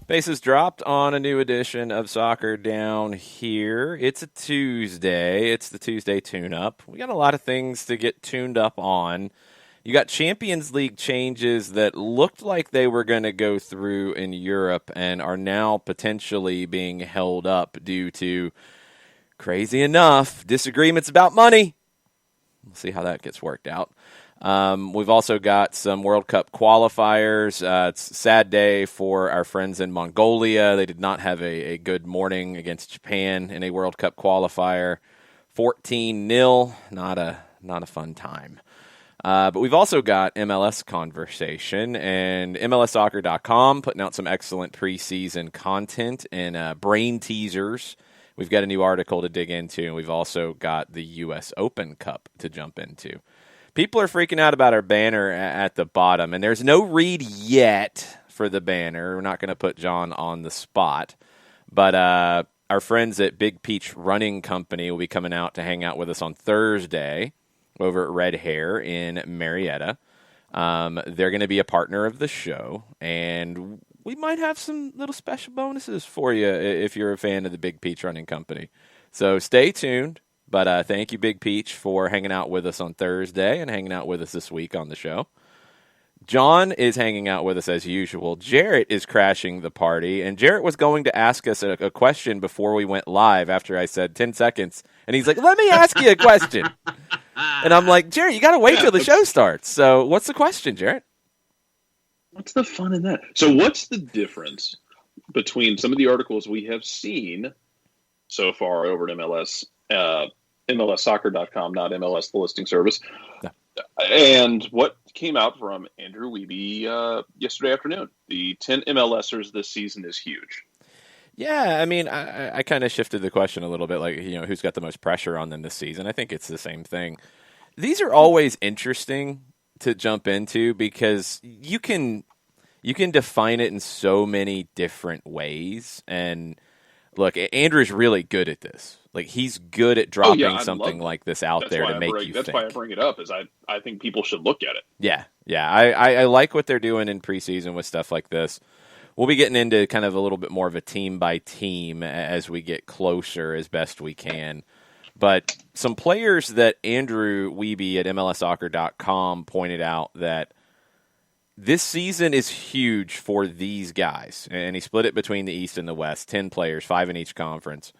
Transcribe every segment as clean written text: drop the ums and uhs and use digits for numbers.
Bases dropped on a new edition of Soccer Down Here. It's a Tuesday. It's the Tuesday tune-up. We got a lot of things to get tuned up on. You got Champions League changes that looked like they were going to go through in Europe and are now potentially being held up due to, crazy enough, disagreements about money. We'll see how that gets worked out. We've also got some World Cup qualifiers. It's a sad day for our friends in Mongolia. They did not have a good morning against Japan in a World Cup qualifier. 14-0, not a fun time. But we've also got MLS conversation, and MLSsoccer.com putting out some excellent preseason content and brain teasers. We've got a new article to dig into, and we've also got the U.S. Open Cup to jump into. People are freaking out about our banner at the bottom, and there's no read yet for the banner. We're not going to put John on the spot, but our friends at Big Peach Running Company will be coming out to hang out with us on Thursday over at Red Hair in Marietta. They're going to be a partner of the show, and we might have some little special bonuses for you if you're a fan of the Big Peach Running Company. So stay tuned. But thank you, Big Peach, for hanging out with us on Thursday and hanging out with us this week on the show. John is hanging out with us as usual. Jarrett is crashing the party. And Jarrett was going to ask us a question before we went live after I said 10 seconds. And he's like, let me ask you a question. And I'm like, Jarrett, you got to wait till the show starts. So what's the question, Jarrett? What's the fun in that? So what's the difference between some of the articles we have seen so far over at MLS, MLSsoccer.com, not MLS, the listing service, Yeah. and what came out from Andrew Wiebe yesterday afternoon? The 10 MLSers this season is huge. Yeah, I mean, I kind of shifted the question a little bit, like, who's got the most pressure on them this season? I think it's the same thing. These are always interesting to jump into because you can define it in so many different ways. And look, Andrew's really good at this. Like, he's good at dropping something like this out there to make you think. That's why I bring it up, is I think people should look at it. Yeah. I like what they're doing in preseason with stuff like this. We'll be getting into kind of a little bit more of a team-by-team as we get closer as best we can. But some players that Andrew Wiebe at MLSsoccer.com pointed out that this season is huge for these guys. And he split it between the East and the West, 10 players, 5 in each conference.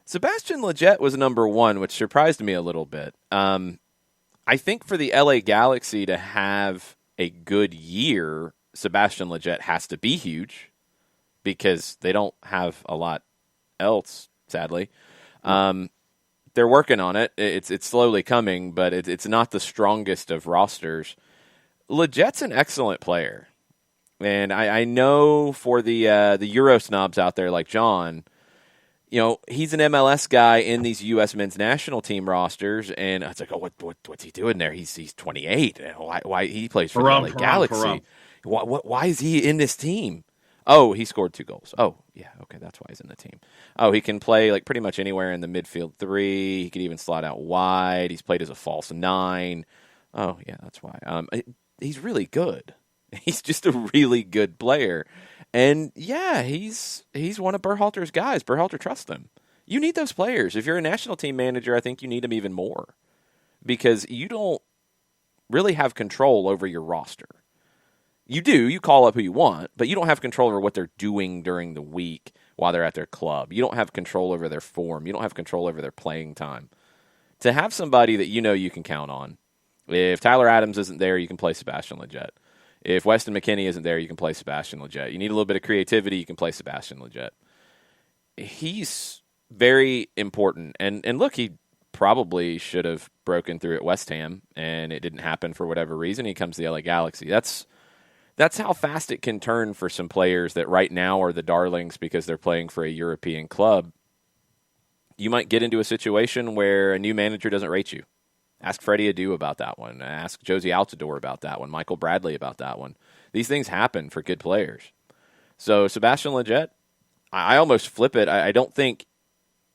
Sebastian Lletget was number 1, which surprised me a little bit. I think for the LA Galaxy to have a good year, Sebastian Lletget has to be huge because they don't have a lot else, sadly. They're working on it. It's slowly coming, but it's not the strongest of rosters. Lletget's an excellent player. And I know for the Euro snobs out there like John, he's an MLS guy in these U.S. men's national team rosters, and it's like, what's he doing there? He's 28. Why he plays for the LA Galaxy? Why is he in this team? Oh, he scored 2 goals. Oh, yeah, okay, that's why he's in the team. Oh, he can play like pretty much anywhere in the midfield 3. He could even slot out wide. He's played as a false 9. Oh, yeah, that's why. He's really good. He's just a really good player. And, yeah, he's one of Berhalter's guys. Berhalter trusts him. You need those players. If you're a national team manager, I think you need them even more because you don't really have control over your roster. You do. You call up who you want, but you don't have control over what they're doing during the week while they're at their club. You don't have control over their form. You don't have control over their playing time. To have somebody that you can count on, if Tyler Adams isn't there, you can play Sebastian Lletget. If Weston McKennie isn't there, you can play Sebastian Lletget. You need a little bit of creativity, you can play Sebastian Lletget. He's very important. And look, he probably should have broken through at West Ham, and it didn't happen for whatever reason. He comes to the LA Galaxy. That's how fast it can turn for some players that right now are the darlings because they're playing for a European club. you might get into a situation where a new manager doesn't rate you. Ask Freddie Adu about that one. Ask Josie Altidore about that one. Michael Bradley about that one. These things happen for good players. So Sebastian Lletget, I almost flip it. I don't think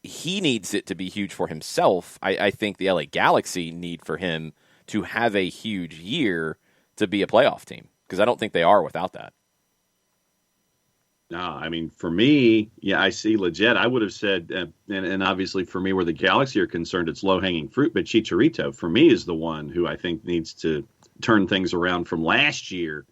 he needs it to be huge for himself. I think the LA Galaxy need for him to have a huge year to be a playoff team, because I don't think they are without that. No, I mean, for me, yeah, I see Lletget. I would have said, and obviously for me, where the Galaxy are concerned, it's low-hanging fruit, but Chicharito, for me, is the one who I think needs to turn things around from last year.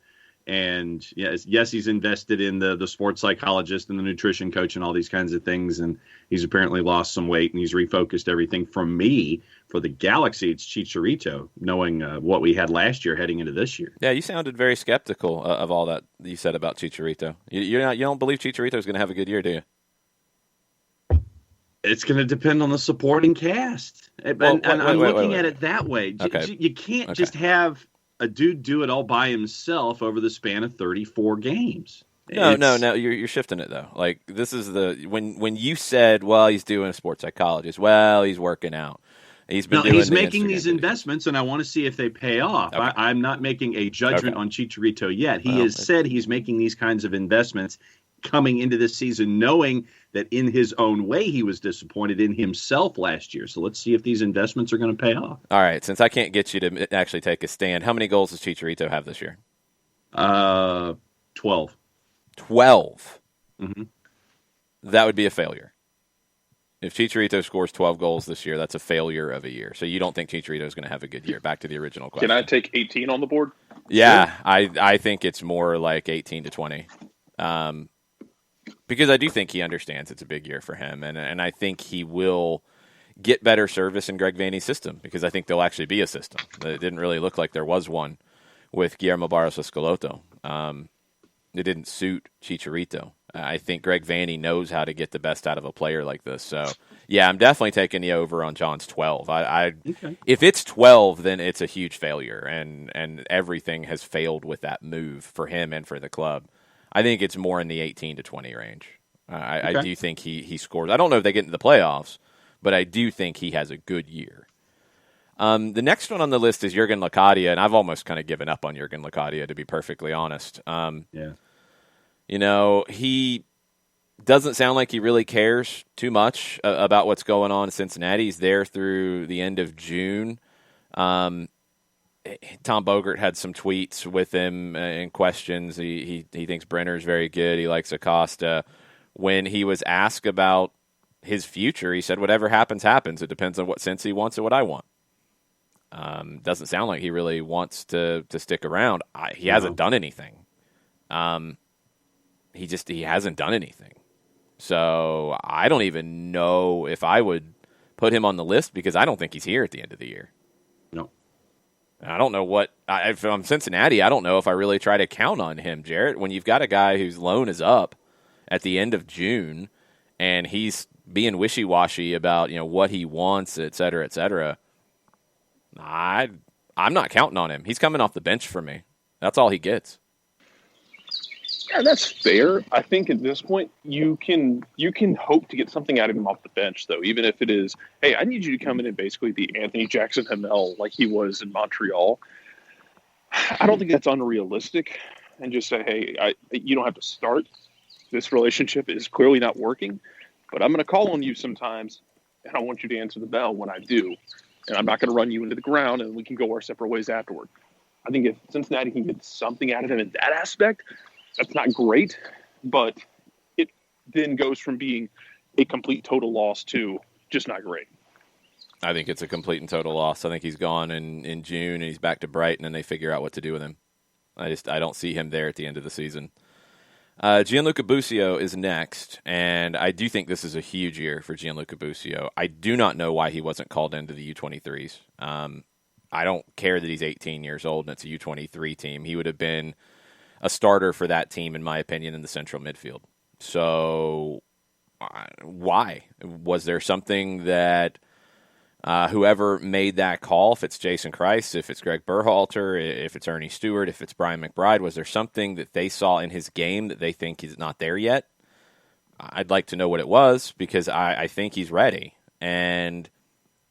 And yes, he's invested in the sports psychologist and the nutrition coach and all these kinds of things, and he's apparently lost some weight, and he's refocused everything. From me, for the Galaxy, it's Chicharito, knowing what we had last year heading into this year. Yeah, you sounded very skeptical of all that you said about Chicharito. You don't believe Chicharito is going to have a good year, do you? It's going to depend on the supporting cast. I'm looking at it that way. Okay. You can't just have a dude do it all by himself over the span of 34 games. No. You're shifting it though. Like, this is when you said, well, he's doing a sports psychologist. Well, he's working out. He's making these investments, and I want to see if they pay off. Okay. I'm not making a judgment on Chicharito yet. He has said he's making these kinds of investments coming into this season, knowing that in his own way he was disappointed in himself last year. So let's see if these investments are going to pay off. All right, since I can't get you to actually take a stand, how many goals does Chicharito have this year? 12. 12? Mm-hmm. That would be a failure. If Chicharito scores 12 goals this year, that's a failure of a year. So you don't think Chicharito is going to have a good year? Back to the original question. Can I take 18 on the board? Yeah, I think it's more like 18 to 20. Because I do think he understands it's a big year for him, and I think he will get better service in Greg Vanney's system, because I think there'll actually be a system. It didn't really look like there was one with Guillermo Barros Escaloto. It didn't suit Chicharito. I think Greg Vanney knows how to get the best out of a player like this. So, yeah, I'm definitely taking the over on John's 12. Okay. If it's 12, then it's a huge failure, and everything has failed with that move for him and for the club. I think it's more in the 18 to 20 range. I do think he scores. I don't know if they get into the playoffs, but I do think he has a good year. The next one on the list is Jurgen Lacadia, and I've almost kind of given up on Jurgen Lacadia, to be perfectly honest. He doesn't sound like he really cares too much about what's going on in Cincinnati. He's there through the end of June. Tom Bogert had some tweets with him and questions. He thinks Brenner's very good. He likes Acosta. When he was asked about his future, he said, whatever happens, happens. It depends on what sense he wants and what I want. Doesn't sound like he really wants to stick around. He hasn't done anything. He hasn't done anything. So I don't even know if I would put him on the list, because I don't think he's here at the end of the year. No. I don't know if I'm Cincinnati, I don't know if I really try to count on him, Jarrett, when you've got a guy whose loan is up at the end of June and he's being wishy-washy about, what he wants, et cetera, et cetera. I'm not counting on him. He's coming off the bench for me. That's all he gets. Yeah, that's fair. I think at this point you can hope to get something out of him off the bench, though, even if it is, hey, I need you to come in and basically be Anthony Jackson Hamel like he was in Montreal. I don't think that's unrealistic, and just say, hey, you don't have to start. This relationship is clearly not working, but I'm going to call on you sometimes, and I want you to answer the bell when I do, and I'm not going to run you into the ground, and we can go our separate ways afterward. I think if Cincinnati can get something out of him in that aspect, that's not great, but it then goes from being a complete total loss to just not great. I think it's a complete and total loss. I think he's gone in June, and he's back to Brighton, and they figure out what to do with him. I don't see him there at the end of the season. Gianluca Busio is next, and I do think this is a huge year for Gianluca Busio. I do not know why he wasn't called into the U23s. I don't care that he's 18 years old and it's a U23 team. He would have been a starter for that team, in my opinion, in the central midfield. So why? Was there something that whoever made that call, if it's Jason Kreis, if it's Greg Berhalter, if it's Ernie Stewart, if it's Brian McBride, was there something that they saw in his game that they think he's not there yet? I'd like to know what it was, because I think he's ready. And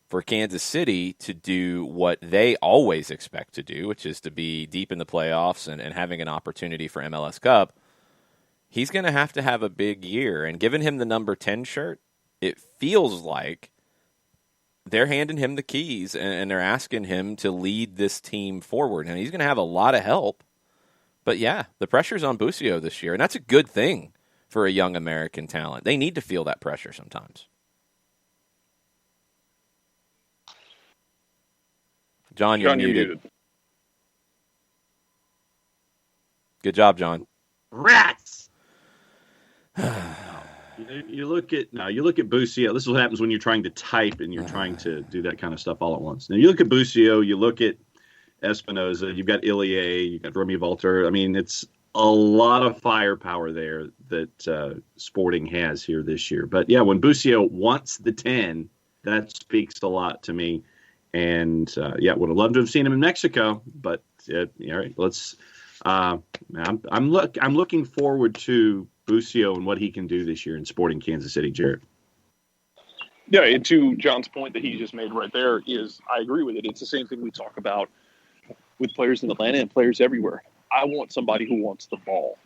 for Kansas City to do what they always expect to do, which is to be deep in the playoffs and having an opportunity for MLS Cup, he's going to have a big year. And given him the number 10 shirt, it feels like they're handing him the keys and they're asking him to lead this team forward. And he's going to have a lot of help. But yeah, the pressure's on Busio this year, and that's a good thing for a young American talent. They need to feel that pressure sometimes. John, you're muted. Good job, John. Rats. You look at Busio. This is what happens when you're trying to type and you're trying to do that kind of stuff all at once. Now you look at Busio, you look at Espinoza, you've got Ilie, you've got Remy Walter. I mean, it's a lot of firepower there that Sporting has here this year. But yeah, when Busio wants the 10, that speaks a lot to me. And yeah, would have loved to have seen him in Mexico. But all right, let's. I'm looking forward to Busio and what he can do this year in Sporting Kansas City, Jared. Yeah, and to John's point that he just made right there is, I agree with it. It's the same thing we talk about with players in Atlanta and players everywhere. I want somebody who wants the ball.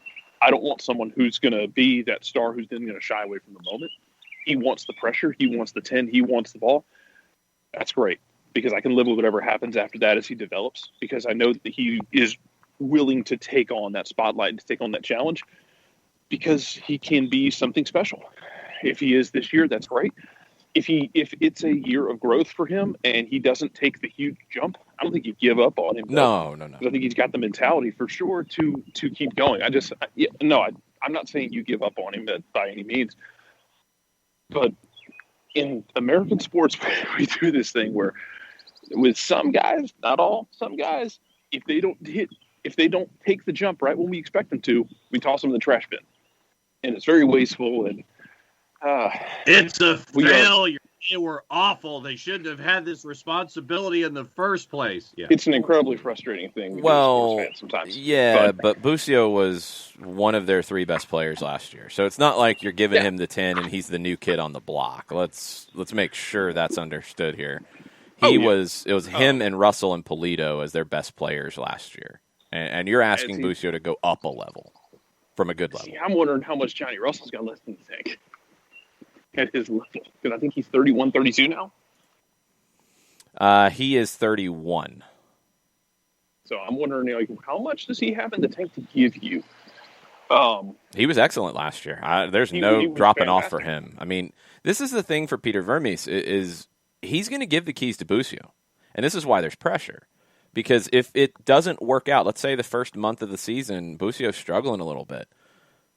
I don't want someone who's going to be that star who's then going to shy away from the moment. He wants the pressure. He wants the 10. He wants the ball. That's great, because I can live with whatever happens after that as he develops, because I know that he is willing to take on that spotlight and to take on that challenge, because he can be something special. If he is this year, that's great. If it's a year of growth for him and he doesn't take the huge jump, I don't think you give up on him. No. I think he's got the mentality for sure to keep going. I'm not saying you give up on him by any means, but in American sports, we do this thing where with some guys, not all, some guys, if they don't take the jump right when we expect them to, we toss them in the trash bin. And it's very wasteful. And it's a failure. They were awful. They shouldn't have had this responsibility in the first place. Yeah. It's an incredibly frustrating thing. Well, sometimes. Yeah, but Busio was one of their 3 best players last year. So it's not like you're giving him the 10 and he's the new kid on the block. Let's make sure that's understood here. It was him and Russell and Polito as their best players last year. And you're asking Busio to go up a level from a good level. See, I'm wondering how much Johnny Russell's got left in the tank at his level. Because I think he's 31, 32 now. He is 31. So I'm wondering, how much does he have in the tank to give you? He was excellent last year. There's no dropping off for him. I mean, this is the thing for Peter Vermes is he's going to give the keys to Busio. And this is why there's pressure. Because if it doesn't work out, let's say the first month of the season, Busio's struggling a little bit,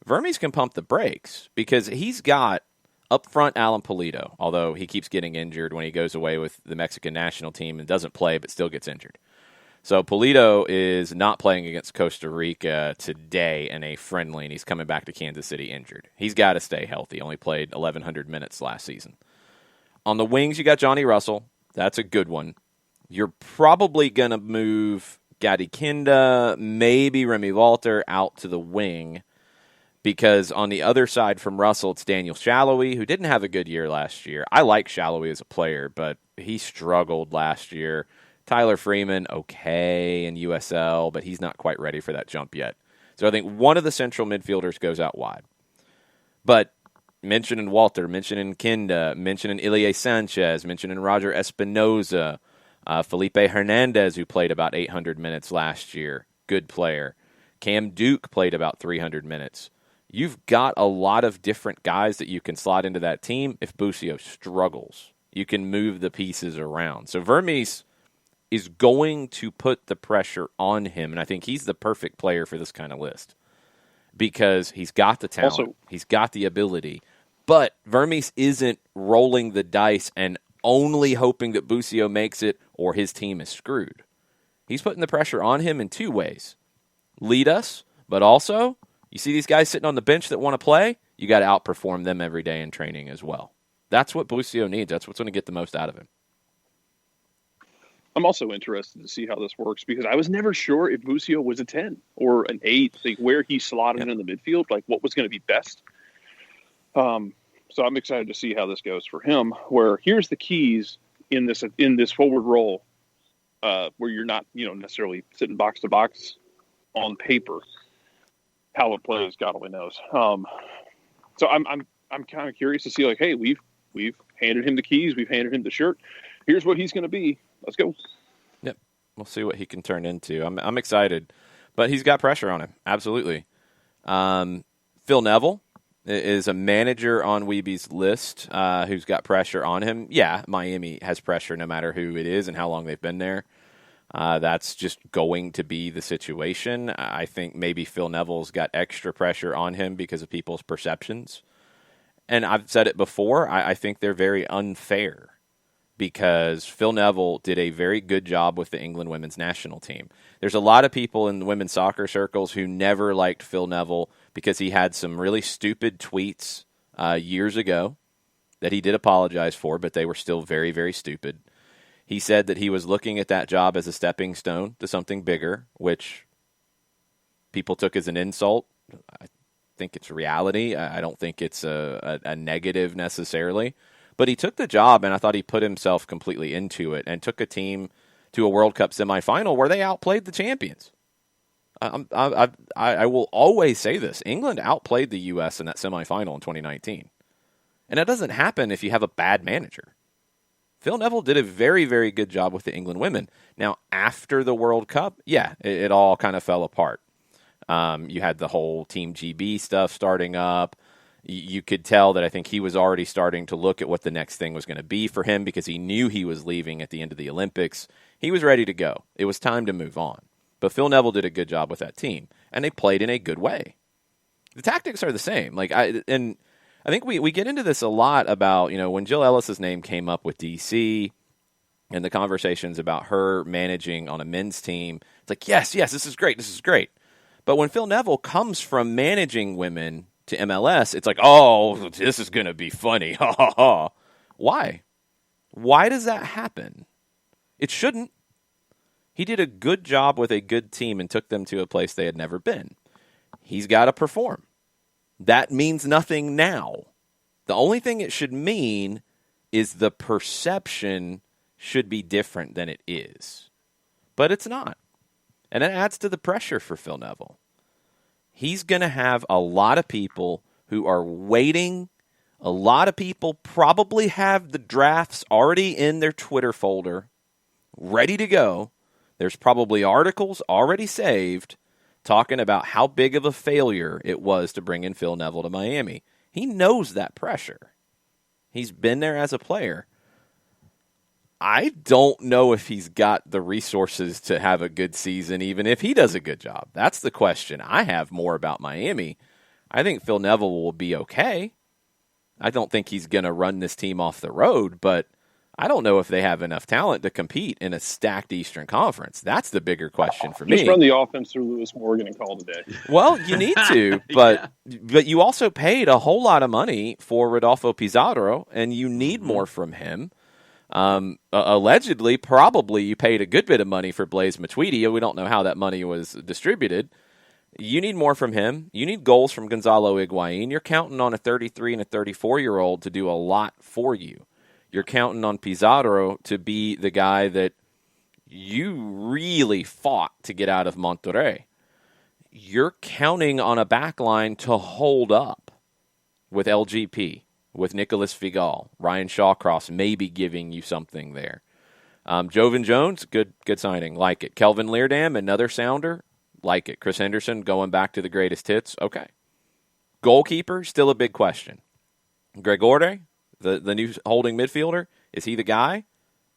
Vermes can pump the brakes because he's got up front Alan Polito, although he keeps getting injured when he goes away with the Mexican national team and doesn't play but still gets injured. So Polito is not playing against Costa Rica today in a friendly, and he's coming back to Kansas City injured. He's got to stay healthy. Only played 1,100 minutes last season. On the wings, you got Johnny Russell. That's a good one. You're probably going to move Gadi Kinda, maybe Remy Walter out to the wing, because on the other side from Russell, it's Daniel Shallowy, who didn't have a good year last year. I like Shallowy as a player, but he struggled last year. Tyler Freeman, okay in USL, but he's not quite ready for that jump yet. So I think one of the central midfielders goes out wide. But mentioning Walter, mentioning Kinda, mentioning Ilie Sanchez, mentioning Roger Espinoza, Felipe Hernandez, who played about 800 minutes last year, good player. Cam Duke played about 300 minutes. You've got a lot of different guys that you can slot into that team if Busio struggles. You can move the pieces around. So Vermes is going to put the pressure on him, and I think he's the perfect player for this kind of list because he's got the talent, he's got the ability, but Vermes isn't rolling the dice and only hoping that Busio makes it or his team is screwed. He's putting the pressure on him in 2 ways. Lead us, but also, you see these guys sitting on the bench that want to play, you got to outperform them every day in training as well. That's what Busio needs. That's what's going to get the most out of him. I'm also interested to see how this works because I was never sure if Busio was a 10 or an 8, like where he slotted in the midfield, like what was going to be best. So I'm excited to see how this goes for him. Where here's the keys in this forward role, where you're not necessarily sitting box to box on paper. How it plays, God only knows. So I'm kind of curious to see, like, hey, we've handed him the keys, we've handed him the shirt. Here's what he's going to be. Let's go. Yep, we'll see what he can turn into. I'm excited, but he's got pressure on him. Absolutely. Phil Neville is a manager on Weeby's list who's got pressure on him. Yeah, Miami has pressure no matter who it is and how long they've been there. That's just going to be the situation. I think maybe Phil Neville's got extra pressure on him because of people's perceptions. And I've said it before, I think they're very unfair because Phil Neville did a very good job with the England women's national team. There's a lot of people in the women's soccer circles who never liked Phil Neville because he had some really stupid tweets years ago that he did apologize for, but they were still very, very stupid. He said that he was looking at that job as a stepping stone to something bigger, which people took as an insult. I think it's reality. I don't think it's a negative necessarily. But he took the job, and I thought he put himself completely into it and took a team to a World Cup semifinal where they outplayed the champions. I will always say this. England outplayed the U.S. in that semifinal in 2019. And that doesn't happen if you have a bad manager. Phil Neville did a very, very good job with the England women. Now, after the World Cup, yeah, it all kind of fell apart. You had the whole Team GB stuff starting up. You could tell that I think he was already starting to look at what the next thing was going to be for him because he knew he was leaving at the end of the Olympics. He was ready to go. It was time to move on. But Phil Neville did a good job with that team, and they played in a good way. The tactics are the same. I think we get into this a lot about, when Jill Ellis's name came up with DC and the conversations about her managing on a men's team. It's like, yes, this is great. But when Phil Neville comes from managing women to MLS, it's like, oh, this is going to be funny. Ha, ha, ha. Why? Why does that happen? It shouldn't. He did a good job with a good team and took them to a place they had never been. He's got to perform. That means nothing now. The only thing it should mean is the perception should be different than it is. But it's not. And it adds to the pressure for Phil Neville. He's going to have a lot of people who are waiting. A lot of people probably have the drafts already in their Twitter folder, ready to go. There's probably articles already saved talking about how big of a failure it was to bring in Phil Neville to Miami. He knows that pressure. He's been there as a player. I don't know if he's got the resources to have a good season, even if he does a good job. That's the question I have more about Miami. I think Phil Neville will be okay. I don't think he's going to run this team off the road, but I don't know if they have enough talent to compete in a stacked Eastern Conference. That's the bigger question for me. Just run the offense through Lewis Morgan and call it a day. Well, you need to, but you also paid a whole lot of money for Rodolfo Pizarro, and you need more from him. Allegedly, probably you paid a good bit of money for Blaise Matuidi. We don't know how that money was distributed. You need more from him. You need goals from Gonzalo Higuain. You're counting on a 33 and a 34-year-old to do a lot for you. You're counting on Pizarro to be the guy that you really fought to get out of Monterrey. You're counting on a backline to hold up with LGP, with Nicholas Figal, Ryan Shawcross maybe giving you something there. Jovan Jones, good signing, like it. Kelvin Leardam, another sounder, like it. Chris Henderson going back to the greatest hits, okay. Goalkeeper, still a big question. Gregore, the new holding midfielder, is he the guy?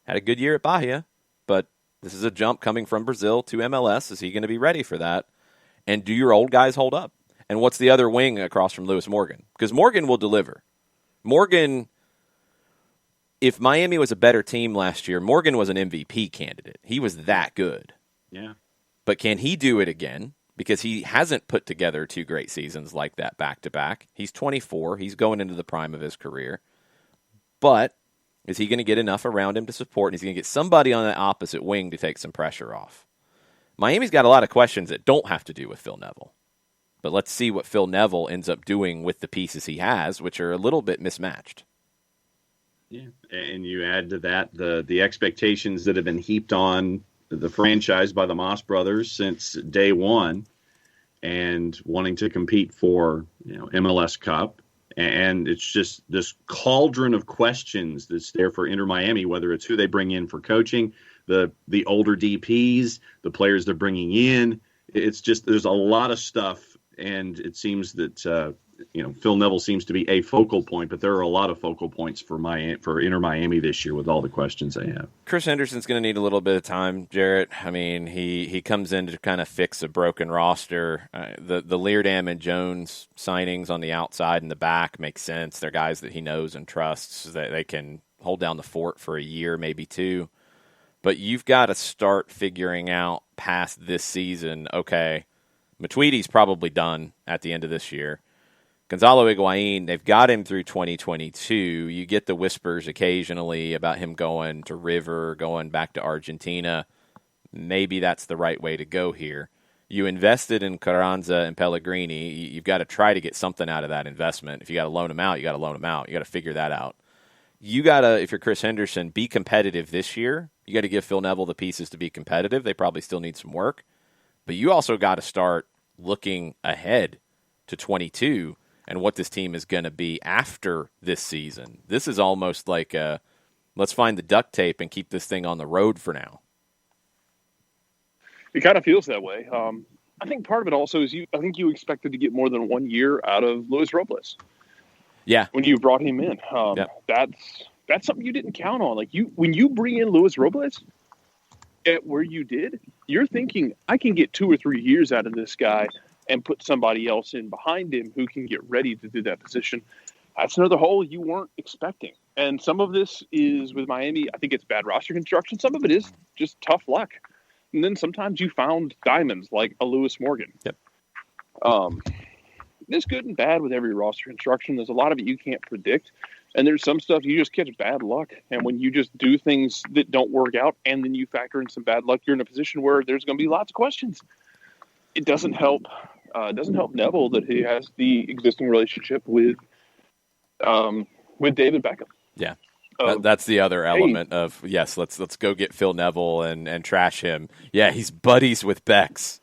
Had a good year at Bahia, but this is a jump coming from Brazil to MLS. Is he going to be ready for that? And do your old guys hold up? And what's the other wing across from Lewis Morgan? Because Morgan will deliver. Morgan, if Miami was a better team last year, Morgan was an MVP candidate. He was that good. Yeah. But can he do it again? Because he hasn't put together two great seasons like that back-to-back. He's 24. He's going into the prime of his career. But is he going to get enough around him to support? And he's going to get somebody on that opposite wing to take some pressure off. Miami's got a lot of questions that don't have to do with Phil Neville. But let's see what Phil Neville ends up doing with the pieces he has, which are a little bit mismatched. Yeah, and you add to that the expectations that have been heaped on the franchise by the Moss brothers since day one, and wanting to compete for MLS Cup, and it's just this cauldron of questions that's there for Inter Miami, whether it's who they bring in for coaching, the older DPs, the players they're bringing in. It's just there's a lot of stuff, and it seems that Phil Neville seems to be a focal point, but there are a lot of focal points for Inter Miami this year with all the questions they have. Chris Henderson's going to need a little bit of time, Jarrett. I mean, he comes in to kind of fix a broken roster. The Leardam and Jones signings on the outside and the back make sense. They're guys that he knows and trusts, that they can hold down the fort for a year, maybe two. But you've got to start figuring out past this season, okay, Matuidi's probably done at the end of this year. Gonzalo Higuain, they've got him through 2022. You get the whispers occasionally about him going to River, going back to Argentina. Maybe that's the right way to go here. You invested in Carranza and Pellegrini. You've got to try to get something out of that investment. If you got to loan them out, you got to loan them out. You got to figure that out. You got to, if you're Chris Henderson, be competitive this year. You got to give Phil Neville the pieces to be competitive. They probably still need some work. But you also got to start looking ahead to 22 and what this team is going to be after this season. This is almost like let's find the duct tape and keep this thing on the road for now. It kind of feels that way. I think part of it also is I think you expected to get more than 1 year out of Luis Robles. Yeah. When you brought him in. That's something you didn't count on. Like when you bring in Luis Robles at where you did, you're thinking, I can get 2 or 3 years out of this guy and put somebody else in behind him who can get ready to do that position. That's another hole you weren't expecting. And some of this is with Miami. I think it's bad roster construction. Some of it is just tough luck. And then sometimes you found diamonds like a Lewis Morgan. Yep. There's good and bad with every roster construction. There's a lot of it you can't predict. And there's some stuff you just catch bad luck. And when you just do things that don't work out and then you factor in some bad luck, you're in a position where there's going to be lots of questions. It doesn't help. Neville that he has the existing relationship with David Beckham. Yeah. That's the other element of, yes, let's go get Phil Neville and trash him. Yeah, he's buddies with Bex.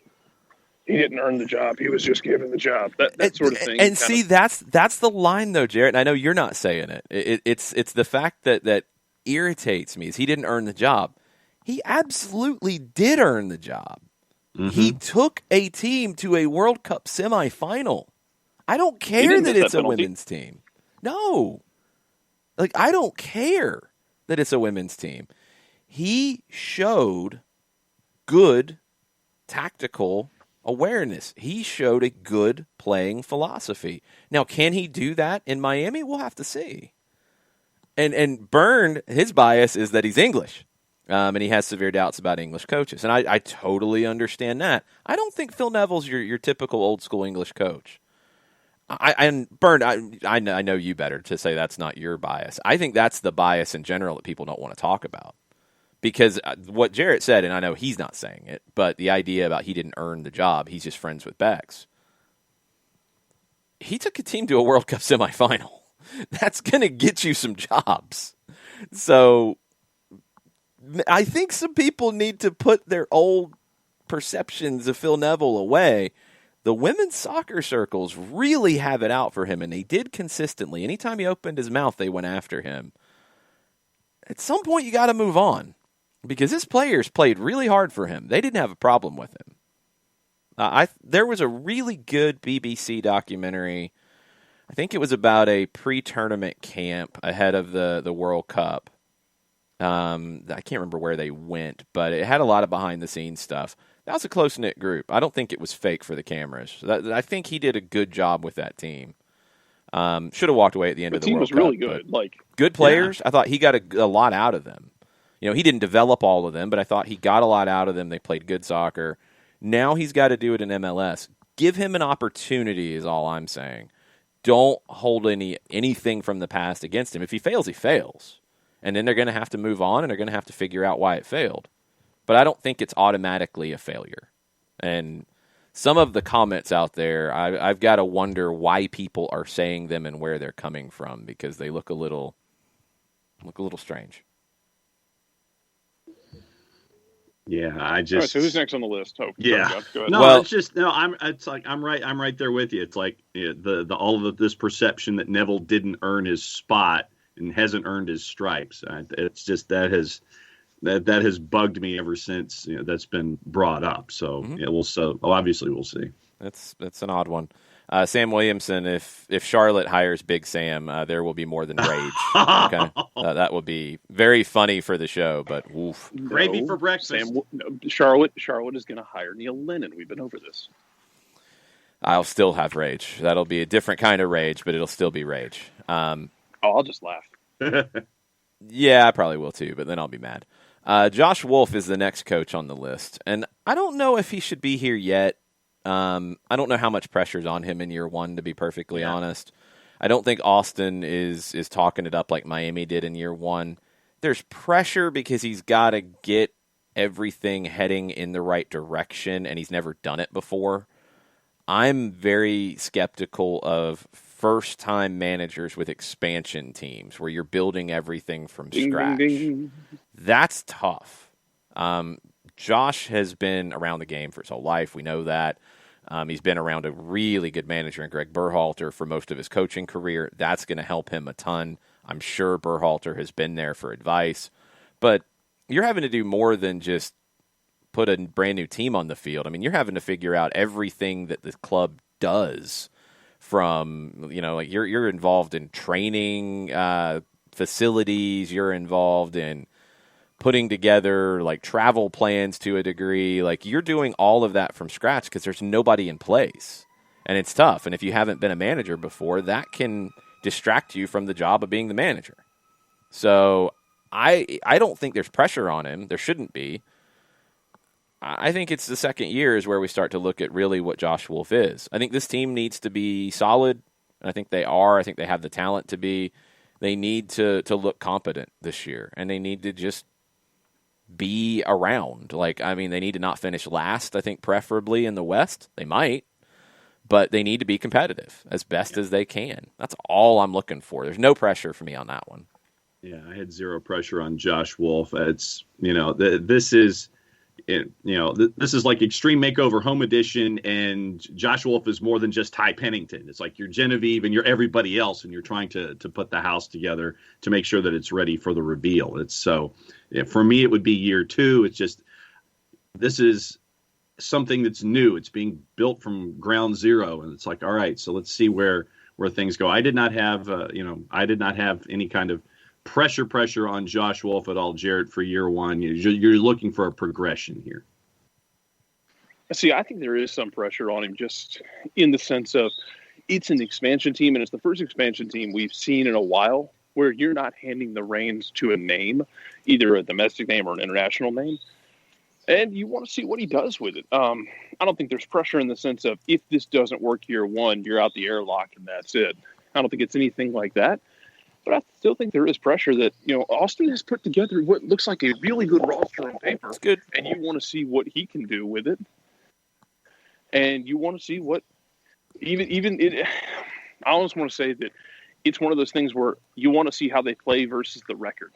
He didn't earn the job. He was just given the job. That sort of thing. And see, that's the line, though, Jarrett. And I know you're not saying it. It's the fact that irritates me is he didn't earn the job. He absolutely did earn the job. Mm-hmm. He took a team to a World Cup semifinal. I don't care that it's a women's team. No. Like, I don't care that it's a women's team. He showed good tactical awareness. He showed a good playing philosophy. Now, can he do that in Miami? We'll have to see. And Byrne, his bias is that he's English. And he has severe doubts about English coaches. And I totally understand that. I don't think Phil Neville's your typical old school English coach. Byrne, I know you better to say that's not your bias. I think that's the bias in general that people don't want to talk about. Because what Jarrett said, and I know he's not saying it, but the idea about he didn't earn the job, he's just friends with Bex. He took a team to a World Cup semifinal. That's going to get you some jobs. So I think some people need to put their old perceptions of Phil Neville away. The women's soccer circles really have it out for him, and they did consistently. Anytime he opened his mouth, they went after him. At some point, you got to move on because his players played really hard for him. They didn't have a problem with him. There was a really good BBC documentary. I think it was about a pre-tournament camp ahead of the World Cup. I can't remember where they went, but it had a lot of behind-the-scenes stuff. That was a close-knit group. I don't think it was fake for the cameras. I think he did a good job with that team. Should have walked away at the end of the World Cup. The team was really good. Good players. Yeah. I thought he got a lot out of them. He didn't develop all of them, but I thought he got a lot out of them. They played good soccer. Now he's got to do it in MLS. Give him an opportunity is all I'm saying. Don't hold anything from the past against him. If he fails, he fails. And then they're going to have to move on, and they're going to have to figure out why it failed. But I don't think it's automatically a failure. And some of the comments out there, I've got to wonder why people are saying them and where they're coming from, because they look a little strange. Yeah, I just. All right, so who's next on the list? Oh, yeah. Go ahead. No, Well, it's just no. I'm right there with you. It's like the all of this perception that Neville didn't earn his spot and hasn't earned his stripes. It's just that has bugged me ever since that's been brought up. So obviously we'll see. That's an odd one. Sam Williamson, if Charlotte hires Big Sam, there will be more than rage. Okay, that will be very funny for the show. But oof. Gravy for breakfast. Charlotte is going to hire Neil Lennon. We've been over this. I'll still have rage. That'll be a different kind of rage, but it'll still be rage. I'll just laugh. Yeah, I probably will too, but then I'll be mad. Josh Wolf is the next coach on the list, and I don't know if he should be here yet. I don't know how much pressure's on him in year one, to be perfectly honest. I don't think Austin is talking it up like Miami did in year one. There's pressure because he's got to get everything heading in the right direction, and he's never done it before. I'm very skeptical of first-time managers with expansion teams where you're building everything from scratch. Ding, ding. That's tough. Josh has been around the game for his whole life. We know that. He's been around a really good manager in Greg Berhalter for most of his coaching career. That's going to help him a ton. I'm sure Berhalter has been there for advice. But you're having to do more than just put a brand new team on the field. I mean, you're having to figure out everything that the club does from, like you're involved in training facilities. You're involved in putting together like travel plans to a degree. Like you're doing all of that from scratch because there's nobody in place, and it's tough. And if you haven't been a manager before, that can distract you from the job of being the manager. So I don't think there's pressure on him. There shouldn't be. I think it's the second year is where we start to look at really what Josh Wolf is. I think this team needs to be solid, and I think they are. I think they have the talent to be. They need to look competent this year, and they need to just be around. They need to not finish last, I think, preferably in the West. They might, but they need to be competitive as best as they can. That's all I'm looking for. There's no pressure for me on that one. Yeah, I had zero pressure on Josh Wolf. It's, this is like Extreme Makeover Home Edition, and Josh Wolf is more than just Ty Pennington. It's like you're Genevieve and you're everybody else, and you're trying to put the house together to make sure that it's ready for the reveal. For me, it would be year two. It's just, this is something that's new. It's being built from ground zero, and it's like, all right, so let's see where things go. I did not have any kind of pressure on Josh Wolf at all, Jarrett, for year one. You're looking for a progression here. See, I think there is some pressure on him, just in the sense of it's an expansion team, and it's the first expansion team we've seen in a while where you're not handing the reins to a name, either a domestic name or an international name, and you want to see what he does with it. I don't think there's pressure in the sense of if this doesn't work year one, you're out the airlock and that's it. I don't think it's anything like that. But I still think there is pressure that, Austin has put together what looks like a really good roster on paper. It's good. And you want to see what he can do with it. And you want to see what I almost want to say that it's one of those things where you want to see how they play versus the record.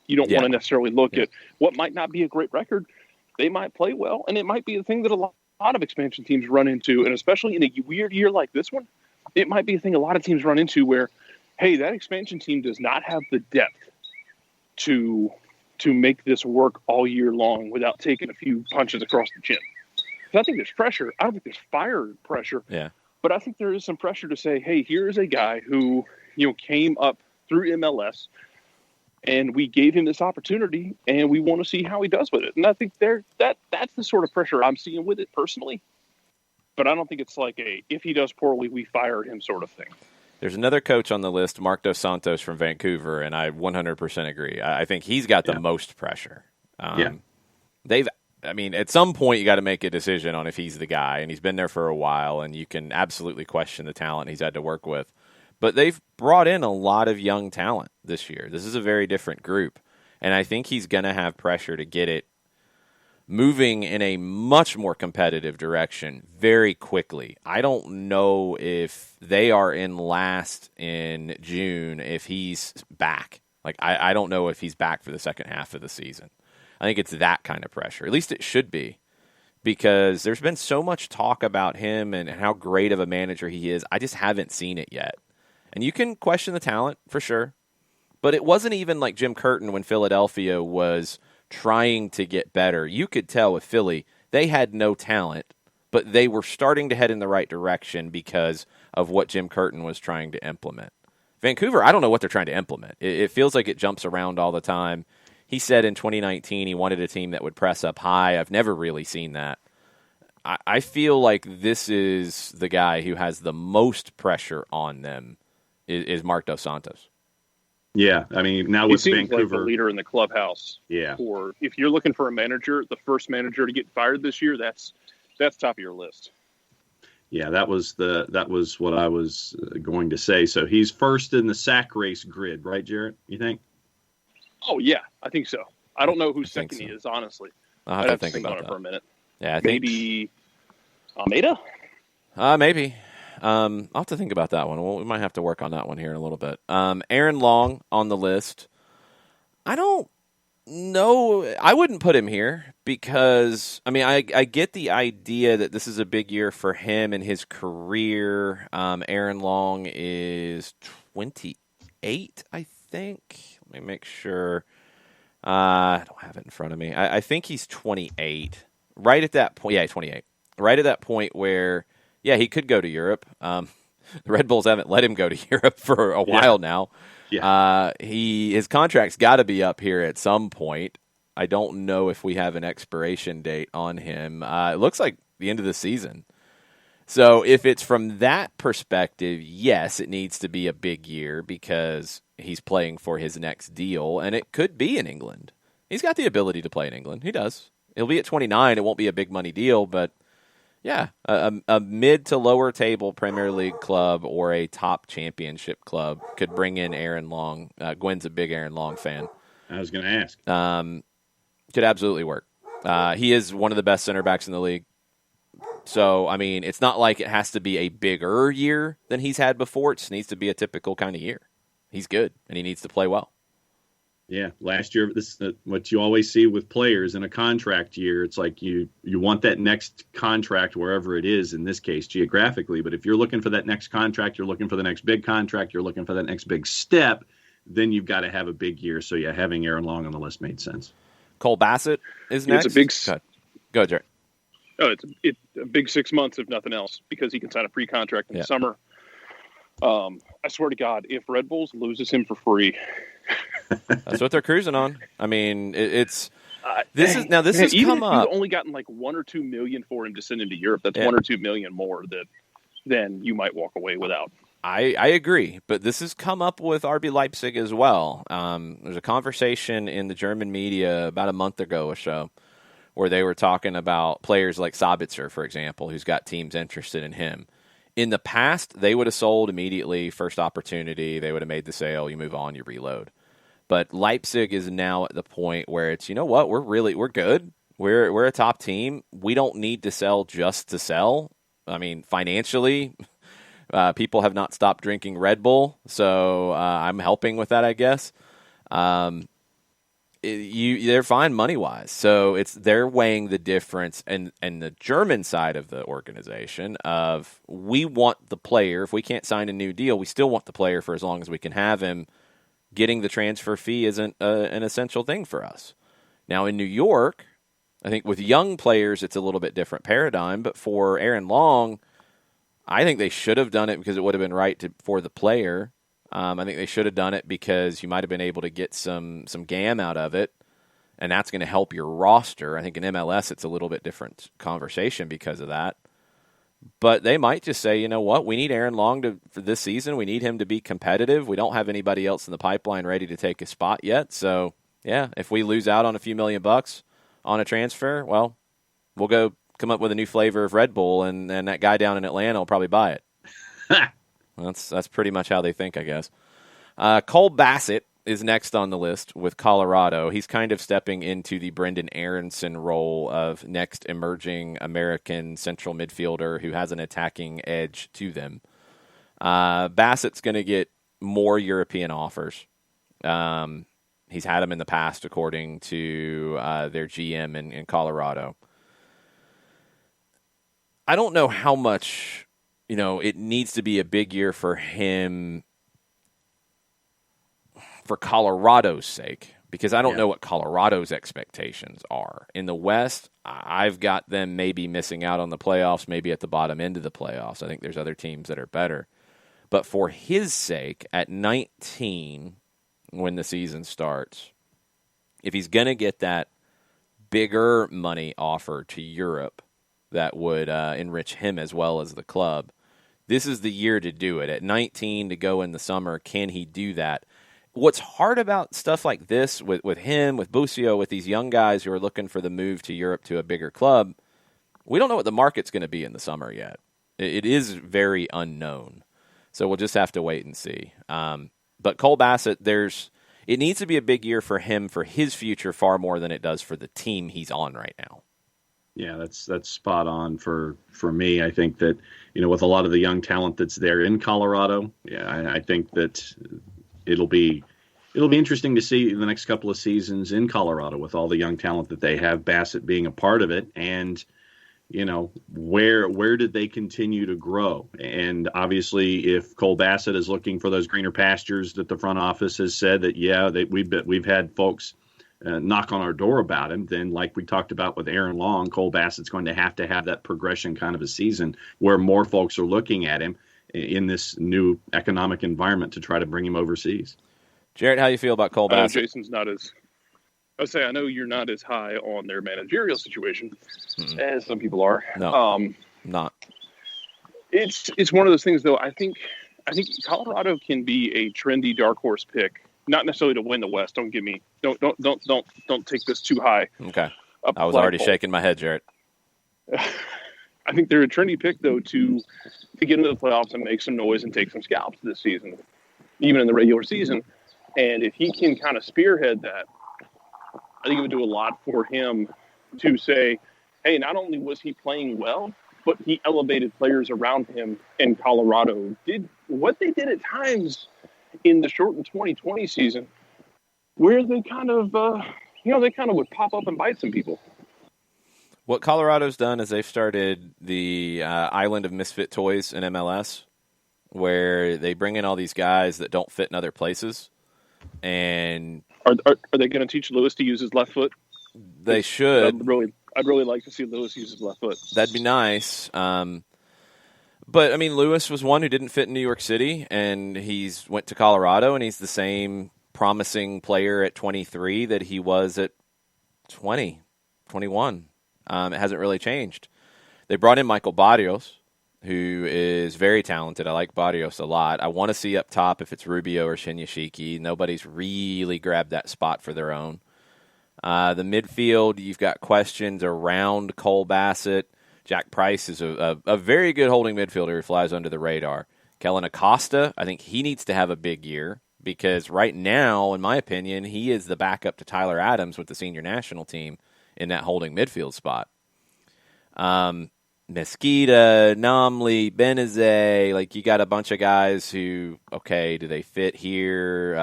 You don't want to necessarily look at what might not be a great record. They might play well, and it might be a thing that a lot of expansion teams run into, and especially in a weird year like this one, it might be a thing a lot of teams run into where, hey, that expansion team does not have the depth to make this work all year long without taking a few punches across the chin. So I think there's pressure. I don't think there's fire pressure. Yeah. But I think there is some pressure to say, hey, here is a guy who, came up through MLS, and we gave him this opportunity, and we want to see how he does with it. And I think that's the sort of pressure I'm seeing with it personally. But I don't think it's like if he does poorly, we fire him sort of thing. There's another coach on the list, Mark Dos Santos from Vancouver, and I 100% agree. I think he's got the most pressure. At some point you got to make a decision on if he's the guy, and he's been there for a while, and you can absolutely question the talent he's had to work with. But they've brought in a lot of young talent this year. This is a very different group, and I think he's going to have pressure to get it moving in a much more competitive direction very quickly. I don't know if they are in last in June if he's back. Like, I don't know if he's back for the second half of the season. I think it's that kind of pressure. At least it should be, because there's been so much talk about him and how great of a manager he is. I just haven't seen it yet. And you can question the talent for sure, but it wasn't even like Jim Curtin when Philadelphia was trying to get better. You could tell with Philly, they had no talent, but they were starting to head in the right direction because of what Jim Curtin was trying to implement. Vancouver, I don't know what they're trying to implement. It feels like it jumps around all the time. He said in 2019 he wanted a team that would press up high. I've never really seen that. I feel like this is the guy who has the most pressure on them is Marc Dos Santos. Yeah, I mean, now with seems Vancouver, like the leader in the clubhouse. Yeah. Or if you're looking for a manager, the first manager to get fired this year, that's top of your list. Yeah, that was what I was going to say. So he's first in the sack race grid, right, Jarrett? You think? Oh yeah, I think so. I don't know who second so. he is, honestly. I'll have to think about on it that for a minute. Yeah, I think Maybe Almeida. maybe. I'll have to think about that one. We might have to work on that one here in a little bit. Aaron Long on the list. I don't know. I wouldn't put him here because, I mean, I get the idea that this is a big year for him and his career. Aaron Long is 28, I think. Let me make sure. I don't have it in front of me. I think he's 28. Right at that point. Yeah, 28. Right at that point where, yeah, he could go to Europe. The Red Bulls haven't let him go to Europe for a while now. Yeah. His contract's got to be up here at some point. I don't know if we have an expiration date on him. It looks like the end of the season. So if it's from that perspective, yes, it needs to be a big year because he's playing for his next deal, and it could be in England. He's got the ability to play in England. He does. He'll be at 29. It won't be a big money deal, but yeah, a mid to lower table Premier League club or a top championship club could bring in Aaron Long. Gwen's a big Aaron Long fan. I was going to ask. Could absolutely work. He is one of the best center backs in the league. So, I mean, it's not like it has to be a bigger year than he's had before. It just needs to be a typical kind of year. He's good, and he needs to play well. Yeah, last year, this what you always see with players in a contract year. It's like you want that next contract wherever it is, in this case, geographically. But if you're looking for that next contract, you're looking for the next big contract, you're looking for that next big step, then you've got to have a big year. So, yeah, having Aaron Long on the list made sense. Cole Bassett is next. It's a big... Go ahead, Jared. Oh, it's a big 6 months, if nothing else, because he can sign a free contract in the summer. I swear to God, if Red Bulls loses him for free... That's what they're cruising on. I mean, this has even come if up. you've only gotten like $1 or $2 million for him to send him to Europe, that's $1 or $2 million more than you might walk away without. I agree, but this has come up with RB Leipzig as well. There's a conversation in the German media about a month ago or so where they were talking about players like Sabitzer, for example, who's got teams interested in him. In the past, they would have sold immediately, first opportunity. They would have made the sale. You move on, you reload. But Leipzig is now at the point where it's, you know what, we're good. We're a top team. We don't need to sell just to sell. I mean, financially, people have not stopped drinking Red Bull, so I'm helping with that, I guess. They're fine money-wise. So they're weighing the difference and the German side of the organization of we want the player. If we can't sign a new deal, we still want the player for as long as we can have him. Getting the transfer fee isn't an essential thing for us. Now, in New York, I think with young players, it's a little bit different paradigm. But for Aaron Long, I think they should have done it because it would have been right for the player. I think they should have done it because you might have been able to get some GAM out of it, and that's going to help your roster. I think in MLS, it's a little bit different conversation because of that. But they might just say, you know what, we need Aaron Long for this season. We need him to be competitive. We don't have anybody else in the pipeline ready to take his spot yet. So, yeah, if we lose out on a few $1 million on a transfer, well, we'll go come up with a new flavor of Red Bull, and that guy down in Atlanta will probably buy it. That's pretty much how they think, I guess. Cole Bassett is next on the list with Colorado. He's kind of stepping into the Brendan Aronson role of next emerging American central midfielder who has an attacking edge to them. Bassett's going to get more European offers. He's had them in the past, according to their GM in Colorado. I don't know how much, it needs to be a big year for him for Colorado's sake, because I don't know what Colorado's expectations are. In the West, I've got them maybe missing out on the playoffs, maybe at the bottom end of the playoffs. I think there's other teams that are better. But for his sake, at 19, when the season starts, if he's going to get that bigger money offer to Europe that would enrich him as well as the club, this is the year to do it. At 19, to go in the summer, can he do that? What's hard about stuff like this with him, with Busio, with these young guys who are looking for the move to Europe to a bigger club, we don't know what the market's going to be in the summer yet. It is very unknown. So we'll just have to wait and see. But Cole Bassett, it needs to be a big year for him, for his future, far more than it does for the team he's on right now. Yeah, that's spot on for me. I think that, with a lot of the young talent that's there in Colorado, I think that it'll be interesting to see the next couple of seasons in Colorado with all the young talent that they have, Bassett being a part of it, and where did they continue to grow? And obviously, if Cole Bassett is looking for those greener pastures that the front office has said that we've had folks knock on our door about him, then like we talked about with Aaron Long, Cole Bassett's going to have that progression kind of a season where more folks are looking at him in this new economic environment to try to bring him overseas. Jarrett, how you feel about Cole Bassett? Jason's not as... I know you're not as high on their managerial situation as some people are. No, not. It's one of those things, though. I think Colorado can be a trendy dark horse pick, not necessarily to win the West. Don't take this too high. Okay, I was already shaking my head, Jarrett. I think they're a trendy pick, though, to get into the playoffs and make some noise and take some scalps this season, even in the regular season. And if he can kind of spearhead that, I think it would do a lot for him to say, hey, not only was he playing well, but he elevated players around him in Colorado. Did what they did at times in the shortened 2020 season, where they kind of, would pop up and bite some people. What Colorado's done is they've started the Island of Misfit Toys in MLS, where they bring in all these guys that don't fit in other places. And are they going to teach Lewis to use his left foot? They should. I'd really like to see Lewis use his left foot. That'd be nice. But, Lewis was one who didn't fit in New York City, and he's went to Colorado, and he's the same promising player at 23 that he was at 20, 21. It hasn't really changed. They brought in Michael Barrios, who is very talented. I like Barrios a lot. I want to see up top if it's Rubio or Shinyashiki. Nobody's really grabbed that spot for their own. The midfield, you've got questions around Cole Bassett. Jack Price is a very good holding midfielder who flies under the radar. Kellen Acosta, I think he needs to have a big year because right now, in my opinion, he is the backup to Tyler Adams with the senior national team in that holding midfield spot. Mesquita, Namli, Benezet, you got a bunch of guys who, okay, do they fit here?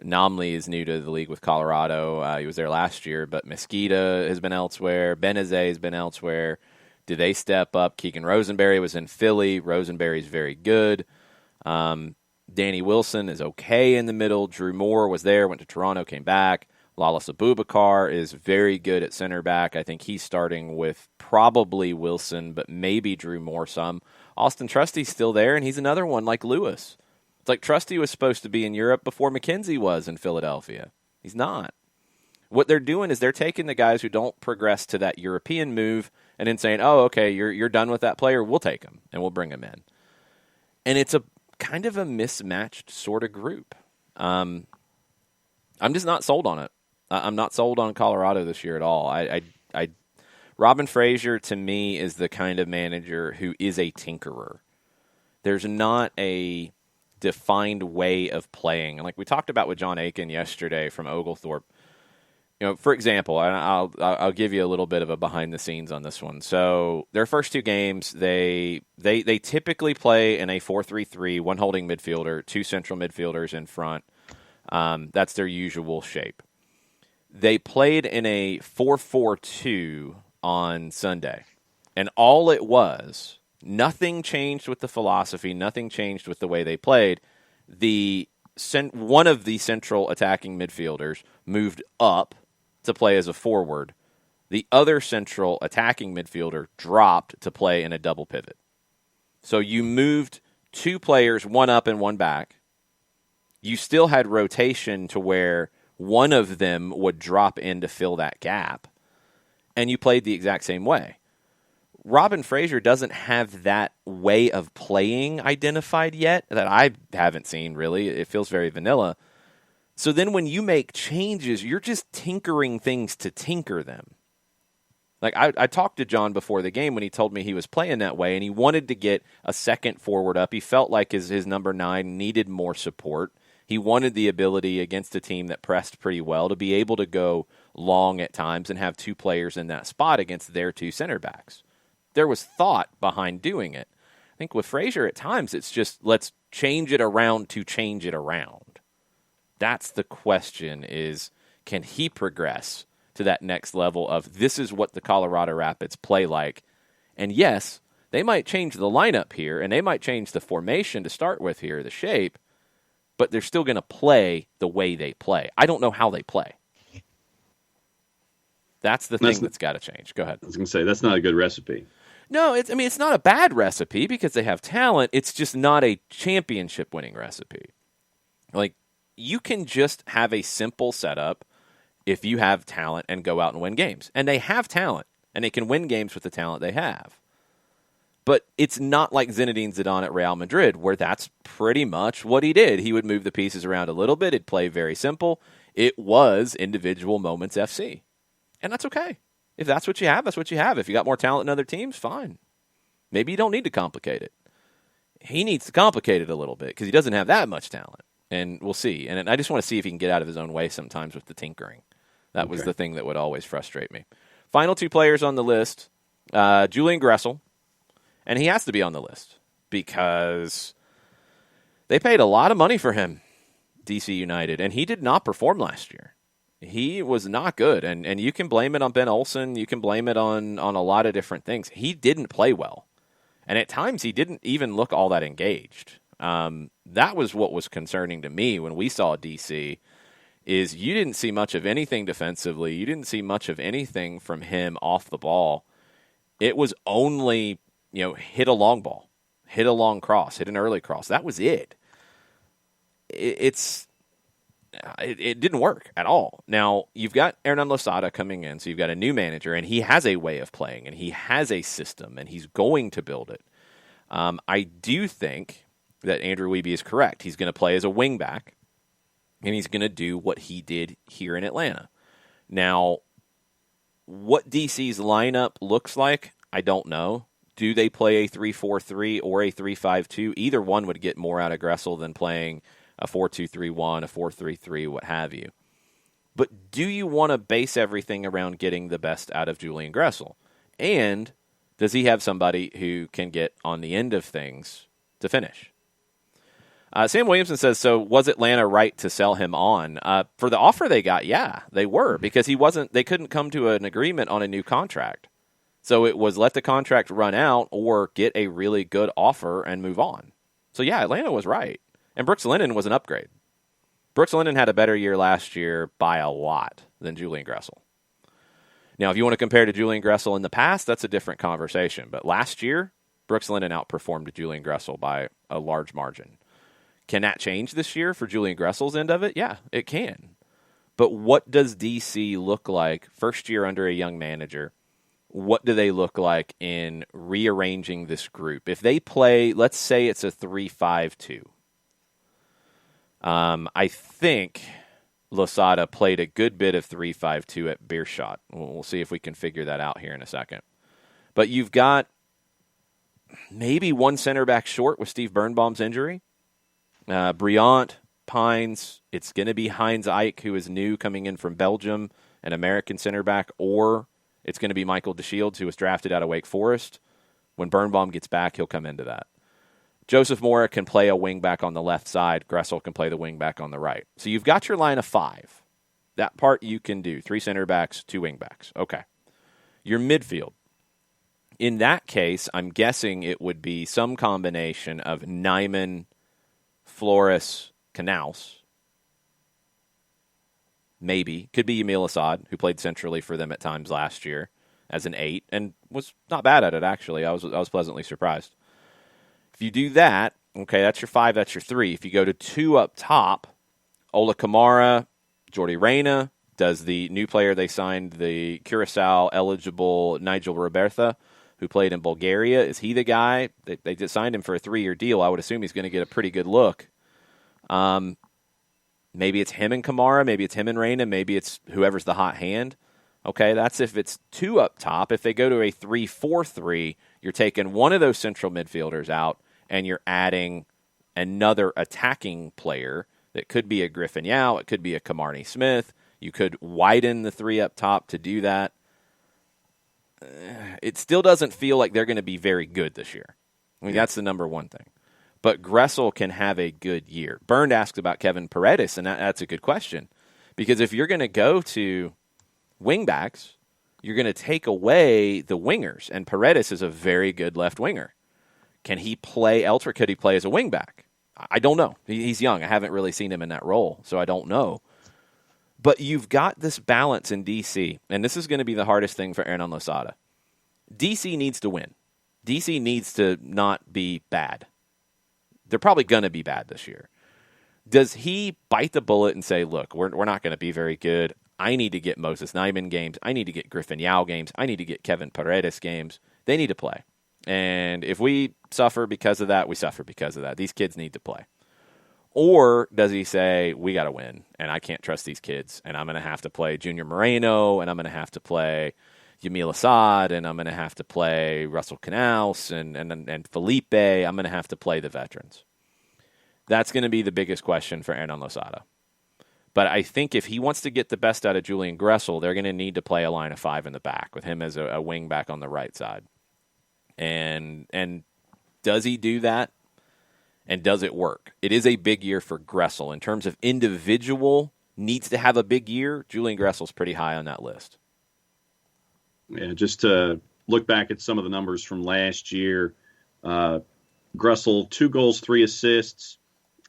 Namli is new to the league with Colorado. He was there last year, but Mesquita has been elsewhere. Benezet has been elsewhere. Do they step up? Keegan Rosenberry was in Philly. Rosenberry's very good. Danny Wilson is okay in the middle. Drew Moore was there, went to Toronto, came back. Lalas Abubakar is very good at center back. I think he's starting with probably Wilson, but maybe Drew Moore some. Austin Trusty's still there, and he's another one like Lewis. It's like Trusty was supposed to be in Europe before McKenzie was in Philadelphia. He's not. What they're doing is they're taking the guys who don't progress to that European move and then saying, oh, okay, you're done with that player, we'll take him, and we'll bring him in. And it's a kind of a mismatched sort of group. I'm just not sold on it. I'm not sold on Colorado this year at all. Robin Fraser, to me, is the kind of manager who is a tinkerer. There's not a defined way of playing. And like we talked about with John Aiken yesterday from Oglethorpe, for example, and I'll give you a little bit of a behind the scenes on this one. So their first two games, they typically play in a 4-3-3, one holding midfielder, two central midfielders in front. That's their usual shape. They played in a 4-4-2 on Sunday, and all it was, nothing changed with the philosophy, nothing changed with the way they played. One of the central attacking midfielders moved up to play as a forward. The other central attacking midfielder dropped to play in a double pivot. So you moved two players, one up and one back. You still had rotation to where one of them would drop in to fill that gap, and you played the exact same way. Robin Fraser doesn't have that way of playing identified yet that I haven't seen, really. It feels very vanilla. So then when you make changes, you're just tinkering things to tinker them. Like I talked to John before the game when he told me he was playing that way, and he wanted to get a second forward up. He felt like his number 9 needed more support. He wanted the ability against a team that pressed pretty well to be able to go long at times and have two players in that spot against their two center backs. There was thought behind doing it. I think with Fraser at times it's just let's change it around to change it around. That's the question, is can he progress to that next level of this is what the Colorado Rapids play like? And yes, they might change the lineup here and they might change the formation to start with here, the shape, but they're still going to play the way they play. I don't know how they play. That's the thing that's got to change. Go ahead. I was going to say, that's not a good recipe. No, it's not a bad recipe because they have talent. It's just not a championship winning recipe. Like, you can just have a simple setup if you have talent and go out and win games. And they have talent, and they can win games with the talent they have. But it's not like Zinedine Zidane at Real Madrid, where that's pretty much what he did. He would move the pieces around a little bit. It'd play very simple. It was individual moments FC. And that's okay. If that's what you have, that's what you have. If you got more talent in other teams, fine. Maybe you don't need to complicate it. He needs to complicate it a little bit because he doesn't have that much talent. And we'll see. And I just want to see if he can get out of his own way sometimes with the tinkering. That was the thing that would always frustrate me. Final two players on the list, Julian Gressel. And he has to be on the list because they paid a lot of money for him, DC United, and he did not perform last year. He was not good, and you can blame it on Ben Olsen. You can blame it on a lot of different things. He didn't play well, and at times he didn't even look all that engaged. That was what was concerning to me when we saw DC, is you didn't see much of anything defensively. You didn't see much of anything from him off the ball. It was only hit a long ball, hit a long cross, hit an early cross. That was it. It didn't work at all. Now, you've got Hernan Losada coming in, so you've got a new manager, and he has a way of playing, and he has a system, and he's going to build it. I do think that Andrew Wiebe is correct. He's going to play as a wingback, and he's going to do what he did here in Atlanta. Now, what DC's lineup looks like, I don't know. Do they play a 3-4-3 or a 3-5-2? Either one would get more out of Gressel than playing a 4-2-3-1, a 4-3-3, what have you. But do you want to base everything around getting the best out of Julian Gressel? And does he have somebody who can get on the end of things to finish? Sam Williamson says, so was Atlanta right to sell him on? For the offer they got, yeah, they were, because they couldn't come to an agreement on a new contract. So it was let the contract run out or get a really good offer and move on. So yeah, Atlanta was right. And Brooks Lennon was an upgrade. Brooks Lennon had a better year last year by a lot than Julian Gressel. Now, if you want to compare to Julian Gressel in the past, that's a different conversation. But last year, Brooks Lennon outperformed Julian Gressel by a large margin. Can that change this year for Julian Gressel's end of it? Yeah, it can. But what does DC look like first year under a young manager? What do they look like in rearranging this group? If they play, let's say it's a 3-5-2. I think Losada played a good bit of 3-5-2 at Beerschot. We'll see if we can figure that out here in a second. But you've got maybe one center back short with Steve Birnbaum's injury. Briant, Pines, it's going to be Heinz Ike, who is new coming in from Belgium, an American center back, or it's going to be Michael DeShields, who was drafted out of Wake Forest. When Birnbaum gets back, he'll come into that. Joseph Mora can play a wing back on the left side. Gressel can play the wing back on the right. So you've got your line of 5. That part you can do. 3 center backs, 2 wing backs. Okay. Your midfield. In that case, I'm guessing it would be some combination of Nyman, Flores, Canals. Maybe. Could be Emil Assad, who played centrally for them at times last year as an 8 and was not bad at it, actually. I was pleasantly surprised. If you do that, okay, that's your 5, that's your 3. If you go to 2 up top, Ola Kamara, Jordi Reyna, does the new player they signed, the Curacao-eligible Nigel Roberta, who played in Bulgaria, is he the guy? They just signed him for a 3-year deal. I would assume he's going to get a pretty good look. Maybe it's him and Kamara, maybe it's him and Reyna, maybe it's whoever's the hot hand. Okay, that's if it's 2 up top. If they go to a 3-4-3, you're taking one of those central midfielders out, and you're adding another attacking player that could be a Griffin Yao, it could be a Kamarni Smith. You could widen the 3 up top to do that. It still doesn't feel like they're going to be very good this year. I mean, that's the number one thing. But Gressel can have a good year. Bernd asked about Kevin Paredes, and that's a good question. Because if you're going to go to wingbacks, you're going to take away the wingers, and Paredes is a very good left winger. Can he play elsewhere? Could he play as a wingback? I don't know. He's young. I haven't really seen him in that role, so I don't know. But you've got this balance in DC, and this is going to be the hardest thing for Hernan Losada. DC needs to win. DC needs to not be bad. They're probably going to be bad this year. Does he bite the bullet and say, look, we're not going to be very good. I need to get Moses Nyman games. I need to get Griffin Yao games. I need to get Kevin Paredes games. They need to play. And if we suffer because of that, we suffer because of that. These kids need to play. Or does he say, we got to win, and I can't trust these kids, and I'm going to have to play Junior Moreno, and I'm going to have to play Yamil Assad, and I'm going to have to play Russell Canals and Felipe. I'm going to have to play the veterans. That's going to be the biggest question for Hernan Losada. But I think if he wants to get the best out of Julian Gressel, they're going to need to play a line of 5 in the back with him as a wing back on the right side. And does he do that? And does it work? It is a big year for Gressel. In terms of individual needs to have a big year, Julian Gressel's pretty high on that list. Yeah, just to look back at some of the numbers from last year, Gressel, 2 goals, 3 assists.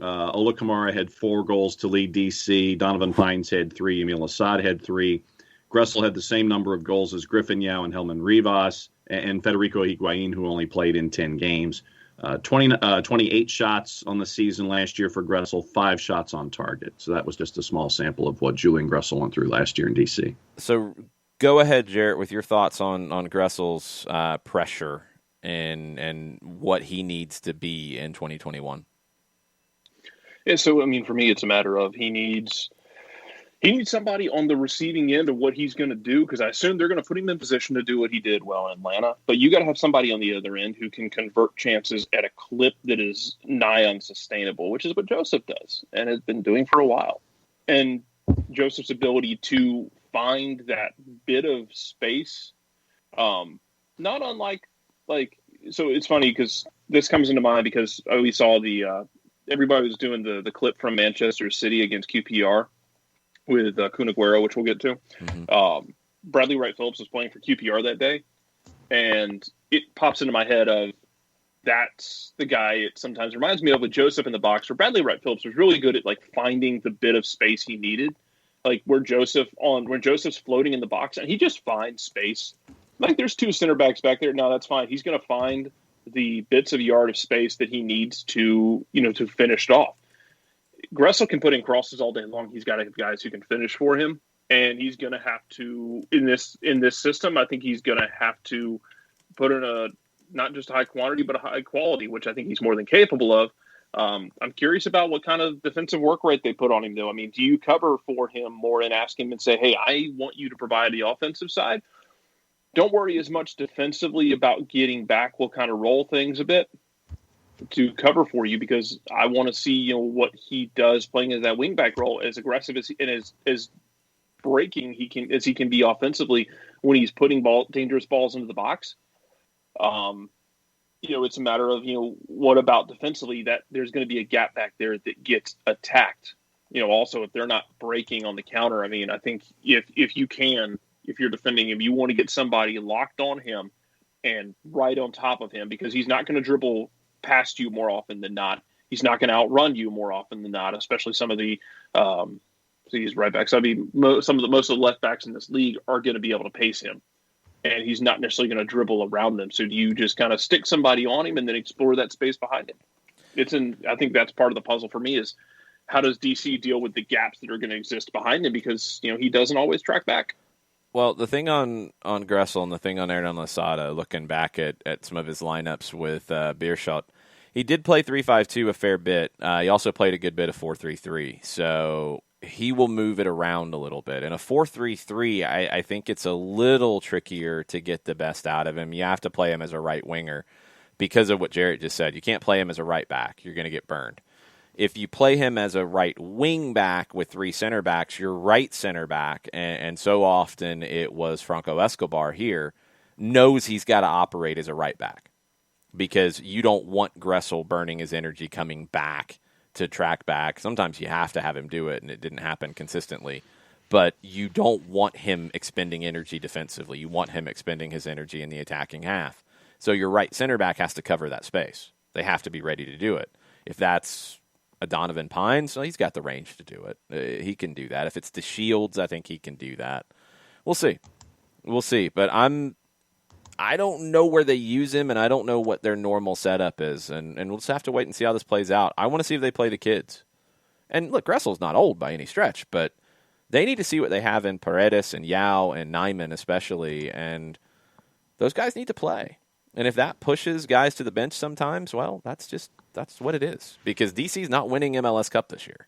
Ola Kamara had 4 goals to lead DC. Donovan Pines had 3. Emil Assad had 3. Gressel had the same number of goals as Griffin Yao and Helman Rivas and Federico Higuain, who only played in 10 games. 28 shots on the season last year for Gressel, 5 shots on target. So that was just a small sample of what Julian Gressel went through last year in DC. So go ahead, Jarrett, with your thoughts on Gressel's pressure and what he needs to be in 2021. Yeah, so I mean, for me, it's a matter of he needs somebody on the receiving end of what he's going to do, because I assume they're going to put him in position to do what he did well in Atlanta. But you got to have somebody on the other end who can convert chances at a clip that is nigh unsustainable, which is what Joseph does and has been doing for a while. And Joseph's ability to find that bit of space, not unlike so it's funny because this comes into mind because we saw everybody was doing the clip from Manchester City against QPR with Kun Aguero, which we'll get to. Mm-hmm. Bradley Wright Phillips was playing for QPR that day, and it pops into my head of that's the guy it sometimes reminds me of with Joseph in the box, where Bradley Wright Phillips was really good at finding the bit of space he needed, when Joseph's floating in the box and he just finds space. There's 2 center backs back there. No, that's fine. He's going to find the bits of yard of space that he needs to finish it off. Gressel can put in crosses all day long. He's got to have guys who can finish for him, and he's going to have to in this system. I think he's going to have to put in a not just a high quantity but a high quality, which I think he's more than capable of. I'm curious about what kind of defensive work rate they put on him, though. I mean, do you cover for him more and ask him and say, "Hey, I want you to provide the offensive side. Don't worry as much defensively about getting back. We'll kind of roll things a bit." to cover for you, because I want to see what he does playing as that wingback role, as aggressive as breaking he can be offensively when he's putting dangerous balls into the box. It's a matter of what about defensively, that there's going to be a gap back there that gets attacked. Also if they're not breaking on the counter. I mean, I think if you're defending him, you want to get somebody locked on him and right on top of him, because he's not going to dribble past you more often than not. He's not going to outrun you more often than not, especially some of the these right backs. I mean, most of the left backs in this league are going to be able to pace him, and he's not necessarily going to dribble around them. So do you just kind of stick somebody on him and then explore that space behind him? I think that's part of the puzzle for me, is how does DC deal with the gaps that are going to exist behind him, because he doesn't always track back. Well, the thing on Gressel and the thing on Jurgen Lacadia, looking back at some of his lineups with Beerschot, he did play 3-5-2 a fair bit. He also played a good bit of 4-3-3. So he will move it around a little bit. In a 4-3-3, I think it's a little trickier to get the best out of him. You have to play him as a right winger because of what Jarrett just said. You can't play him as a right back. You're going to get burned. If you play him as a right wing back with three center backs, your right center back, and so often it was Franco Escobar here, knows he's got to operate as a right back, because you don't want Gressel burning his energy coming back to track back. Sometimes you have to have him do it, and it didn't happen consistently. But you don't want him expending energy defensively. You want him expending his energy in the attacking half. So your right center back has to cover that space. They have to be ready to do it. If that's a Donovan Pines, well, he's got the range to do it. He can do that. If it's the Shields, I think he can do that. We'll see. But I don't know where they use him, and I don't know what their normal setup is. And we'll just have to wait and see how this plays out. I want to see if they play the kids. And look, Gressel's not old by any stretch, but they need to see what they have in Paredes and Yao and Nyman especially, and those guys need to play. And if that pushes guys to the bench sometimes, well, that's what it is. Because DC's not winning MLS Cup this year.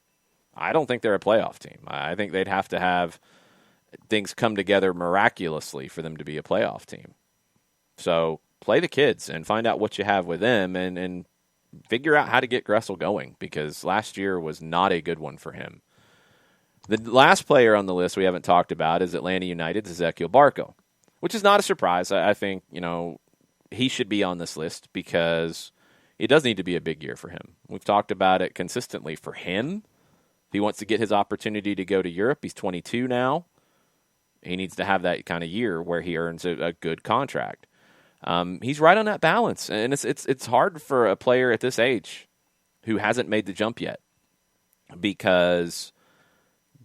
I don't think they're a playoff team. I think they'd have to have things come together miraculously for them to be a playoff team. So play the kids and find out what you have with them and figure out how to get Gressel going, because last year was not a good one for him. The last player on the list we haven't talked about is Atlanta United's Ezekiel Barco, which is not a surprise. I think, he should be on this list because it does need to be a big year for him. We've talked about it consistently for him. If he wants to get his opportunity to go to Europe, he's 22 now. He needs to have that kind of year where he earns a good contract. He's right on that balance, and it's hard for a player at this age who hasn't made the jump yet, because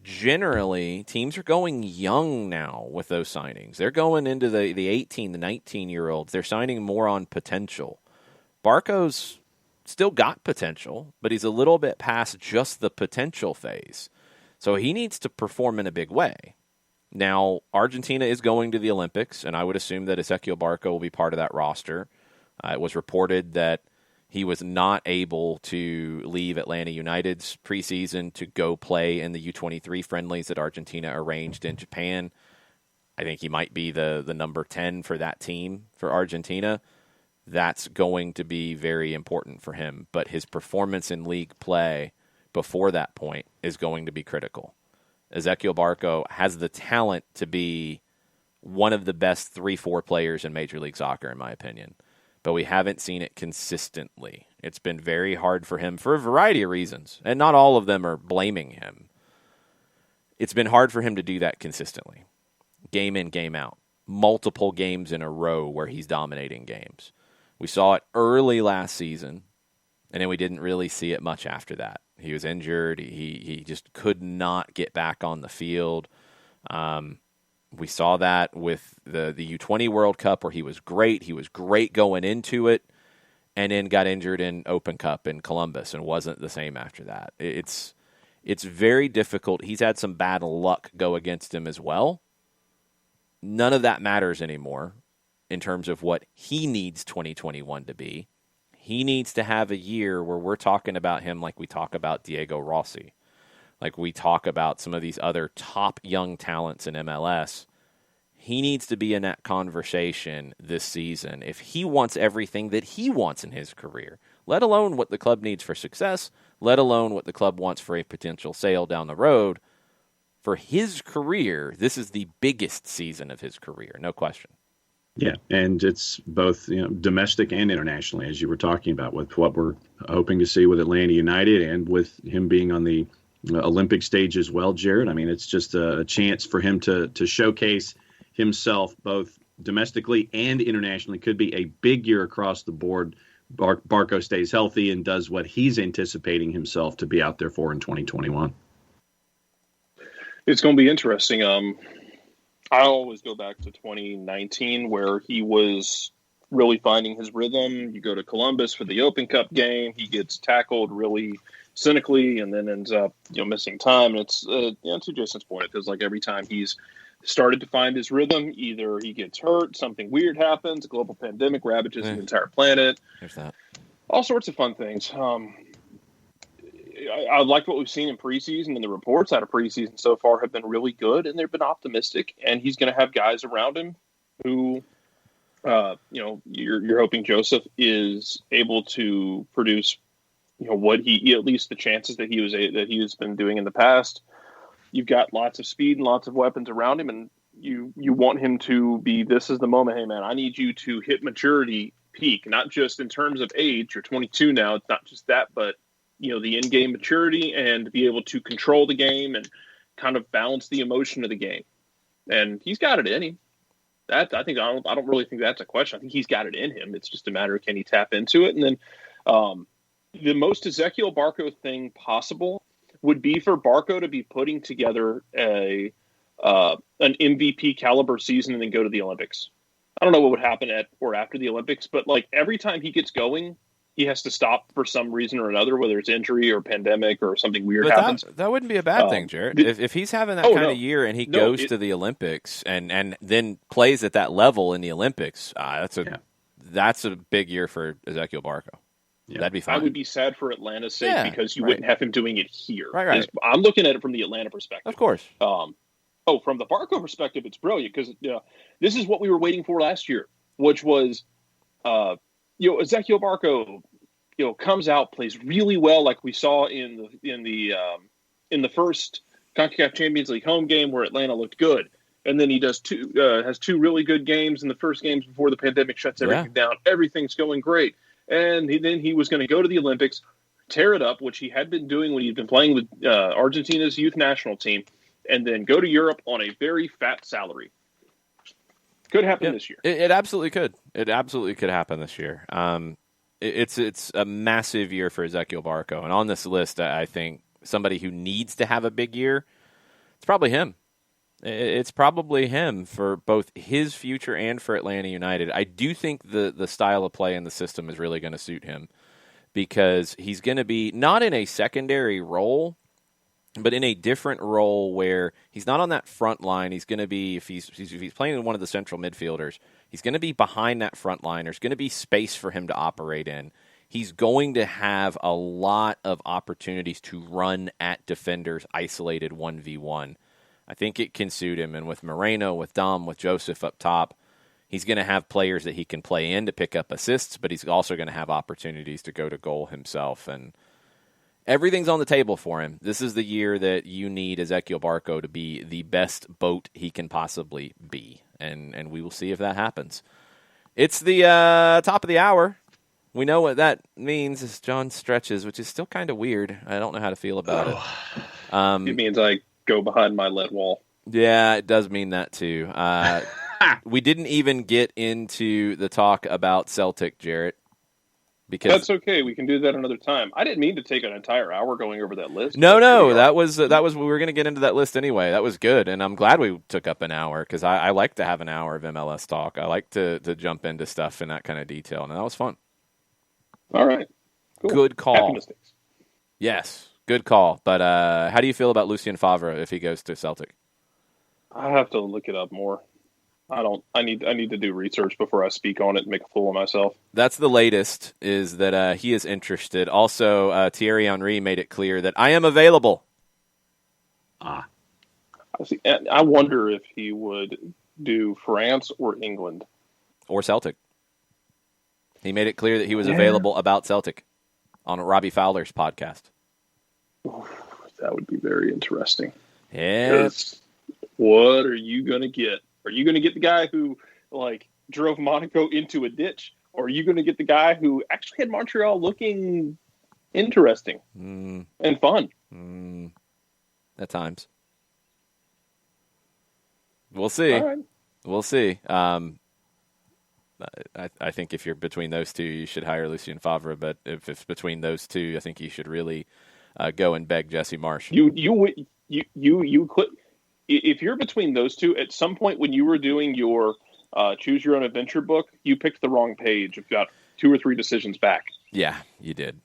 generally teams are going young now with those signings. They're going into the 18, the 19-year-olds. They're signing more on potential. Barco's still got potential, but he's a little bit past just the potential phase. So he needs to perform in a big way. Now, Argentina is going to the Olympics, and I would assume that Ezekiel Barco will be part of that roster. It was reported that he was not able to leave Atlanta United's preseason to go play in the U23 friendlies that Argentina arranged in Japan. I think he might be the number 10 for that team for Argentina. That's going to be very important for him. But his performance in league play before that point is going to be critical. Ezekiel Barco has the talent to be one of the best 3-4 players in Major League Soccer, in my opinion. But we haven't seen it consistently. It's been very hard for him for a variety of reasons, and not all of them are blaming him. It's been hard for him to do that consistently. Game in, game out. Multiple games in a row where he's dominating games. We saw it early last season, and then we didn't really see it much after that. He was injured. He just could not get back on the field. We saw that with the U20 World Cup where he was great. He was great going into it, and then got injured in Open Cup in Columbus and wasn't the same after that. It's very difficult. He's had some bad luck go against him as well. None of that matters anymore in terms of what he needs 2021 to be. He needs to have a year where we're talking about him like we talk about Diego Rossi, like we talk about some of these other top young talents in MLS. He needs to be in that conversation this season if he wants everything that he wants in his career, let alone what the club needs for success, let alone what the club wants for a potential sale down the road. For his career, this is the biggest season of his career, no question. Yeah, and it's both domestic and internationally, as you were talking about, with what we're hoping to see with Atlanta United and with him being on the Olympic stage as well, Jared. I mean, it's just a chance for him to showcase himself both domestically and internationally. Could be a big year across the board. Barco stays healthy and does what he's anticipating himself to be out there for in 2021. It's going to be interesting. I always go back to 2019 where he was really finding his rhythm. You go to Columbus for the Open Cup game. He gets tackled really cynically and then ends up missing time. And it's to Jason's point, it feels like every time he's started to find his rhythm, either he gets hurt, something weird happens, a global pandemic ravages the entire planet. There's that. All sorts of fun things. I like what we've seen in preseason, and the reports out of preseason so far have been really good, and they've been optimistic. And he's going to have guys around him who, you're hoping Joseph is able to produce, what he at least the chances that he has been doing in the past. You've got lots of speed and lots of weapons around him, and you want him to be. This is the moment. Hey, man, I need you to hit maturity peak, not just in terms of age. You're 22 now. It's not just that, but the in-game maturity and be able to control the game and kind of balance the emotion of the game. And he's got it in him. I don't really think that's a question. I think he's got it in him. It's just a matter of can he tap into it. And then the most Ezekiel Barco thing possible would be for Barco to be putting together an MVP caliber season and then go to the Olympics. I don't know what would happen at or after the Olympics, but like every time he gets going, he has to stop for some reason or another, whether it's injury or pandemic or something weird happens. That wouldn't be a bad thing, Jared. If he's having that kind of year and he goes to the Olympics and then plays at that level in the Olympics, that's a big year for Ezekiel Barco. Yeah. That'd be fine. I would be sad for Atlanta's sake because you wouldn't have him doing it here. Right. I'm looking at it from the Atlanta perspective. Of course. From the Barco perspective, it's brilliant because this is what we were waiting for last year, which was Ezekiel Barco, comes out, plays really well, like we saw in the first CONCACAF Champions League home game where Atlanta looked good, and then he has two really good games in the first games before the pandemic shuts everything down. Everything's going great, and then he was going to go to the Olympics, tear it up, which he had been doing when he'd been playing with Argentina's youth national team, and then go to Europe on a very fat salary. Could happen this year. It absolutely could. It absolutely could happen this year. It's a massive year for Ezekiel Barco. And on this list, I think somebody who needs to have a big year, it's probably him. It's probably him for both his future and for Atlanta United. I do think the style of play in the system is really going to suit him because he's going to be not in a secondary role, but in a different role where he's not on that front line. He's going to be, if he's playing one of the central midfielders, he's going to be behind that front line. There's going to be space for him to operate in. He's going to have a lot of opportunities to run at defenders isolated 1v1. I think it can suit him. And with Moreno, with Dom, with Joseph up top, he's going to have players that he can play in to pick up assists, but he's also going to have opportunities to go to goal himself. And everything's on the table for him. This is the year that you need Ezekiel Barco to be the best boat he can possibly be, and we will see if that happens. It's the top of the hour. We know what that means as John stretches, which is still kind of weird. I don't know how to feel about it. It means I go behind my lead wall. Yeah, it does mean that too. We didn't even get into the talk about Celtic, Jarrett. Because that's okay. We can do that another time. I didn't mean to take an entire hour going over that list. No. That was we were going to get into that list anyway. That was good, and I'm glad we took up an hour because I like to have an hour of MLS talk. I like to jump into stuff in that kind of detail, and that was fun. All right, cool. Good call. Happy mistakes. Yes, good call. But how do you feel about Lucien Favre if he goes to Celtic? I have to look it up more. I need to do research before I speak on it and make a fool of myself. That's the latest, is that he is interested. Also, Thierry Henry made it clear that I am available. I wonder if he would do France or England. Or Celtic. He made it clear that he was available about Celtic. on Robbie Fowler's podcast. That would be very interesting. Yeah. What are you going to get? Are you going to get the guy who, drove Monaco into a ditch? Or are you going to get the guy who actually had Montreal looking interesting and fun? At times. We'll see. All right. We'll see. I think if you're between those two, you should hire Lucien Favre. But if it's between those two, I think you should really go and beg Jesse Marsh. You could, if you're between those two, at some point when you were doing your choose your own adventure book, you picked the wrong page. You've got 2 or 3 decisions back. Yeah, you did.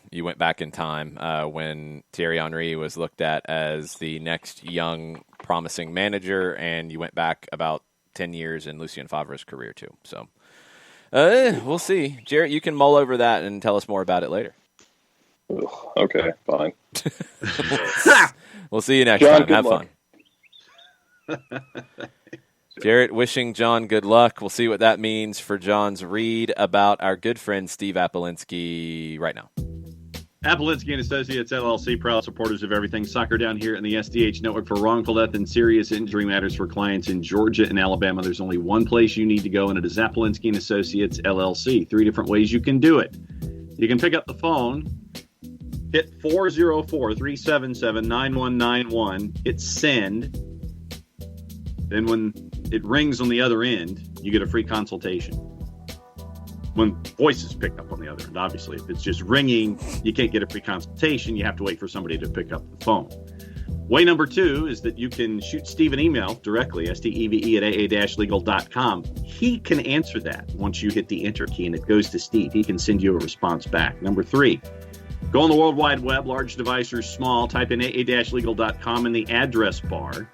You went back in time when Thierry Henry was looked at as the next young, promising manager, and you went back about 10 years in Lucien Favre's career, too. So, we'll see. Jarrett, you can mull over that and tell us more about it later. Ugh, okay, fine. We'll see you next John, time. Have luck. fun. Jarrett wishing John good luck. We'll see what that means for John's read about our good friend Steve Apolinsky right now. Apolinsky and Associates, LLC, proud supporters of everything soccer down here in the SDH network for wrongful death and serious injury matters for clients in Georgia and Alabama. There's only one place you need to go, and it is Apolinsky and Associates, LLC. 3 different ways you can do it. You can pick up the phone, hit 404-377-9191, hit send. Then when it rings on the other end, you get a free consultation. When voices pick up on the other end, obviously. If it's just ringing, you can't get a free consultation. You have to wait for somebody to pick up the phone. Way number 2 is that you can shoot Steve an email directly, steve@aa-legal.com. He can answer that once you hit the enter key and it goes to Steve. He can send you a response back. Number 3, go on the World Wide Web, large device or small, type in aa-legal.com in the address bar.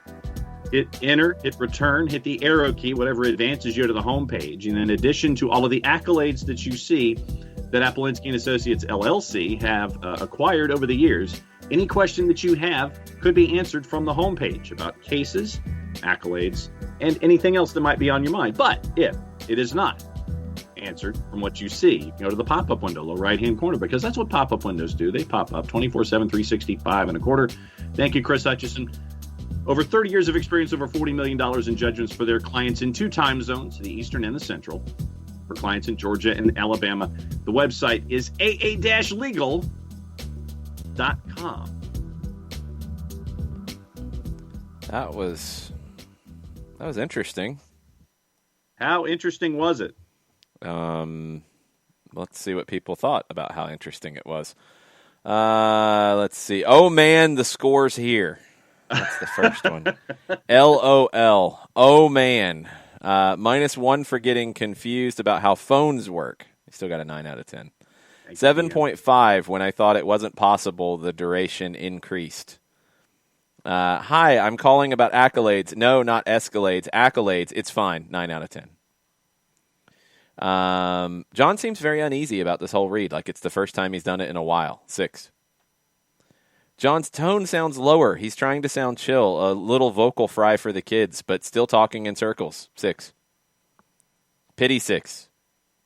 Hit enter, hit return, hit the arrow key, whatever advances you to the home page. And in addition to all of the accolades that you see that Apolinsky and Associates LLC have acquired over the years, any question that you have could be answered from the homepage about cases, accolades, and anything else that might be on your mind. But if it is not answered from what you see, you can go to the pop-up window, lower right-hand corner, because that's what pop-up windows do. They pop up 24/7, 365 and a quarter. Thank you, Chris Hutchison. Over 30 years of experience, over $40 million in judgments for their clients in 2 time zones, the Eastern and the Central, for clients in Georgia and Alabama. The website is aa-legal.com. That was interesting. How interesting was it? Let's see what people thought about how interesting it was. Let's see. Oh, man, the score's here. That's the first one. LOL. Oh, man. -1 for getting confused about how phones work. You still got a 9 out of 10. 7.5 when I thought it wasn't possible, the duration increased. Hi, I'm calling about accolades. No, not escalades. Accolades. It's fine. 9 out of 10. John seems very uneasy about this whole read, like it's the first time he's done it in a while. 6. John's tone sounds lower. He's trying to sound chill, a little vocal fry for the kids, but still talking in circles. 6. Pity 6.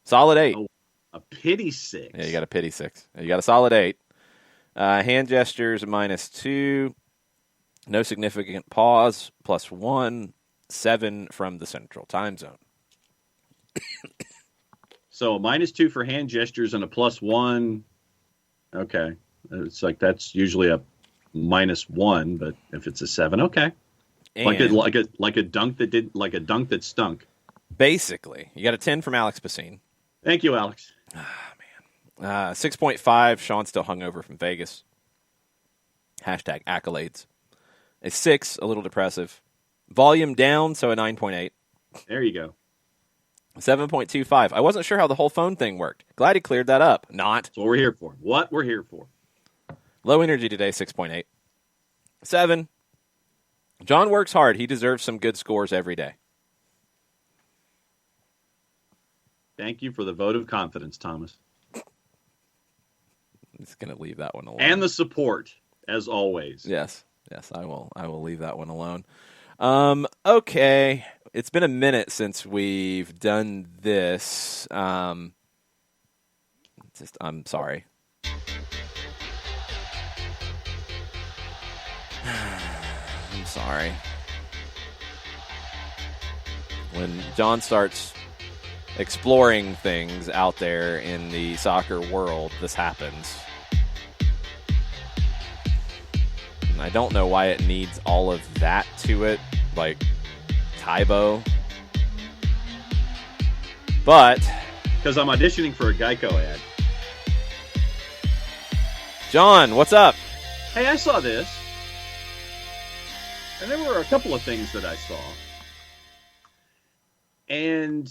Solid 8. Oh, a pity 6. Yeah, you got a pity 6. You got a solid 8. Hand gestures, -2. No significant pause, +1. 7 from the Central Time Zone. So a -2 for hand gestures and a +1. Okay. It's like that's usually a -1, but if it's a 7, okay. And Like a dunk that stunk. Basically, you got a 10 from Alex Bassine. Thank you, Alex. 6.5. Sean still hungover from Vegas. #accolades. A 6, a little depressive. Volume down, so a 9.8. There you go. 7.25. I wasn't sure how the whole phone thing worked. Glad he cleared that up. Not. That's what we're here for. What we're here for. Low energy today, 6.8. 7. John works hard. He deserves some good scores every day. Thank you for the vote of confidence, Thomas. I'm just going to leave that one alone. And the support, as always. Yes, I will leave that one alone. Okay. It's been a minute since we've done this. I'm sorry. I'm sorry. When John starts exploring things out there in the soccer world, this happens. And I don't know why it needs all of that to it, like Tybo. But Because I'm auditioning for a Geico ad. John, what's up? Hey, I saw this. And there were a couple of things that I saw. And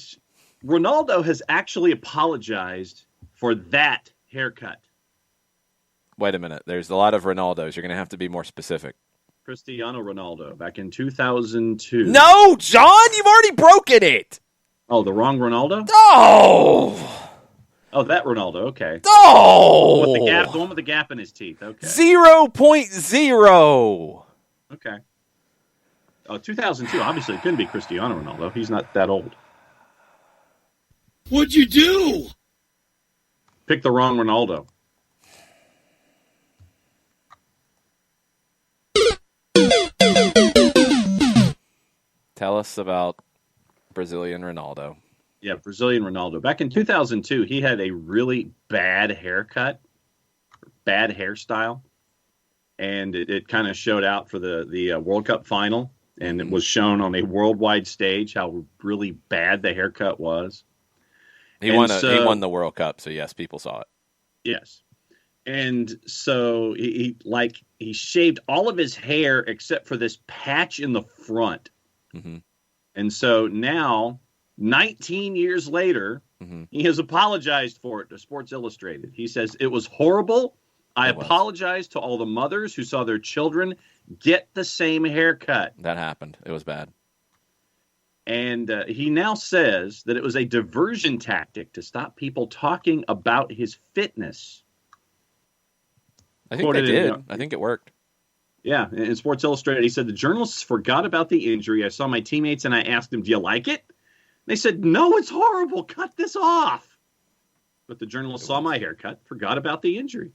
Ronaldo has actually apologized for that haircut. Wait a minute. There's a lot of Ronaldos. You're going to have to be more specific. Cristiano Ronaldo, back in 2002. No, John, you've already broken it. Oh, the wrong Ronaldo? Oh, that Ronaldo, okay. oh. The one with the gap in his teeth, okay. 0.0. Okay. Oh, 2002, obviously it couldn't be Cristiano Ronaldo. He's not that old. What'd you do? Pick the wrong Ronaldo. Tell us about Brazilian Ronaldo. Yeah, Brazilian Ronaldo. Back in 2002, he had a really bad haircut, bad hairstyle, and it kind of showed out for the World Cup final, and it was shown on a worldwide stage how really bad the haircut was. He won the World Cup, so yes, people saw it. Yes. And so he shaved all of his hair except for this patch in the front. Mm-hmm. And so now, 19 years later, he has apologized for it to Sports Illustrated. He says, "It was horrible. I apologize to all the mothers who saw their children get the same haircut." That happened. It was bad. And he now says that it was a diversion tactic to stop people talking about his fitness. I think they did. I think it worked. Yeah, in Sports Illustrated, he said, "The journalists forgot about the injury. I saw my teammates and I asked them, 'Do you like it?' They said, 'No, it's horrible. Cut this off.' But the journalists saw my haircut, forgot about the injury."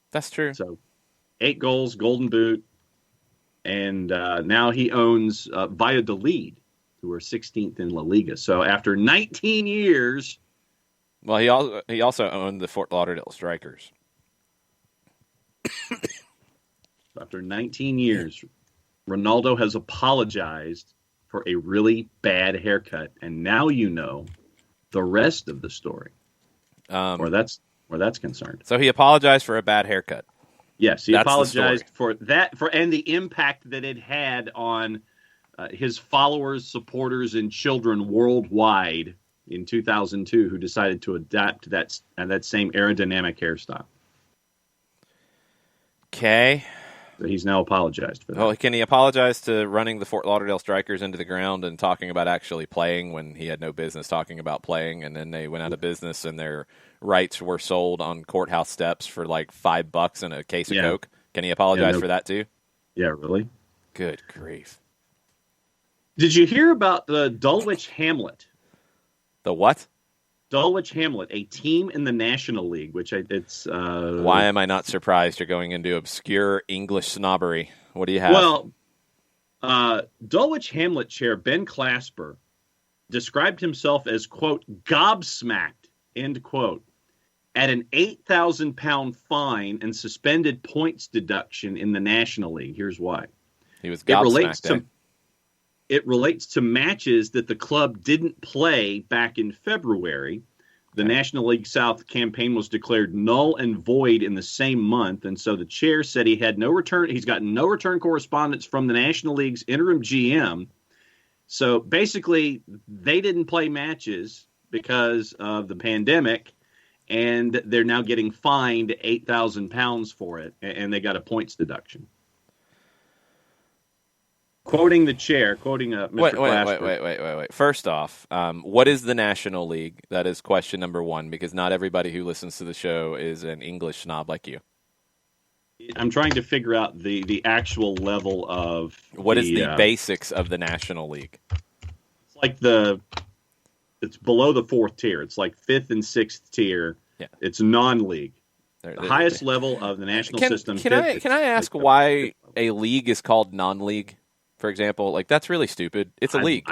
That's true. So 8 goals, Golden Boot. And now he owns Valladolid, who are 16th in La Liga. So after 19 years... Well, he also owned the Fort Lauderdale Strikers. After 19 years, Ronaldo has apologized for a really bad haircut. And now you know the rest of the story, where that's concerned. So he apologized for a bad haircut. Yes, he apologized for that, and the impact that it had on his followers, supporters, and children worldwide in 2002, who decided to adapt to that same aerodynamic hairstyle. Okay. So he's now apologized for that. Well, can he apologize to running the Fort Lauderdale Strikers into the ground and talking about actually playing when he had no business talking about playing, and then they went out of business and their rights were sold on courthouse steps for like $5 and a case of Coke? Can he apologize for that too? Yeah, really? Good grief. Did you hear about the Dulwich Hamlet? The what? Dulwich Hamlet, a team in the National League, which it's... Why am I not surprised you're going into obscure English snobbery? What do you have? Well, Dulwich Hamlet chair Ben Clasper described himself as, quote, gobsmacked, end quote, at an 8,000-pound fine and suspended points deduction in the National League. Here's why. He was gobsmacked. It relates to matches that the club didn't play back in February. The National League South campaign was declared null and void in the same month, and so the chair said he had no return. He's gotten no return correspondence from the National League's interim GM. So basically, they didn't play matches because of the pandemic, and they're now getting fined £8,000 for it, and they got a points deduction. Quoting the chair, quoting Mr. Clasper. Wait. First off, what is the National League? That is question number one, because not everybody who listens to the show is an English snob like you. I'm trying to figure out the actual level of... What is the basics of the National League? It's like it's below the 4th tier. It's like 5th and 6th tier. Yeah. It's non-league. The highest level of the national system. Can I ask why a league is called non-league, for example? Like, that's really stupid. It's a league.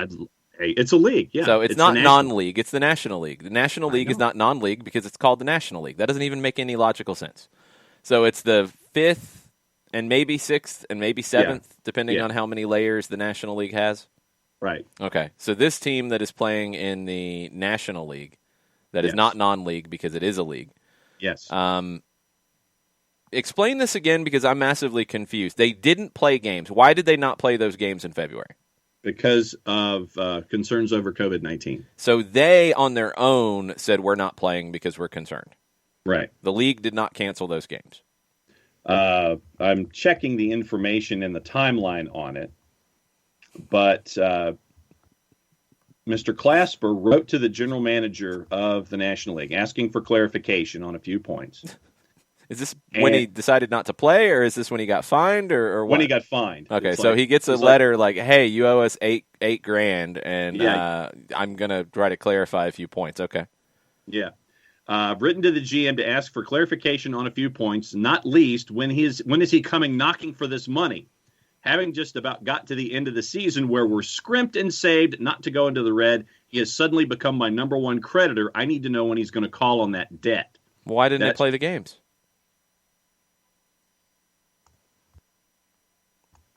It's a league, yeah. So it's not non-league. It's the National League. The National League is not non-league because it's called the National League. That doesn't even make any logical sense. So it's the 5th and maybe 6th and maybe 7th, depending on how many layers the National League has. Right. Okay. So this team that is playing in the National League, that is not non-league because it is a league. Yes. Explain this again because I'm massively confused. They didn't play games. Why did they not play those games in February? Because of concerns over COVID-19. So they, on their own, said we're not playing because we're concerned. Right. The league did not cancel those games. I'm checking the information in the timeline on it, but Mr. Clasper wrote to the general manager of the National League asking for clarification on a few points. Is this when he decided not to play, or is this when he got fined, or what? When he got fined. Okay, so he gets a letter like, "Hey, you owe us $8,000, and I'm gonna try to clarify a few points." Okay. Yeah. Written to the GM to ask for clarification on a few points, not least when is he coming knocking for this money? Having just about got to the end of the season where we're scrimped and saved not to go into the red, he has suddenly become my number one creditor. I need to know when he's going to call on that debt. Why didn't they play the games?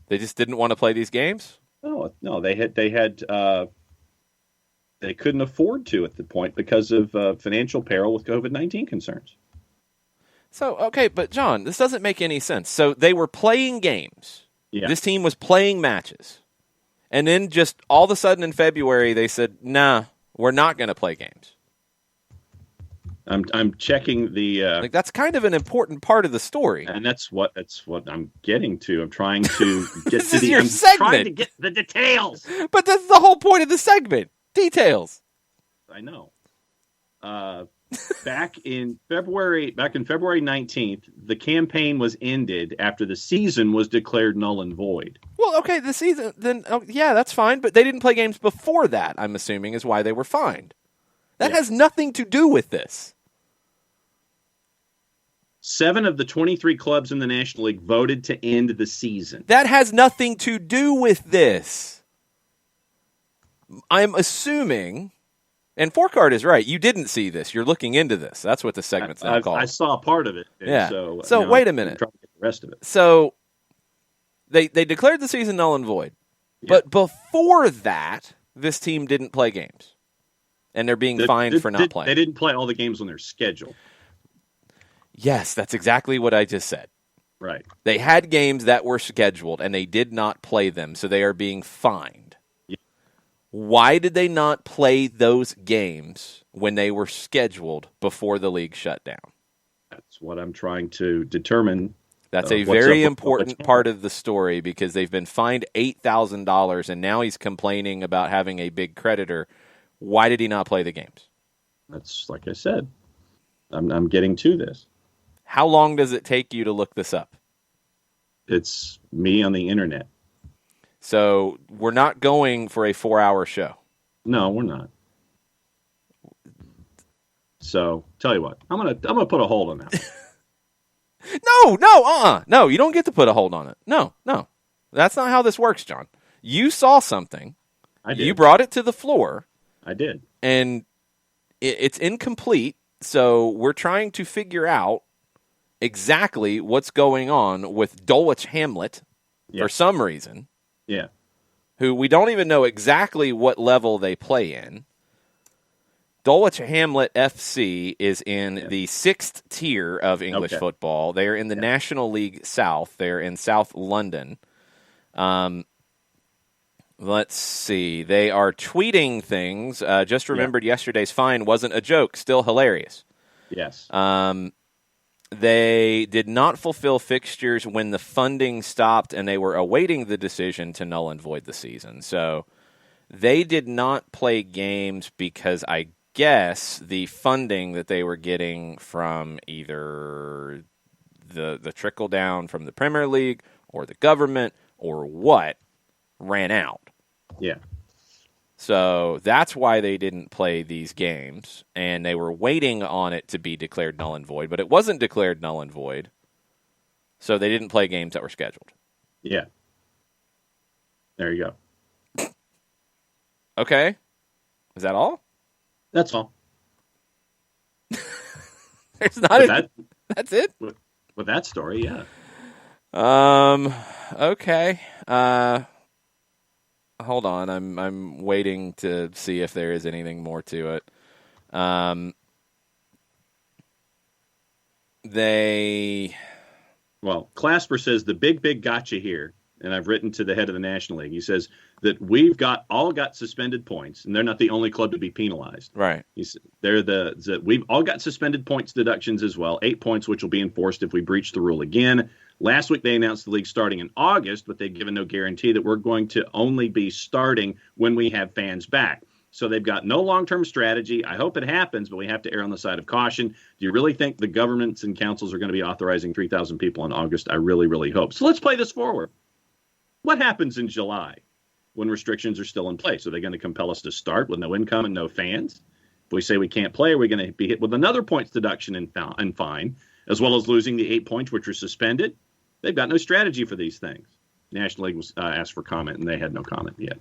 They just didn't want to play these games? No, they couldn't afford to at the point because of financial peril with COVID-19 concerns. So, okay, but John, this doesn't make any sense. So they were playing games. Yeah. This team was playing matches. And then just all of a sudden in February, they said, nah, we're not going to play games. I'm checking the like that's kind of an important part of the story, and that's what I'm getting to. I'm trying to get to your segment. Trying to get the details. But that's the whole point of the segment. Details. I know. Back in February 19th, the campaign was ended after the season was declared null and void. Well, okay, the season then that's fine, but they didn't play games before that, I'm assuming is why they were fined. That has nothing to do with this. 7 of the 23 clubs in the National League voted to end the season. That has nothing to do with this. I'm assuming, and Fourcard is right, you didn't see this. You're looking into this. That's what the segment's now called. I saw part of it. Yeah. So wait a minute. I'm trying to get the rest of it. So they declared the season null and void. Yeah. But before that, this team didn't play games. And they're being fined for not playing. They didn't play all the games on their schedule. Yes, that's exactly what I just said. Right. They had games that were scheduled, and they did not play them, so they are being fined. Yeah. Why did they not play those games when they were scheduled before the league shut down? That's what I'm trying to determine. That's a very important part of the story because they've been fined $8,000, and now he's complaining about having a big creditor. Why did he not play the games? That's like I said. I'm getting to this. How long does it take you to look this up? It's me on the internet. So we're not going for a 4-hour show. No, we're not. So tell you what, I'm gonna put a hold on that. No, you don't get to put a hold on it. No, that's not how this works, John. You saw something. I did. You brought it to the floor. I did. And it's incomplete, so we're trying to figure out exactly what's going on with Dulwich Hamlet for some reason. Yeah. Who we don't even know exactly what level they play in. Dulwich Hamlet FC is in the 6th tier of English football. They are in the National League South. They're in South London. Let's see. They are tweeting things. Just remembered yesterday's fine wasn't a joke. Still hilarious. Yes. They did not fulfill fixtures when the funding stopped, and they were awaiting the decision to null and void the season. So they did not play games because I guess the funding that they were getting from either the trickle down from the Premier League or the government or what ran out. Yeah. So that's why they didn't play these games, and they were waiting on it to be declared null and void, but it wasn't declared null and void, so they didn't play games that were scheduled. Yeah. There you go. Okay. Is that all? That's all. There's not that's it? With that story, yeah. Okay. Hold on. I'm waiting to see if there is anything more to it. Clasper says the big gotcha here, and I've written to the head of the National League. He says that we've all got suspended points, and they're not the only club to be penalized. Right. We've all got suspended points deductions as well, 8 points, which will be enforced if we breach the rule again. Last week, they announced the league starting in August, but they've given no guarantee that we're going to only be starting when we have fans back. So they've got no long-term strategy. I hope it happens, but we have to err on the side of caution. Do you really think the governments and councils are going to be authorizing 3,000 people in August? I really, really hope. So let's play this forward. What happens in July when restrictions are still in place? Are they going to compel us to start with no income and no fans? If we say we can't play, are we going to be hit with another points deduction and fine, as well as losing the 8 points which were suspended? They've got no strategy for these things. National League was asked for comment, and they had no comment yet.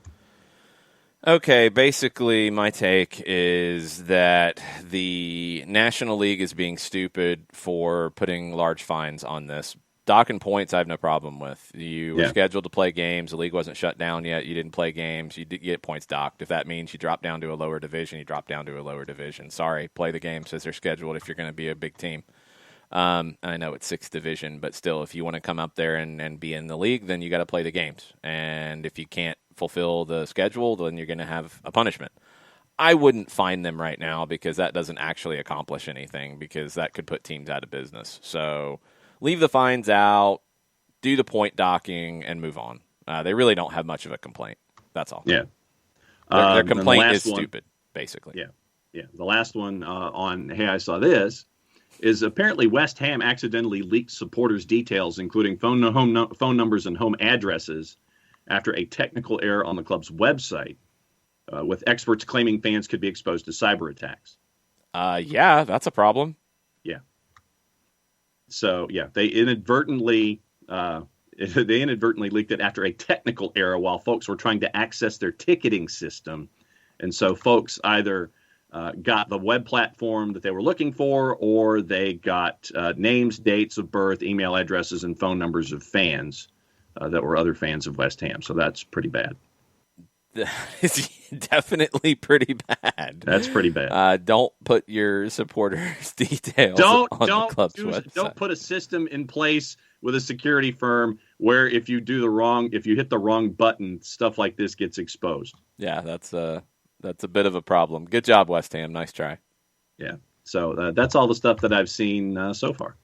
Okay, basically my take is that the National League is being stupid for putting large fines on this. Docking points I have no problem with. You were scheduled to play games. The league wasn't shut down yet. You didn't play games. You did get points docked. If that means you drop down to a lower division, you drop down to a lower division. Sorry, play the games as they're scheduled if you're going to be a big team. I know it's 6th division, but still, if you want to come up there and be in the league, then you got to play the games. And if you can't fulfill the schedule, then you're going to have a punishment. I wouldn't fine them right now because that doesn't actually accomplish anything because that could put teams out of business. So leave the fines out, do the point docking, and move on. They really don't have much of a complaint. That's all. Yeah. Their complaint is stupid, basically. Yeah. Yeah. The last one on Hey, I Saw This is apparently West Ham accidentally leaked supporters' details, including phone numbers and home addresses, after a technical error on the club's website, with experts claiming fans could be exposed to cyber attacks. Yeah, that's a problem. Yeah. So, yeah, they inadvertently leaked it after a technical error while folks were trying to access their ticketing system. And so folks either got the web platform that they were looking for, or they got names, dates of birth, email addresses, and phone numbers of fans that were other fans of West Ham. So that's pretty bad. That is definitely pretty bad. That's pretty bad. Don't put your supporters' details on the club's website. Don't put a system in place with a security firm where if you hit the wrong button, stuff like this gets exposed. Yeah, that's a bit of a problem. Good job, West Ham. Nice try. Yeah. So that's all the stuff that I've seen so far.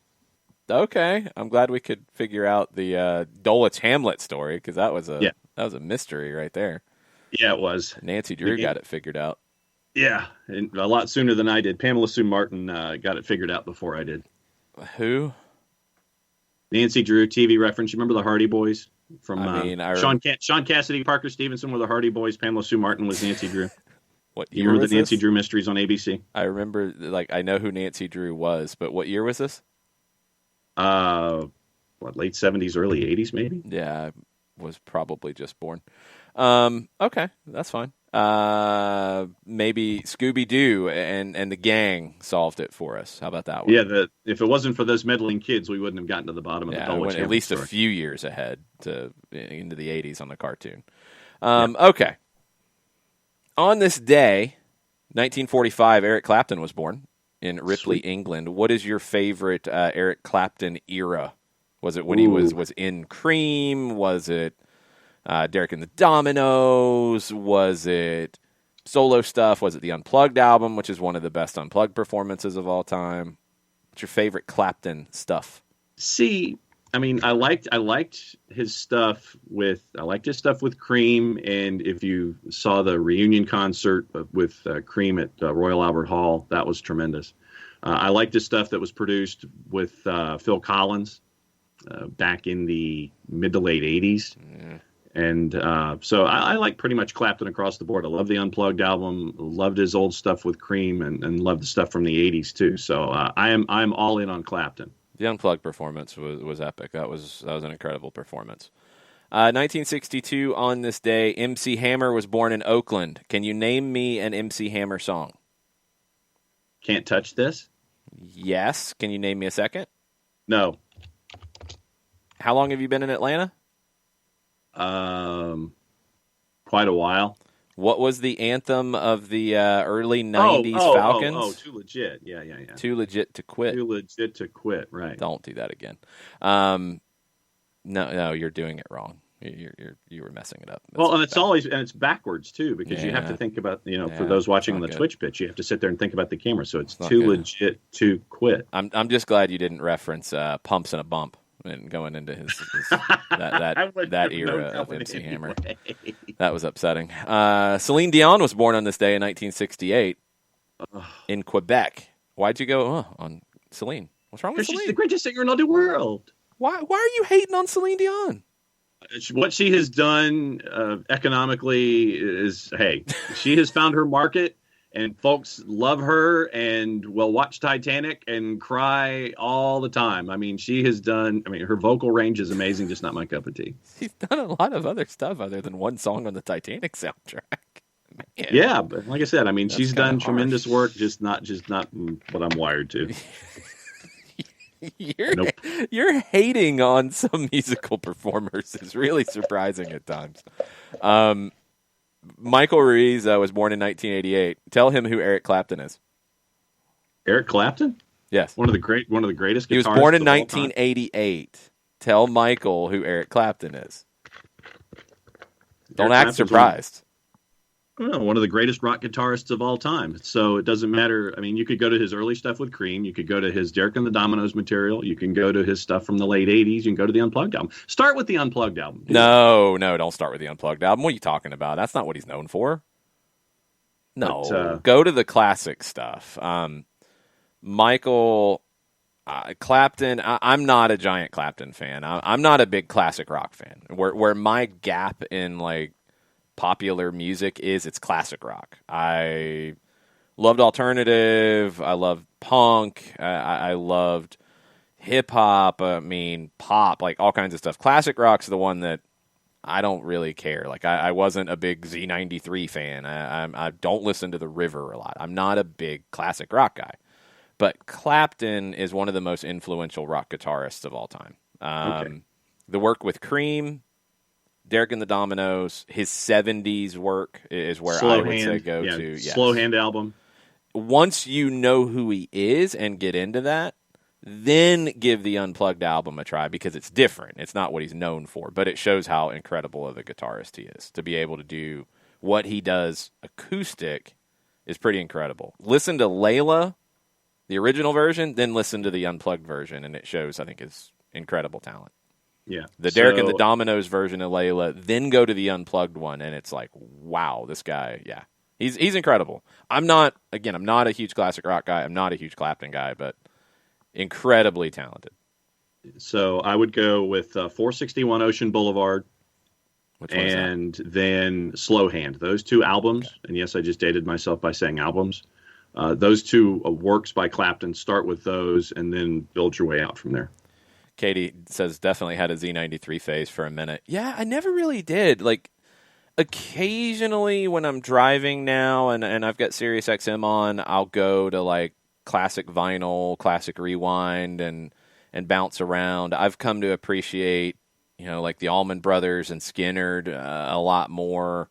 Okay, I'm glad we could figure out the Dulwich Hamlet story because that was a mystery right there. Yeah, it was. Nancy Drew got it figured out. Yeah, and a lot sooner than I did. Pamela Sue Martin got it figured out before I did. Who? Nancy Drew, TV reference. You remember the Hardy Boys? From Sean Cassidy, Parker Stevenson were the Hardy Boys. Pamela Sue Martin was Nancy Drew. What year you remember was the Nancy this? Drew mysteries on ABC? I remember, I know who Nancy Drew was, but what year was this? Late 70s, early 80s, maybe? Yeah, I was probably just born. Okay, that's fine. Maybe Scooby-Doo and the gang solved it for us. How about that one? Yeah, if it wasn't for those meddling kids, we wouldn't have gotten to the bottom of the Dulwich went at least story. A few years ahead into the 80s on the cartoon. Okay. On this day, 1945, Eric Clapton was born in Ripley, England. What is your favorite Eric Clapton era? Was it when he was in Cream? Was it Derek and the Dominoes? Was it solo stuff? Was it the Unplugged album, which is one of the best Unplugged performances of all time? What's your favorite Clapton stuff? See, I mean, I liked his stuff with Cream, and if you saw the reunion concert with Cream at Royal Albert Hall, that was tremendous. I liked his stuff that was produced with Phil Collins back in the mid to late 80s. And so I like pretty much Clapton across the board. I love the Unplugged album, loved his old stuff with Cream, and loved the stuff from the 80s too. So I'm all in on Clapton. The Unplugged performance was epic. That was an incredible performance. 1962, on this day, MC Hammer was born in Oakland. Can you name me an MC Hammer song? Can't Touch This? Yes. Can you name me a second? No. How long have you been in Atlanta? Quite a while. What was the anthem of the early 90s Falcons? Oh, Too Legit. Yeah. Too Legit to Quit. Too Legit to Quit, right. Don't do that again. No, you're doing it wrong. You were messing it up. Well, and it's backwards too, because you have to think about, for those watching on the Twitch pitch, you have to sit there and think about the camera. So it's Too Legit to Quit. I'm just glad you didn't reference Pumps and a Bump and going into his that era of MC Hammer. That was upsetting. Celine Dion was born on this day in 1968 in Quebec. Why'd you go on Celine? What's wrong with Celine? She's the greatest singer in all the world. Why are you hating on Celine Dion? What she has done economically is, she has found her market, and folks love her and will watch Titanic and cry all the time. I mean, her vocal range is amazing, just not my cup of tea. She's done a lot of other stuff other than one song on the Titanic soundtrack. Man. Yeah, but like I said, she's done tremendous work, just not what I'm wired to. You're hating on some musical performers is really surprising at times. Michael Ruiz was born in 1988. Tell him who Eric Clapton is. Eric Clapton? Yes. One of the greatest guitarists. He was born in 1988. Tell Michael who Eric Clapton is. Don't act surprised. One of the greatest rock guitarists of all time. So it doesn't matter. You could go to his early stuff with Cream. You could go to his Derek and the Dominoes material. You can go to his stuff from the late 80s. You can go to the Unplugged album. Start with the Unplugged album. No, don't start with the Unplugged album. What are you talking about? That's not what he's known for. No, go to the classic stuff. Michael Clapton, I'm not a giant Clapton fan. I'm not a big classic rock fan. Where my gap in popular music is, it's classic rock. I loved alternative. I loved punk. I loved hip hop. Pop, all kinds of stuff. Classic rock's the one that I don't really care. I wasn't a big Z93 fan. I don't listen to The River a lot. I'm not a big classic rock guy. But Clapton is one of the most influential rock guitarists of all time. The work with Cream, Derek and the Dominoes, his 70s work is where I would say go to. Yes. Slow Hand album. Once you know who he is and get into that, then give the Unplugged album a try, because it's different. It's not what he's known for, but it shows how incredible of a guitarist he is. To be able to do what he does acoustic is pretty incredible. Listen to Layla, the original version, then listen to the Unplugged version, and it shows, I think, his incredible talent. Yeah. The Derek and the Dominoes version of Layla, then go to the Unplugged one, and it's wow, this guy, he's incredible. I'm not a huge classic rock guy. I'm not a huge Clapton guy, but incredibly talented. So I would go with 461 Ocean Boulevard, and then Slow Hand. Those two albums, and yes, I just dated myself by saying albums. Those two works by Clapton, start with those, and then build your way out from there. Katie says definitely had a Z93 phase for a minute. Yeah, I never really did. Occasionally when I'm driving now and I've got Sirius XM on, I'll go to classic vinyl, classic rewind, and bounce around. I've come to appreciate, the Allman Brothers and Skynyrd a lot more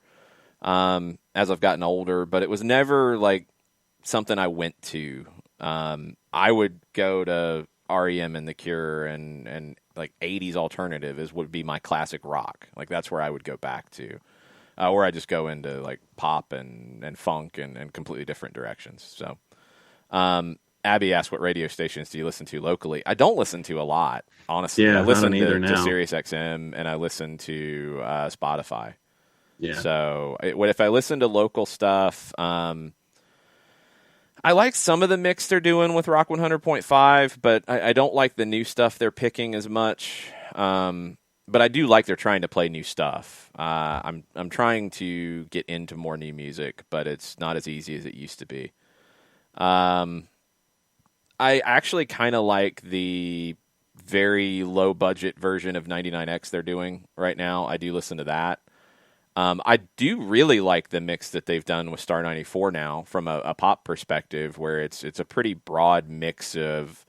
as I've gotten older, but it was never something I went to. I would go to REM and The Cure and 80s alternative would be my classic rock. That's where I would go back to. Or I just go into pop and funk and completely different directions. So, Abby asked, what radio stations do you listen to locally? I don't listen to a lot, honestly. Yeah, I listen to Sirius XM and I listen to Spotify. Yeah. So if I listen to local stuff, I like some of the mix they're doing with Rock 100.5, but I don't like the new stuff they're picking as much. but I do like they're trying to play new stuff. I'm trying to get into more new music, but it's not as easy as it used to be. I actually kind of like the very low budget version of 99X they're doing right now. I do listen to that. I do really like the mix that they've done with Star 94 now from a pop perspective, where it's a pretty broad mix of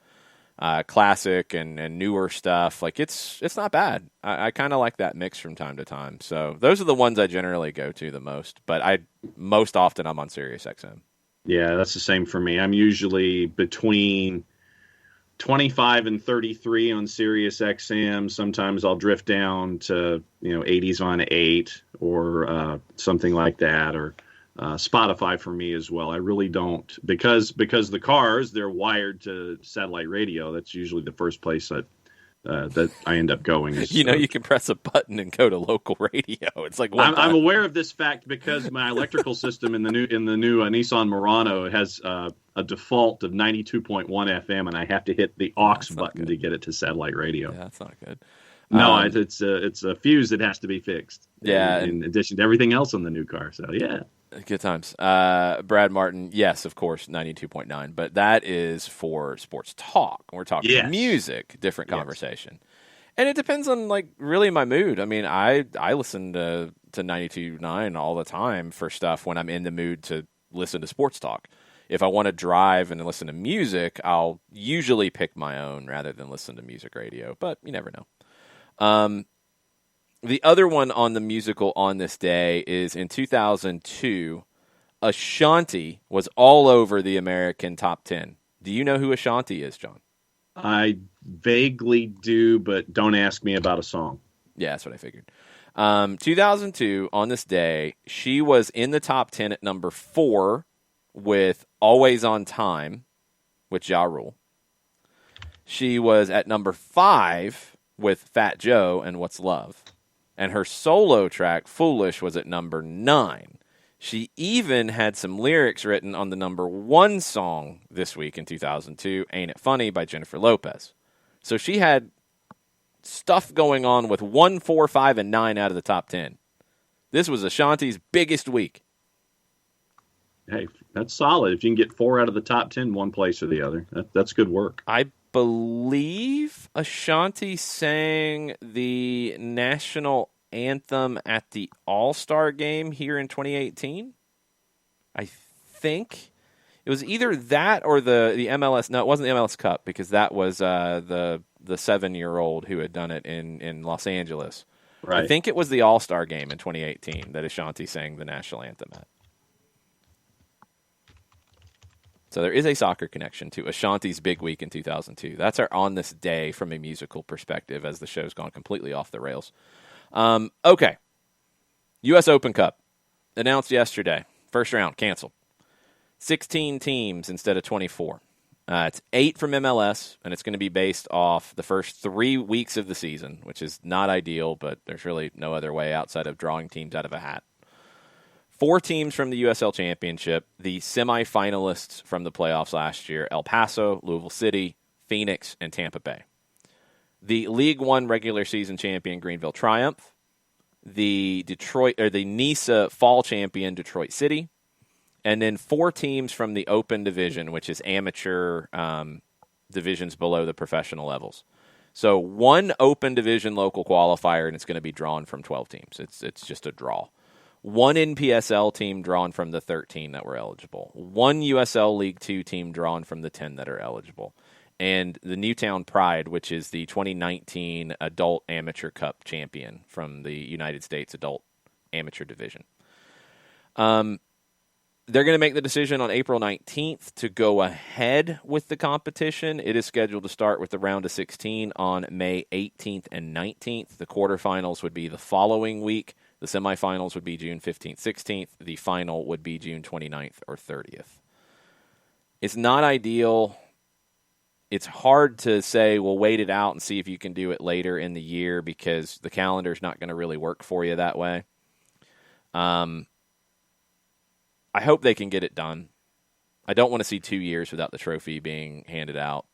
classic and newer stuff. Like it's not bad. I kind of like that mix from time to time. So those are the ones I generally go to the most. But most often I'm on Sirius XM. Yeah, that's the same for me. I'm usually between 25 and 33 on Sirius XM. Sometimes I'll drift down to 80s on 8 or something like that, or Spotify for me as well. I really don't, because the cars, they're wired to satellite radio. That's usually the first place that I end up going. You can press a button and go to local radio. It's like I'm aware of this fact because my electrical system in the new Nissan Murano has a default of 92.1 FM, and I have to hit the aux button to get it to satellite radio. Yeah, that's not good. No, it's a fuse that has to be fixed. Yeah, in addition to everything else on the new car. So yeah. Good times. Brad Martin, yes, of course, 92.9, but that is for sports talk. We're talking music, different conversation. And it depends on, really my mood. I mean, I listen to 92.9 all the time for stuff when I'm in the mood to listen to sports talk. If I want to drive and listen to music, I'll usually pick my own rather than listen to music radio, but you never know. The other one on the musical on this day is in 2002, Ashanti was all over the American top 10. Do you know who Ashanti is, John? I vaguely do, but don't ask me about a song. Yeah, that's what I figured. 2002, on this day, she was in the top 10 at number 4 with Always on Time with Ja Rule. She was at number 5 with Fat Joe and What's Love. And her solo track, Foolish, was at number 9. She even had some lyrics written on the number 1 song this week in 2002, Ain't It Funny, by Jennifer Lopez. So she had stuff going on with 1, 4, 5, and 9 out of the top 10. This was Ashanti's biggest week. Hey, that's solid. If you can get 4 out of the top 10 one place or the other, that's good work. I believe Ashanti sang the national anthem at the All-Star game here in 2018. I think it was either that or the MLS. No, it wasn't the MLS Cup, because that was the 7-year-old who had done it in Los Angeles. Right. I think it was the All-Star game in 2018 that Ashanti sang the national anthem at. So there is a soccer connection to Ashanti's big week in 2002. That's our on this day from a musical perspective, as the show's gone completely off the rails. Okay. U.S. Open Cup announced yesterday. First round canceled. 16 teams instead of 24. It's 8 from MLS, and it's going to be based off the first 3 weeks of the season, which is not ideal, but there's really no other way outside of drawing teams out of a hat. 4 teams from the USL Championship, the semifinalists from the playoffs last year: El Paso, Louisville City, Phoenix, and Tampa Bay. The League One regular season champion Greenville Triumph, the NISA fall champion Detroit City, and then 4 teams from the Open Division, which is amateur divisions below the professional levels. So 1 Open Division local qualifier, and it's going to be drawn from 12 teams. It's just a draw. 1 NPSL team drawn from the 13 that were eligible. 1 USL League 2 team drawn from the 10 that are eligible. And the Newtown Pride, which is the 2019 Adult Amateur Cup champion from the United States Adult Amateur Division. They're going to make the decision on April 19th to go ahead with the competition. It is scheduled to start with the round of 16 on May 18th and 19th. The quarterfinals would be the following week. The semifinals would be June 15th, 16th. The final would be June 29th or 30th. It's not ideal. It's hard to say, well, wait it out and see if you can do it later in the year, because the calendar is not going to really work for you that way. I hope they can get it done. I don't want to see 2 years without the trophy being handed out.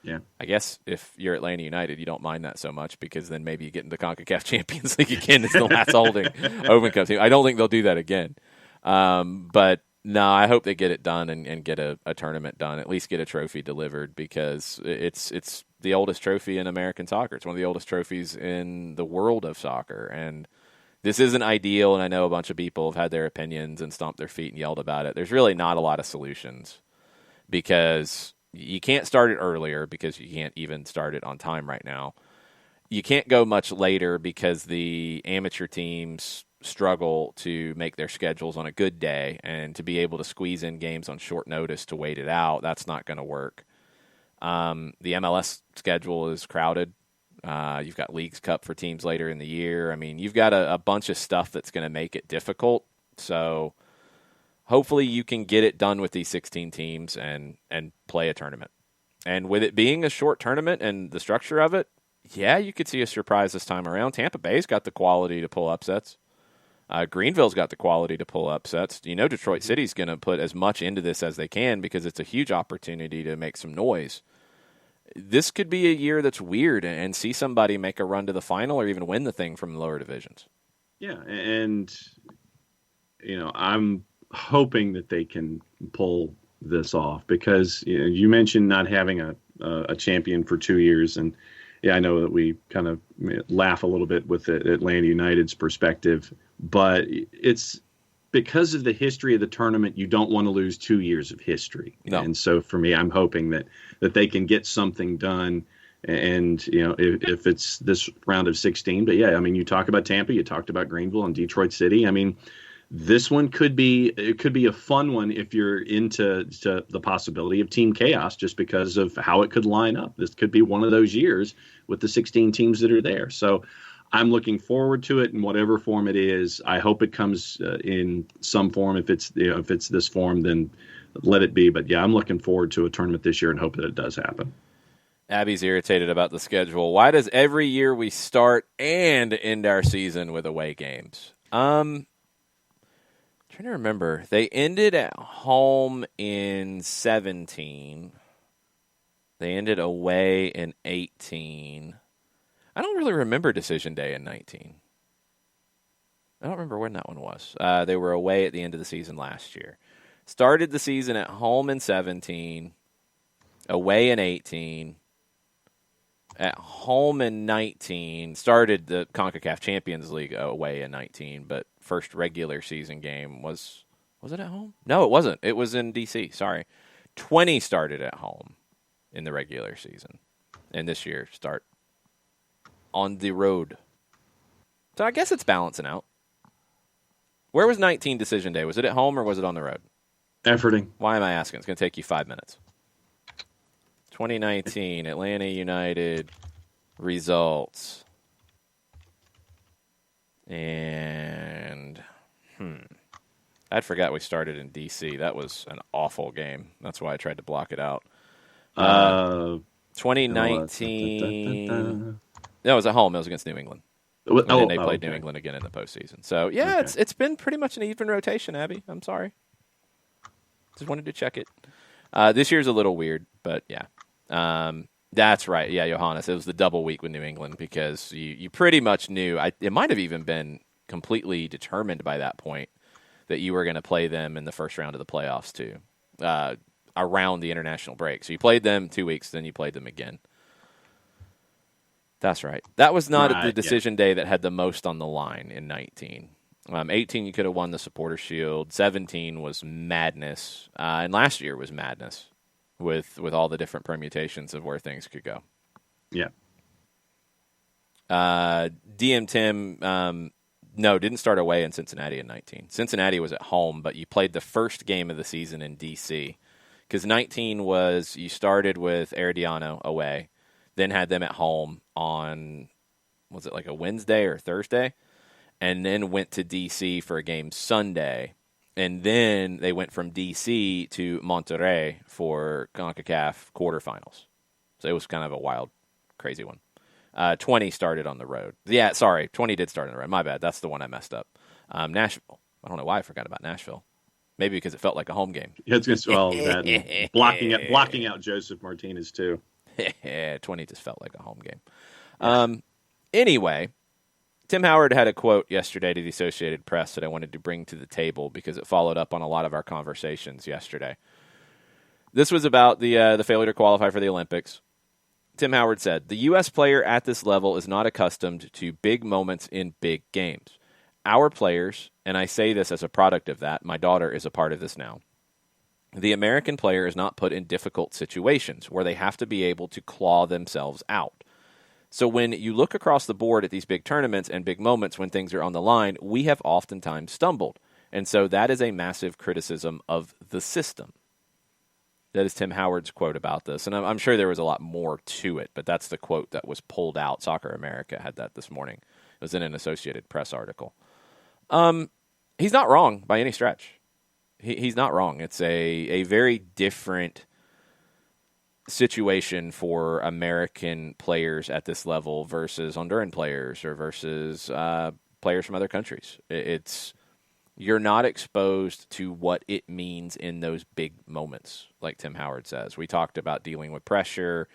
Yeah. I guess if you're Atlanta United, you don't mind that so much because then maybe you get into CONCACAF Champions League again as the last holding Open Cup team. I don't think they'll do that again. But no, I hope they get it done and get a tournament done, at least get a trophy delivered, because it's the oldest trophy in American soccer. It's one of the oldest trophies in the world of soccer. And this isn't ideal, and I know a bunch of people have had their opinions and stomped their feet and yelled about it. There's really not a lot of solutions because you can't start it earlier because you can't even start it on time right now. You can't go much later because the amateur teams struggle to make their schedules on a good day, and to be able to squeeze in games on short notice to wait it out, that's not going to work. The MLS schedule is crowded. You've got Leagues Cup for teams later in the year. I mean, you've got a bunch of stuff that's going to make it difficult. So hopefully you can get it done with these 16 teams and play a tournament. And with it being a short tournament and the structure of it, yeah, you could see a surprise this time around. Tampa Bay's got the quality to pull upsets. Greenville's got the quality to pull upsets. You know, Detroit City's going to put as much into this as they can because it's a huge opportunity to make some noise. This could be a year that's weird and see somebody make a run to the final or even win the thing from the lower divisions. Yeah, and, I'm hoping that they can pull this off because you mentioned not having a champion for 2 years, and yeah, I know that we kind of laugh a little bit with Atlanta United's perspective, but it's because of the history of the tournament, you don't want to lose 2 years of history. No. And so for me, I'm hoping that they can get something done. And, if it's this round of 16, but yeah, I mean, you talk about Tampa, you talked about Greenville and Detroit City. I mean, this one could be a fun one if you're into the possibility of team chaos, just because of how it could line up. This could be one of those years with the 16 teams that are there. So I'm looking forward to it in whatever form it is. I hope it comes in some form. If it's this form, then let it be. But yeah, I'm looking forward to a tournament this year and hope that it does happen. Abby's irritated about the schedule. Why does every year we start and end our season with away games? Trying to remember. They ended at home in 17. They ended away in 18. I don't really remember Decision Day in 19. I don't remember when that one was. They were away at the end of the season last year. Started the season at home in 17, away in 18, at home in 19. Started the CONCACAF Champions League away in 19, but first regular season game was it at home? No, it wasn't. It was in D.C., sorry. 20 started at home in the regular season, and this year start on the road. So I guess it's balancing out. Where was 19 Decision Day? Was it at home or was it on the road? Efforting. Why am I asking? It's going to take you 5 minutes. 2019 Atlanta United results. And I'd forgot we started in D.C. That was an awful game. That's why I tried to block it out. 2019. No, it was at home. It was against New England. And then they played New England again in the postseason. So, yeah, it's been pretty much an even rotation, Abby. I'm sorry. Just wanted to check it. This year's a little weird, but yeah. That's right. Yeah, Johannes, it was the double week with New England because you pretty much knew. It might have even been completely determined by that point that you were going to play them in the first round of the playoffs too, around the international break. So you played them 2 weeks, then you played them again. That's right. That was not the decision day that had the most on the line in 19. 18, you could have won the Supporter Shield. 17 was madness. And last year was madness with all the different permutations of where things could go. Yeah. DM Tim, no, didn't start away in Cincinnati in 19. Cincinnati was at home, but you played the first game of the season in D.C. Because 19 was, you started with Herediano away, then had them at home on, was it like a Wednesday or Thursday? And then went to D.C. for a game Sunday. And then they went from D.C. to Monterrey for CONCACAF quarterfinals. So it was kind of a wild, crazy one. 20 started on the road. Yeah, sorry, 20 did start on the road. My bad. That's the one I messed up. Nashville. I don't know why I forgot about Nashville. Maybe because it felt like a home game. Yeah, it's going to blocking out Joseph Martinez too. 20 just felt like a home game. Anyway, Tim Howard had a quote yesterday to the Associated Press that I wanted to bring to the table because it followed up on a lot of our conversations yesterday. This was about the failure to qualify for the Olympics. Tim Howard said, "The U.S. player at this level is not accustomed to big moments in big games. Our players, and I say this as a product of that, my daughter is a part of this now, the American player is not put in difficult situations where they have to be able to claw themselves out. So when you look across the board at these big tournaments and big moments when things are on the line, we have oftentimes stumbled. And so that is a massive criticism of the system." That is Tim Howard's quote about this. And I'm sure there was a lot more to it, but that's the quote that was pulled out. Soccer America had that this morning. It was in an Associated Press article. He's not wrong by any stretch. He's not wrong. It's a very different situation for American players at this level versus Honduran players or versus players from other countries. You're not exposed to what it means in those big moments, like Tim Howard says. We talked about dealing with pressure,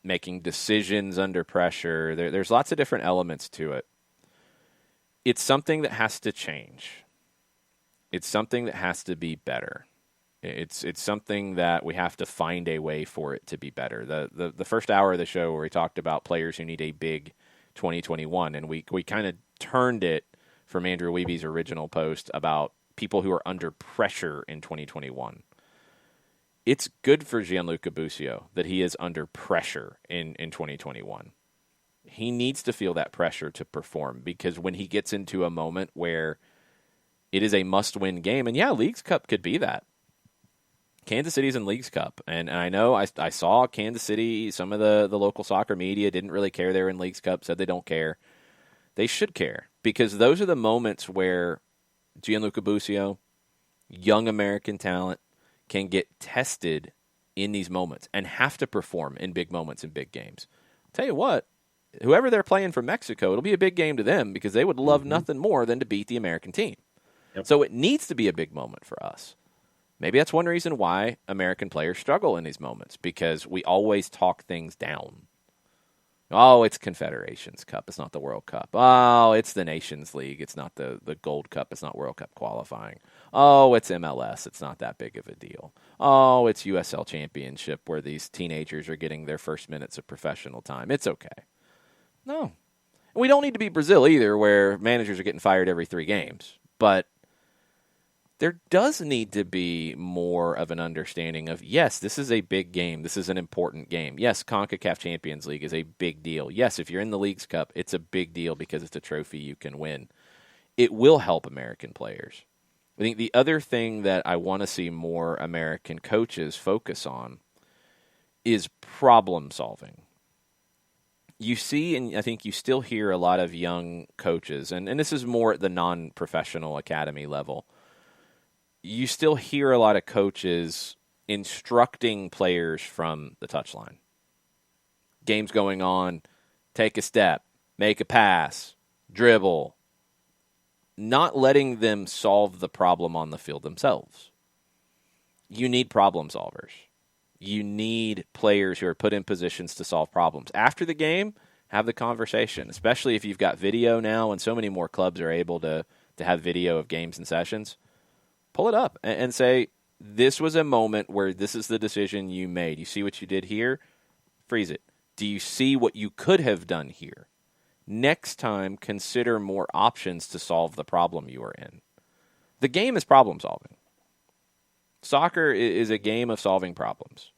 making decisions under pressure. There's lots of different elements to it. It's something that has to change. It's something that has to be better. It's something that we have to find a way for it to be better. The first hour of the show where we talked about players who need a big 2021, and we kind of turned it from Andrew Weeby's original post about people who are under pressure in 2021. It's good for Gianluca Busio that he is under pressure in 2021. He needs to feel that pressure to perform, because when he gets into a moment where it is a must-win game, and yeah, Leagues Cup could be that. Kansas City's in Leagues Cup, and I know I saw Kansas City, some of the local soccer media didn't really care they were in Leagues Cup, said they don't care. They should care, because those are the moments where Gianluca Busio, young American talent, can get tested in these moments and have to perform in big moments in big games. Tell you what, whoever they're playing from Mexico, it'll be a big game to them because they would love nothing more than to beat the American team. Yep. So it needs to be a big moment for us. Maybe that's one reason why American players struggle in these moments, because we always talk things down. Oh, it's Confederations Cup. It's not the World Cup. Oh, it's the Nations League. It's not the Gold Cup. It's not World Cup qualifying. Oh, it's MLS. It's not that big of a deal. Oh, it's USL Championship where these teenagers are getting their first minutes of professional time. It's okay. No. We don't need to be Brazil either, where managers are getting fired every 3 games. But there does need to be more of an understanding of, yes, this is a big game. This is an important game. Yes, CONCACAF Champions League is a big deal. Yes, if you're in the Leagues Cup, it's a big deal because it's a trophy you can win. It will help American players. I think the other thing that I want to see more American coaches focus on is problem solving. You see, and I think you still hear a lot of young coaches, and this is more at the non-professional academy level, you still hear a lot of coaches instructing players from the touchline. Game's going on, take a step, make a pass, dribble. Not letting them solve the problem on the field themselves. You need problem solvers. You need players who are put in positions to solve problems. After the game, have the conversation, especially if you've got video now, and so many more clubs are able to have video of games and sessions. Pull it up and say, this was a moment where this is the decision you made. You see what you did here? Freeze it. Do you see what you could have done here? Next time, consider more options to solve the problem you are in. The game is problem solving. Soccer is a game of solving problems.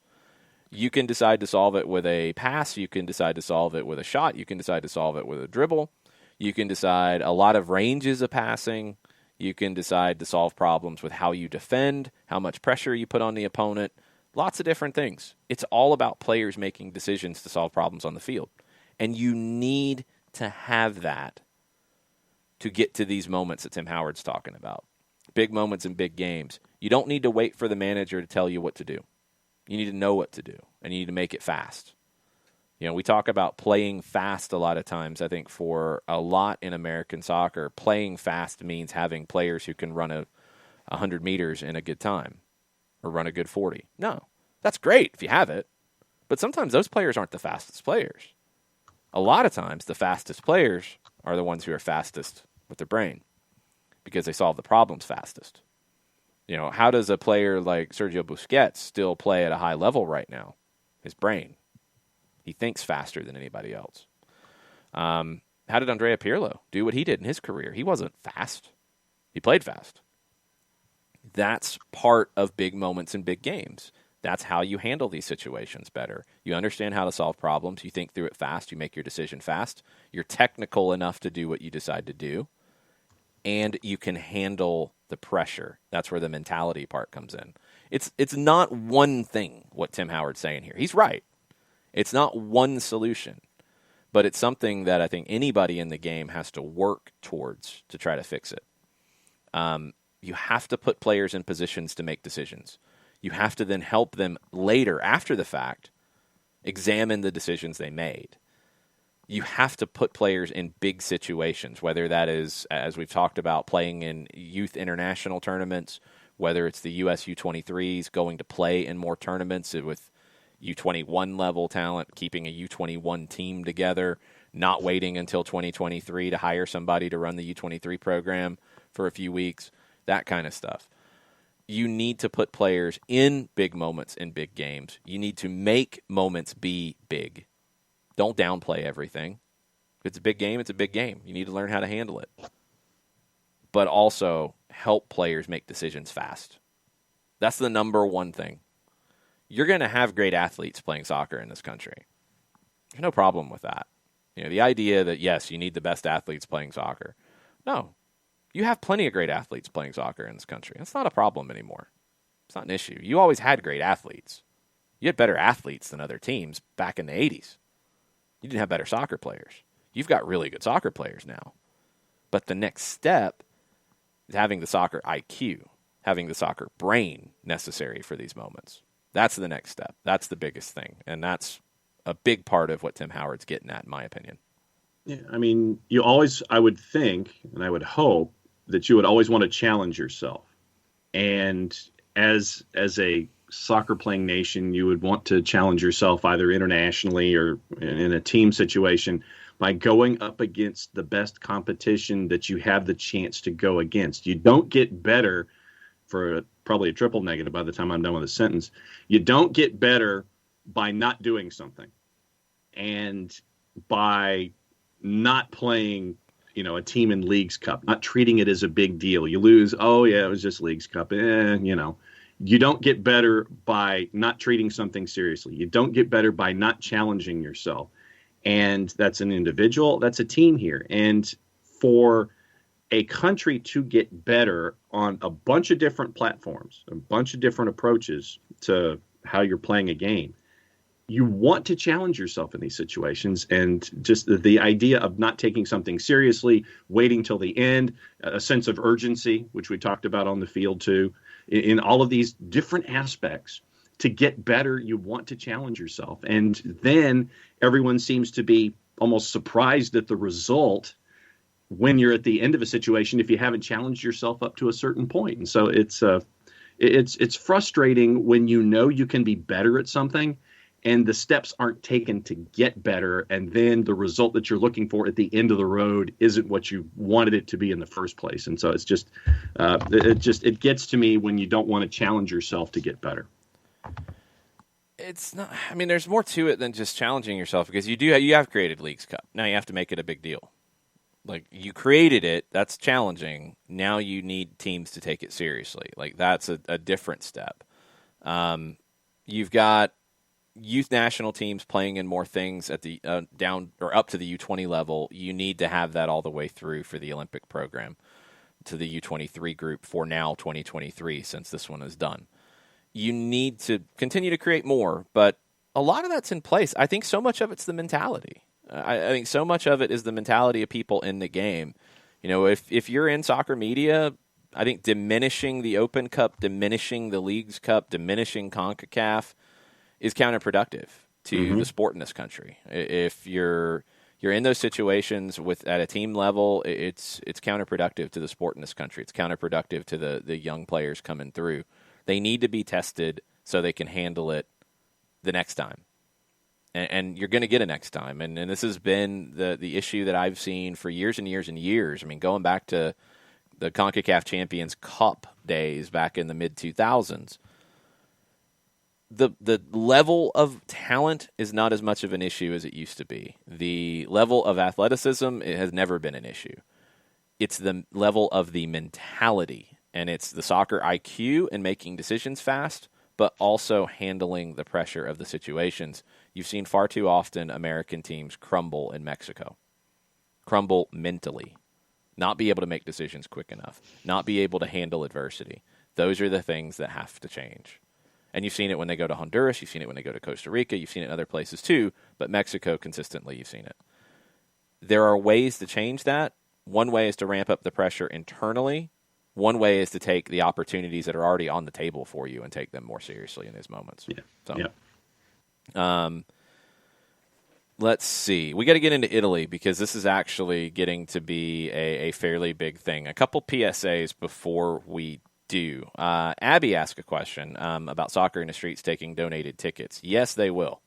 You can decide to solve it with a pass. You can decide to solve it with a shot. You can decide to solve it with a dribble. You can decide a lot of ranges of passing. You can decide to solve problems with how you defend, how much pressure you put on the opponent, lots of different things. It's all about players making decisions to solve problems on the field. And you need to have that to get to these moments that Tim Howard's talking about. Big moments in big games. You don't need to wait for the manager to tell you what to do. You need to know what to do, and you need to make it fast. You know, we talk about playing fast a lot of times. I think for a lot in American soccer, playing fast means having players who can run 100 meters in a good time or run a good 40. No, that's great if you have it, But sometimes those players aren't the fastest players. A lot of times, the fastest players are the ones who are fastest with their brain because they solve the problems fastest. You know, how does a player like Sergio Busquets still play at a high level right now? His brain. He thinks faster than anybody else. How did Andrea Pirlo do what he did in his career? He wasn't fast. He played fast. That's part of big moments in big games. That's how you handle these situations better. You understand how to solve problems. You think through it fast. You make your decision fast. You're technical enough to do what you decide to do. And you can handle the pressure. That's where the mentality part comes in. It's not one thing, what Tim Howard's saying here. He's right. It's not one solution. But it's something that I think anybody in the game has to work towards to try to fix it. You have to put players in positions to make decisions. You have to then help them later, after the fact, examine the decisions they made. You have to put players in big situations, whether that is, as we've talked about, playing in youth international tournaments, whether it's the US U23s going to play in more tournaments with U21 level talent, keeping a U21 team together, not waiting until 2023 to hire somebody to run the U23 program for a few weeks, that kind of stuff. You need to put players in big moments in big games. You need to make moments be big. Don't downplay everything. If it's a big game, it's a big game. You need to learn how to handle it. But also help players make decisions fast. That's the number one thing. You're going to have great athletes playing soccer in this country. There's no problem with that. You know, the idea that, yes, you need the best athletes playing soccer. No. You have plenty of great athletes playing soccer in this country. That's not a problem anymore. It's not an issue. You always had great athletes. You had better athletes than other teams back in the 80s. You didn't have better soccer players. You've got really good soccer players now. But the next step is having the soccer IQ, having the soccer brain necessary for these moments. That's the next step. That's the biggest thing. And that's a big part of what Tim Howard's getting at, in my opinion. Yeah, I mean, you always, I would think, and I would hope, that you would always want to challenge yourself. And as a soccer-playing nation, you would want to challenge yourself either internationally or in a team situation by going up against the best competition that you have the chance to go against. You don't get better for probably a triple negative by the time I'm done with the sentence. You don't get better by not doing something and by not playing, you know, a team in Leagues Cup, not treating it as a big deal. You lose, oh yeah, it was just Leagues Cup. You know, you don't get better by not treating something seriously. You don't get better by not challenging yourself. And that's an individual, that's a team here. And for a country to get better on a bunch of different platforms, a bunch of different approaches to how you're playing a game, you want to challenge yourself in these situations. And just the idea of not taking something seriously, waiting till the end, a sense of urgency, which we talked about on the field too, in all of these different aspects. To get better, you want to challenge yourself. And then everyone seems to be almost surprised at the result when you're at the end of a situation if you haven't challenged yourself up to a certain point. And so it's frustrating when you know you can be better at something and the steps aren't taken to get better, and then the result that you're looking for at the end of the road isn't what you wanted it to be in the first place. And so it's just it gets to me when you don't want to challenge yourself to get better. It's not. I mean, there's more to it than just challenging yourself, because you have created Leagues Cup. Now you have to make it a big deal. Like, you created it, that's challenging. Now you need teams to take it seriously. Like, that's a different step. You've got youth national teams playing in more things at the down or up to the U20 level. You need to have that all the way through for the Olympic program to the U23 group for now 2023, since this one is done. You need to continue to create more, but a lot of that's in place. I think so much of it's the mentality. I think so much of it is the mentality of people in the game. You know, if you're in soccer media, I think diminishing the Open Cup, diminishing the Leagues Cup, diminishing CONCACAF is counterproductive to the sport in this country. If you're in those situations at a team level, it's counterproductive to the sport in this country. It's counterproductive to the young players coming through. They need to be tested so they can handle it the next time. And you're going to get a next time. And this has been the issue that I've seen for years and years and years. I mean, going back to the CONCACAF Champions Cup days back in the mid-2000s, the level of talent is not as much of an issue as it used to be. The level of athleticism, it has never been an issue. It's the level of the mentality, and it's the soccer IQ and making decisions fast, but also handling the pressure of the situations. You've seen far too often American teams crumble in Mexico, crumble mentally, not be able to make decisions quick enough, not be able to handle adversity. Those are the things that have to change. And you've seen it when they go to Honduras, you've seen it when they go to Costa Rica, you've seen it in other places too, but Mexico consistently, you've seen it. There are ways to change that. One way is to ramp up the pressure internally. One way is to take the opportunities that are already on the table for you and take them more seriously in these moments. Yeah. So, yeah. Let's see. We got to get into Italy because this is actually getting to be a fairly big thing. A couple PSAs before we do. Abby asked a question about Soccer in the Streets taking donated tickets. Yes, they will.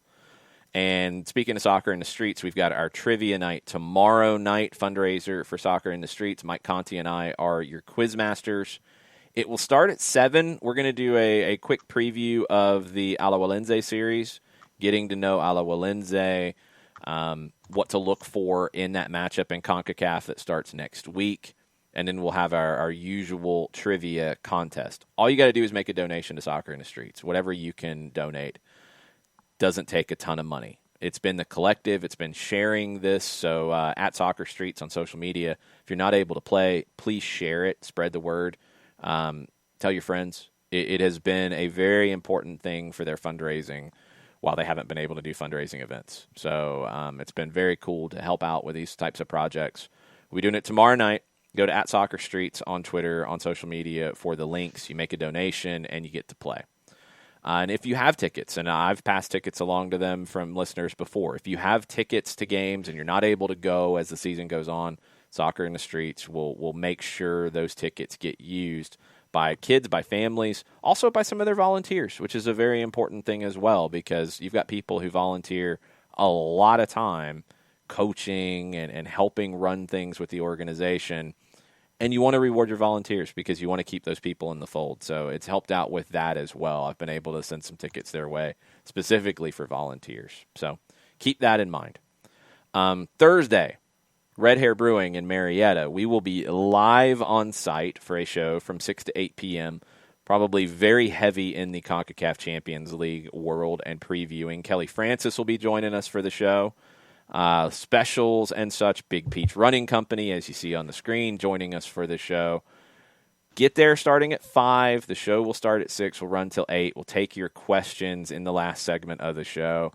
And speaking of Soccer in the Streets, we've got our trivia night tomorrow night, fundraiser for Soccer in the Streets. Mike Conti and I are your quiz masters. It will start at 7. We're going to do a quick preview of the Alajuelense series, getting to know Alajuelense, what to look for in that matchup in CONCACAF that starts next week. And then we'll have our usual trivia contest. All you got to do is make a donation to Soccer in the Streets. Whatever you can donate doesn't take a ton of money. It's been the collective. It's been sharing this. So at Soccer Streets on social media, if you're not able to play, please share it. Spread the word. Tell your friends. It has been a very important thing for their fundraising while they haven't been able to do fundraising events. So it's been very cool to help out with these types of projects. We're doing it tomorrow night. Go to @SoccerStreets on Twitter, on social media for the links. You make a donation, and you get to play. And if you have tickets, and I've passed tickets along to them from listeners before, if you have tickets to games and you're not able to go as the season goes on, Soccer in the Streets will make sure those tickets get used by kids, by families, also by some of their volunteers, which is a very important thing as well, because you've got people who volunteer a lot of time coaching and helping run things with the organization. And you want to reward your volunteers because you want to keep those people in the fold. So it's helped out with that as well. I've been able to send some tickets their way specifically for volunteers. So keep that in mind. Thursday, Red Hair Brewing in Marietta. We will be live on site for a show from 6 to 8 p.m., probably very heavy in the CONCACAF Champions League world and previewing. Kelly Francis will be joining us for the show. Specials and such. Big Peach Running Company, as you see on the screen, joining us for the show. Get there starting at 5. The show will start at 6. We'll run till 8. We'll take your questions in the last segment of the show.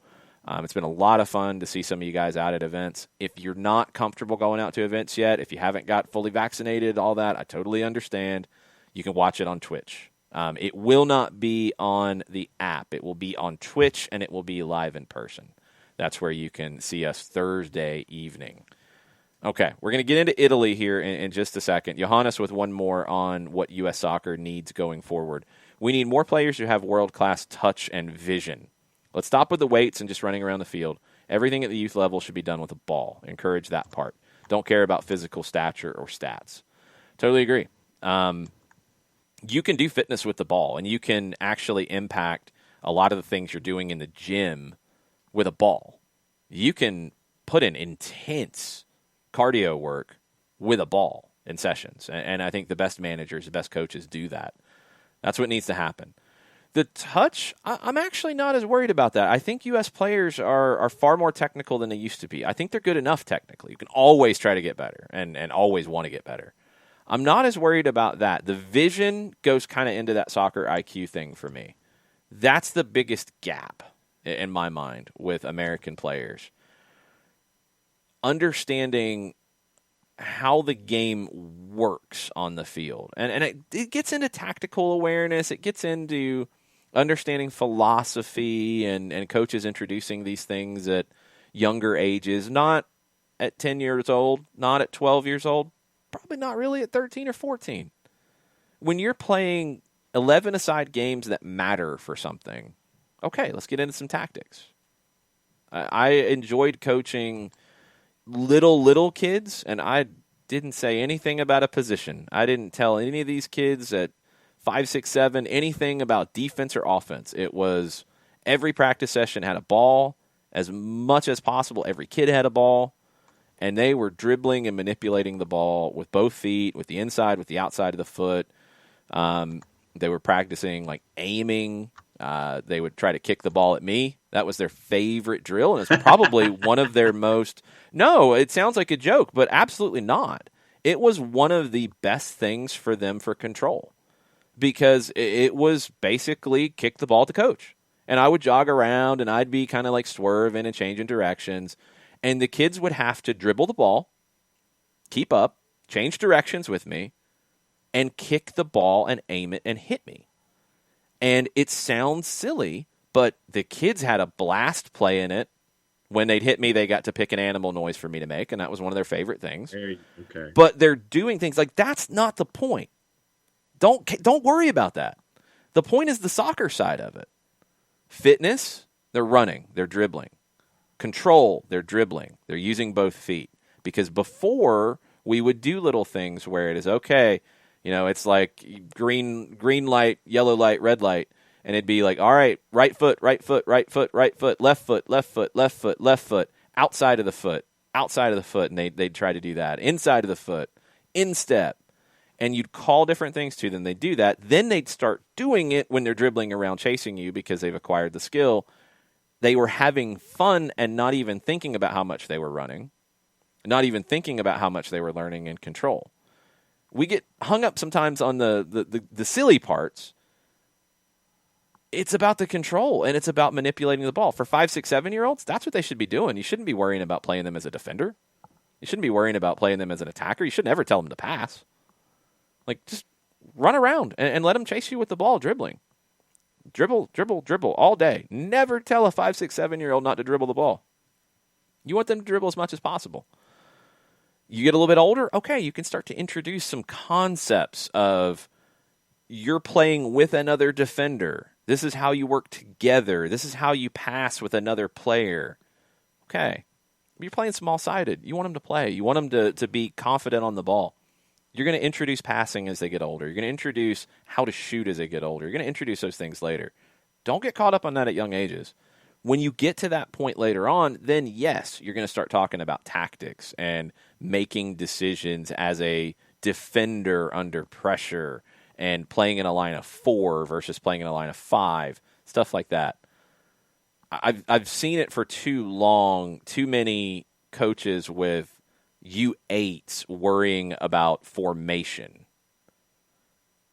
It's been a lot of fun to see some of you guys out at events. If you're not comfortable going out to events yet, if you haven't got fully vaccinated, all that, I totally understand. You can watch it on Twitch. It will not be on the app. It will be on Twitch, and it will be live in person. That's where you can see us Thursday evening. Okay, we're going to get into Italy here in just a second. Johannes with one more on what U.S. soccer needs going forward. We need more players who have world-class touch and vision. Let's stop with the weights and just running around the field. Everything at the youth level should be done with a ball. Encourage that part. Don't care about physical stature or stats. Totally agree. You can do fitness with the ball, and you can actually impact a lot of the things you're doing in the gym with a ball. You can put in intense cardio work with a ball in sessions. And I think the best managers, the best coaches do that. That's what needs to happen. The touch, I'm actually not as worried about that. I think U.S. players are far more technical than they used to be. I think they're good enough technically. You can always try to get better and always want to get better. I'm not as worried about that. The vision goes kind of into that soccer IQ thing for me. That's the biggest gap in my mind with American players. Understanding how the game works on the field. And it gets into tactical awareness. It gets into understanding philosophy and coaches introducing these things at younger ages, not at 10 years old, not at 12 years old, probably not really at 13 or 14. When you're playing 11-a-side games that matter for something, okay, let's get into some tactics. I enjoyed coaching little kids, and I didn't say anything about a position. I didn't tell any of these kids at 5, 6, 7 anything about defense or offense. It was every practice session had a ball as much as possible. Every kid had a ball, and they were dribbling and manipulating the ball with both feet, with the inside, with the outside of the foot. They were practicing like aiming. They would try to kick the ball at me. That was their favorite drill, and it's probably one of their most – no, it sounds like a joke, but absolutely not. It was one of the best things for them for control because it was basically kick the ball to coach. And I would jog around, and I'd be kind of like swerving and changing directions, and the kids would have to dribble the ball, keep up, change directions with me, and kick the ball and aim it and hit me. And it sounds silly, but the kids had a blast playing it. When they'd hit me, they got to pick an animal noise for me to make, and that was one of their favorite things. Okay. But they're doing things like that's not the point. Don't worry about that. The point is the soccer side of it. Fitness, they're running, they're dribbling. Control, they're dribbling. They're using both feet. Because before, we would do little things where it is, okay, it's like green light, yellow light, red light. And it'd be like, all right, right foot, right foot, right foot, right foot, left foot, left foot, left foot, left foot, outside of the foot, and they'd try to do that. Inside of the foot, instep. And you'd call different things to them. They'd do that. Then they'd start doing it when they're dribbling around chasing you because they've acquired the skill. They were having fun and not even thinking about how much they were running, not even thinking about how much they were learning in control. We get hung up sometimes on the silly parts. It's about the control, and it's about manipulating the ball. For 5, 6, 7-year-olds, that's what they should be doing. You shouldn't be worrying about playing them as a defender. You shouldn't be worrying about playing them as an attacker. You should never tell them to pass. Like, just run around and let them chase you with the ball dribbling. Dribble, dribble, dribble all day. Never tell a 5, 6, 7-year-old not to dribble the ball. You want them to dribble as much as possible. You get a little bit older, okay, you can start to introduce some concepts of you're playing with another defender. This is how you work together. This is how you pass with another player. Okay. You're playing small-sided. You want them to play. You want them to be confident on the ball. You're going to introduce passing as they get older. You're going to introduce how to shoot as they get older. You're going to introduce those things later. Don't get caught up on that at young ages. When you get to that point later on, then yes, you're going to start talking about tactics and making decisions as a defender under pressure and playing in a line of 4 versus playing in a line of 5, stuff like that. I've seen it for too long, too many coaches with U8s worrying about formation.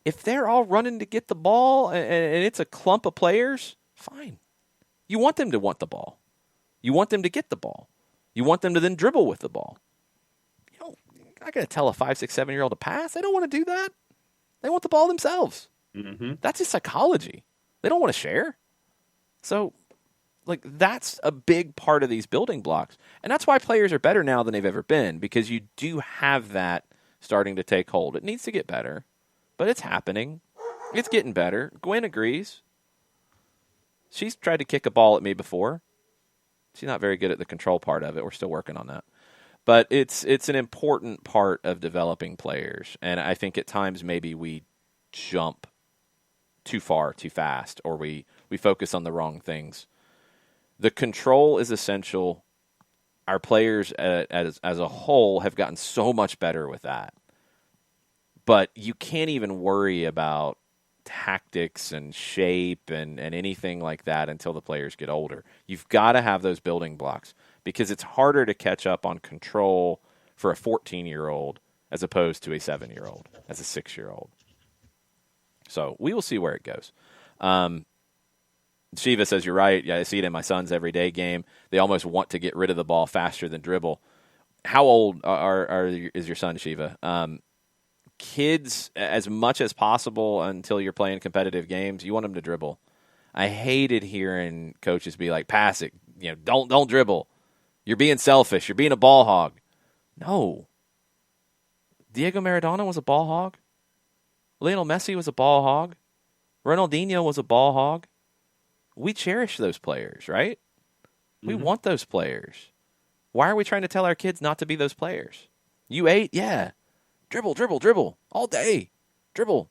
If they're all running to get the ball and it's a clump of players, fine. You want them to want the ball. You want them to get the ball. You want them to then dribble with the ball. You're not going to tell a 5, 6, 7-year-old to pass. They don't want to do that. They want the ball themselves. Mm-hmm. That's just psychology. They don't want to share. So, that's a big part of these building blocks. And that's why players are better now than they've ever been, because you do have that starting to take hold. It needs to get better, but it's happening. It's getting better. Gwen agrees. She's tried to kick a ball at me before. She's not very good at the control part of it. We're still working on that. But it's an important part of developing players. And I think at times maybe we jump too far, too fast, or we focus on the wrong things. The control is essential. Our players as a whole have gotten so much better with that. But you can't even worry about tactics and shape and anything like that until the players get older. You've got to have those building blocks because it's harder to catch up on control for a 14-year-old as opposed to a 7-year-old, as a 6-year-old. So we will see where it goes. Shiva says, you're right. Yeah, I see it in my son's everyday game. They almost want to get rid of the ball faster than dribble. How old is your son, Shiva? Kids, as much as possible until you're playing competitive games, you want them to dribble. I hated hearing coaches be like, pass it. Don't dribble. You're being selfish. You're being a ball hog. No. Diego Maradona was a ball hog. Lionel Messi was a ball hog. Ronaldinho was a ball hog. We cherish those players, right? We want those players. Why are we trying to tell our kids not to be those players? You ate? Yeah. Dribble, dribble, dribble. All day. Dribble.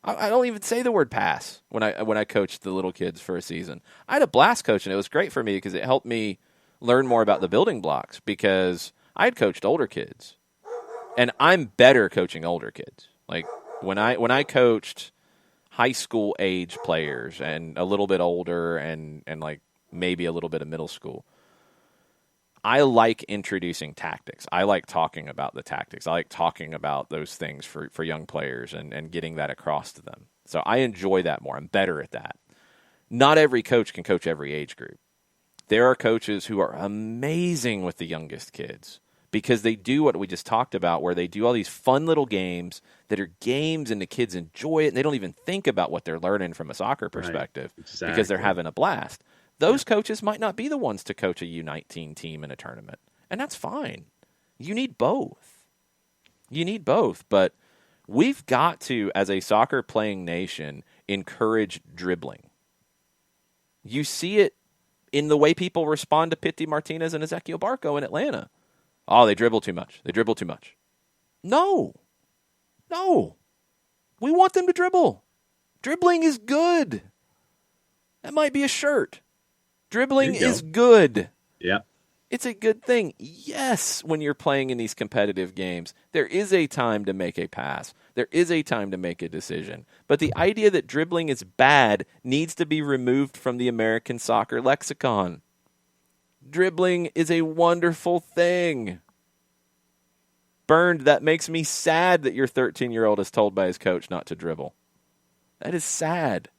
I don't even say the word pass when I coached the little kids for a season. I had a blast coaching. It was great for me because it helped me learn more about the building blocks because I had coached older kids. And I'm better coaching older kids. Like when I coached high school age players and a little bit older and like maybe a little bit of middle school, I like introducing tactics. I like talking about the tactics. I like talking about those things for young players and getting that across to them. So I enjoy that more. I'm better at that. Not every coach can coach every age group. There are coaches who are amazing with the youngest kids because they do what we just talked about, where they do all these fun little games that are games and the kids enjoy it and they don't even think about what they're learning from a soccer perspective because they're having a blast. Those coaches might not be the ones to coach a U19 team in a tournament, and that's fine. You need both. You need both, but we've got to, as a soccer-playing nation, encourage dribbling. You see it in the way people respond to Pity Martinez and Ezekiel Barco in Atlanta. Oh, they dribble too much. They dribble too much. No. We want them to dribble. Dribbling is good. That might be a shirt. Dribbling is good. Yeah. It's a good thing. Yes, when you're playing in these competitive games, there is a time to make a pass. There is a time to make a decision. But the idea that dribbling is bad needs to be removed from the American soccer lexicon. Dribbling is a wonderful thing. Burned, that makes me sad that your 13-year-old is told by his coach not to dribble. That is sad.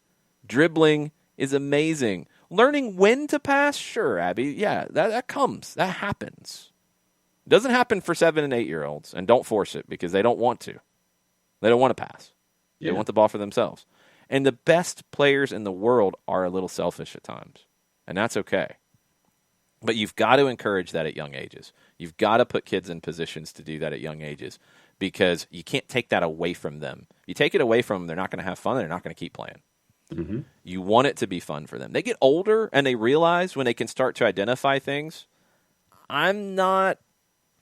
Dribbling is amazing. Learning when to pass, sure, Abby. Yeah, that comes. That happens. It doesn't happen for 7 and 8-year-olds, and don't force it because they don't want to. They don't want to pass. They want the ball for themselves. And the best players in the world are a little selfish at times, and that's okay. But you've got to encourage that at young ages. You've got to put kids in positions to do that at young ages because you can't take that away from them. You take it away from them, they're not going to have fun, they're not going to keep playing. Mm-hmm. You want it to be fun for them. They get older and they realize when they can start to identify things, I'm not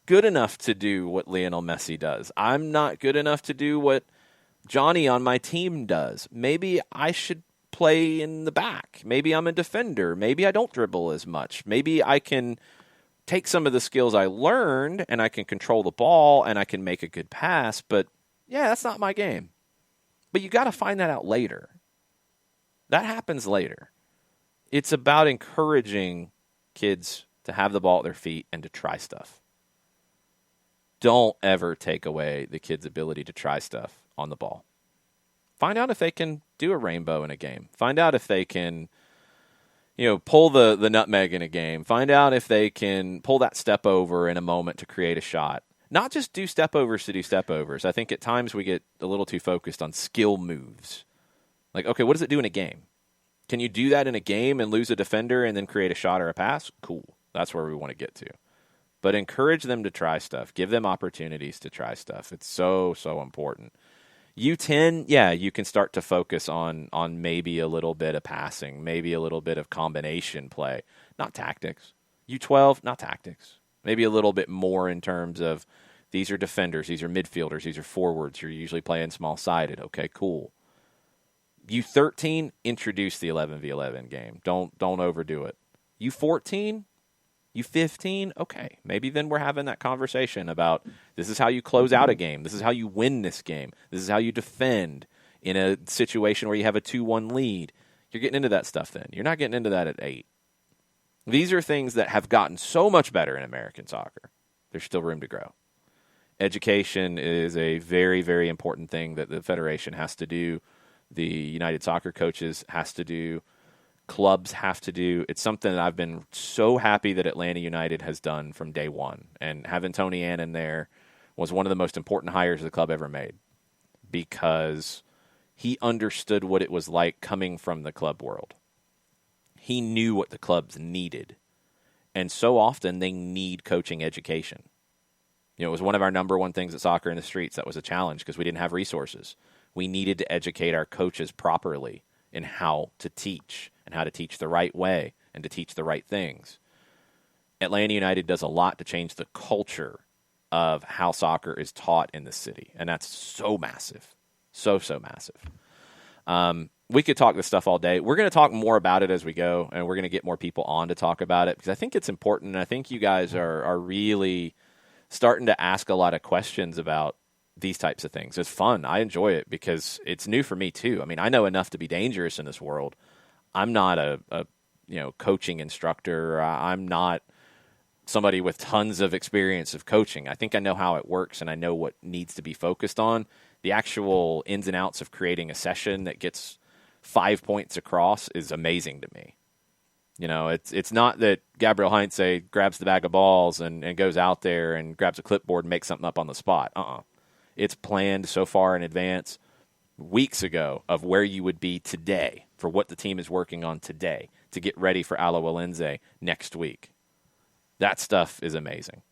good enough to do what Lionel Messi does. I'm not good enough to do what Johnny on my team does. Maybe I should play in the back. Maybe I'm a defender. Maybe I don't dribble as much. Maybe I can take some of the skills I learned and I can control the ball and I can make a good pass. But yeah, that's not my game. But you got to find that out later. That happens later. It's about encouraging kids to have the ball at their feet and to try stuff. Don't ever take away the kid's ability to try stuff on the ball. Find out if they can do a rainbow in a game. Find out if they can, pull the nutmeg in a game. Find out if they can pull that step over in a moment to create a shot. Not just do step overs to do step overs. I think at times we get a little too focused on skill moves. Like, okay, what does it do in a game? Can you do that in a game and lose a defender and then create a shot or a pass? Cool. That's where we want to get to. But encourage them to try stuff. Give them opportunities to try stuff. It's so, so important. U10, yeah, you can start to focus on maybe a little bit of passing, maybe a little bit of combination play, not tactics. U12, not tactics. Maybe a little bit more in terms of these are defenders, these are midfielders, these are forwards. You're usually playing small-sided. Okay, cool. U13, introduce the 11v11 game. Don't overdo it. U14, U15, okay. Maybe then we're having that conversation about this is how you close out a game. This is how you win this game. This is how you defend in a situation where you have a 2-1 lead. You're getting into that stuff then. You're not getting into that at 8. These are things that have gotten so much better in American soccer. There's still room to grow. Education is a very, very important thing that the Federation has to do. The United Soccer Coaches has to do. Clubs have to do. It's something that I've been so happy that Atlanta United has done from day one. And having Tony Ann in there was one of the most important hires the club ever made because he understood what it was like coming from the club world. He knew what the clubs needed. And so often they need coaching education. It was one of our number one things at Soccer in the Streets that was a challenge because we didn't have resources. We needed to educate our coaches properly in how to teach and how to teach the right way and to teach the right things. Atlanta United does a lot to change the culture of how soccer is taught in the city, and that's so massive. So massive. We could talk this stuff all day. We're going to talk more about it as we go, and we're going to get more people on to talk about it because I think it's important, and I think you guys are really starting to ask a lot of questions about these types of things. It's fun. I enjoy it because it's new for me too. I mean, I know enough to be dangerous in this world. I'm not a coaching instructor. I'm not somebody with tons of experience of coaching. I think I know how it works and I know what needs to be focused on. The actual ins and outs of creating a session that gets 5 points across is amazing to me. It's not that Gabriel Heinze grabs the bag of balls and goes out there and grabs a clipboard and makes something up on the spot. It's planned so far in advance, weeks ago, of where you would be today for what the team is working on today to get ready for Alo Walenze next week. That stuff is amazing.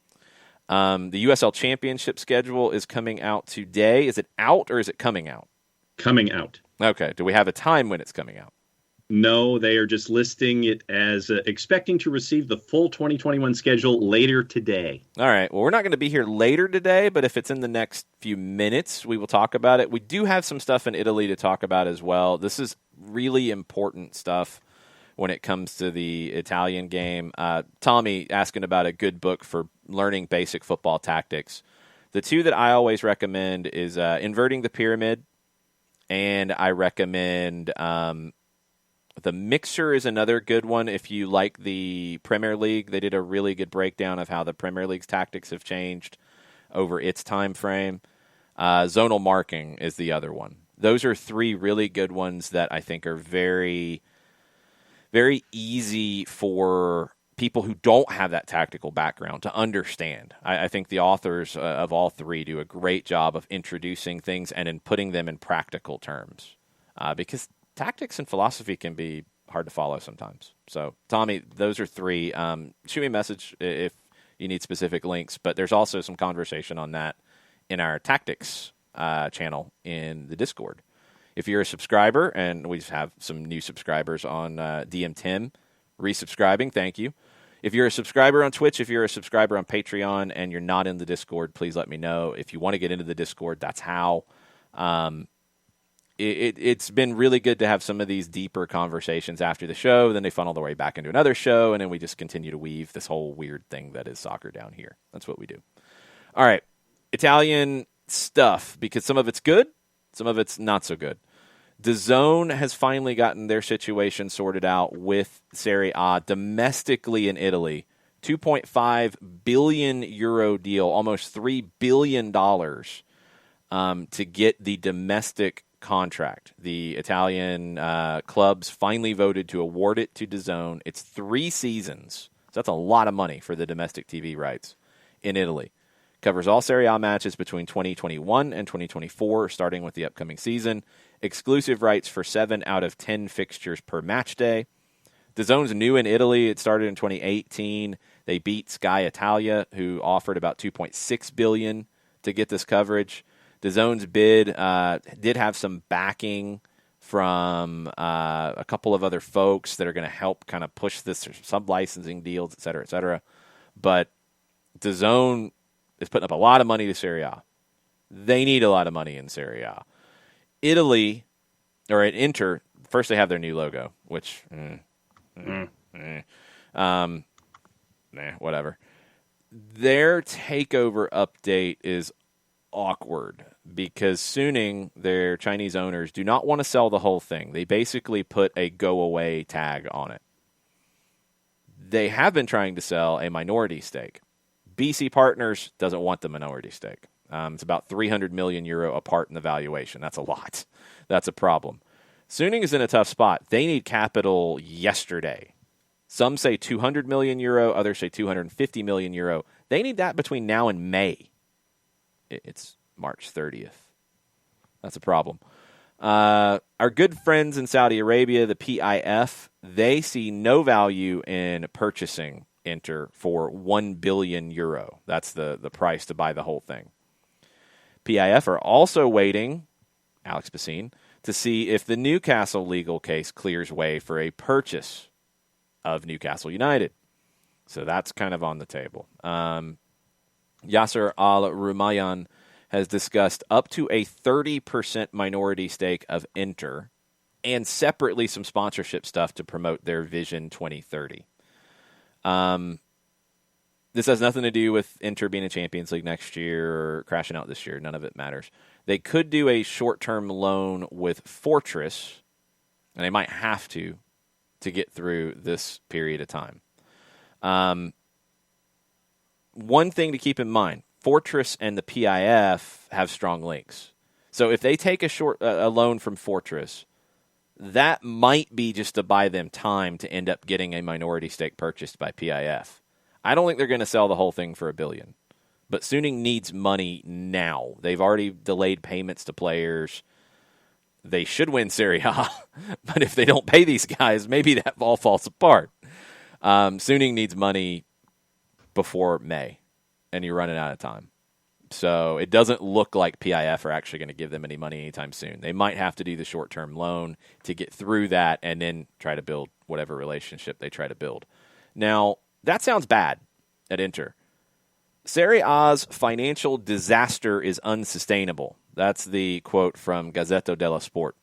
The USL Championship schedule is coming out today. Is it out or is it coming out? Coming out. Okay. Do we have a time when it's coming out? No, they are just listing it as expecting to receive the full 2021 schedule later today. All right. Well, we're not going to be here later today, but if it's in the next few minutes, we will talk about it. We do have some stuff in Italy to talk about as well. This is really important stuff when it comes to the Italian game. Tommy asking about a good book for learning basic football tactics. The two that I always recommend is Inverting the Pyramid, and I recommend The Mixer is another good one. If you like the Premier League, they did a really good breakdown of how the Premier League's tactics have changed over its time frame. Zonal Marking is the other one. Those are three really good ones that I think are very, very easy for people who don't have that tactical background to understand. I think the authors of all three do a great job of introducing things and in putting them in practical terms. Because tactics and philosophy can be hard to follow sometimes. So, Tommy, those are three. Shoot me a message if you need specific links, but there's also some conversation on that in our tactics channel in the Discord. If you're a subscriber, and we have some new subscribers on DM Tim resubscribing, thank you. If you're a subscriber on Twitch, if you're a subscriber on Patreon, and you're not in the Discord, please let me know. If you want to get into the Discord, that's how. It's been really good to have some of these deeper conversations after the show. Then they funnel their way back into another show, and then we just continue to weave this whole weird thing that is soccer down here. That's what we do. All right, Italian stuff, because some of it's good, some of it's not so good. DAZN has finally gotten their situation sorted out with Serie A domestically in Italy. 2.5 billion euro deal, almost $3 billion to get the domestic contract. The Italian clubs finally voted to award it to DAZN. It's 3 seasons, so that's a lot of money for the domestic TV rights in Italy. Covers all Serie A matches between 2021 and 2024, starting with the upcoming season. Exclusive rights for 7 out of 10 fixtures per match day. DAZN's new in Italy. It started in 2018. They beat Sky Italia, who offered about $2.6 billion to get this coverage. DAZN's bid did have some backing from a couple of other folks that are going to help kind of push this, sub-licensing deals, et cetera, et cetera. But DAZN is putting up a lot of money to Serie A. They need a lot of money in Serie A. Italy, or at Inter, first they have their new logo, which, whatever. Their takeover update is awkward because Suning, their Chinese owners, do not want to sell the whole thing. They basically put a go-away tag on it. They have been trying to sell a minority stake. BC Partners doesn't want the minority stake. It's about 300 million euro apart in the valuation. That's a lot. That's a problem. Suning is in a tough spot. They need capital yesterday. Some say 200 million euro, others say 250 million euro. They need that between now and May. It's March 30th. That's a problem. Our good friends in Saudi Arabia, the PIF, they see no value in purchasing Inter for 1 billion euro. That's the price to buy the whole thing. PIF are also waiting, Alex Bassett, to see if the Newcastle legal case clears way for a purchase of Newcastle United. So that's kind of on the table. Yasser Al-Rumayyan has discussed up to a 30% minority stake of Inter and separately some sponsorship stuff to promote their Vision 2030. This has nothing to do with Inter being in Champions League next year or crashing out this year. None of it matters. They could do a short-term loan with Fortress, and they might have to get through this period of time. One thing to keep in mind, Fortress and the PIF have strong links. So if they take a loan from Fortress, that might be just to buy them time to end up getting a minority stake purchased by PIF. I don't think they're going to sell the whole thing for $1 billion. But Suning needs money now. They've already delayed payments to players. They should win Serie A, but if they don't pay these guys, maybe that all falls apart. Suning needs money before May, and you're running out of time. So it doesn't look like PIF are actually going to give them any money anytime soon. They might have to do the short-term loan to get through that and then try to build whatever relationship they try to build. Now, that sounds bad at Inter. Serie A's financial disaster is unsustainable. That's the quote from Gazzetta dello Sport.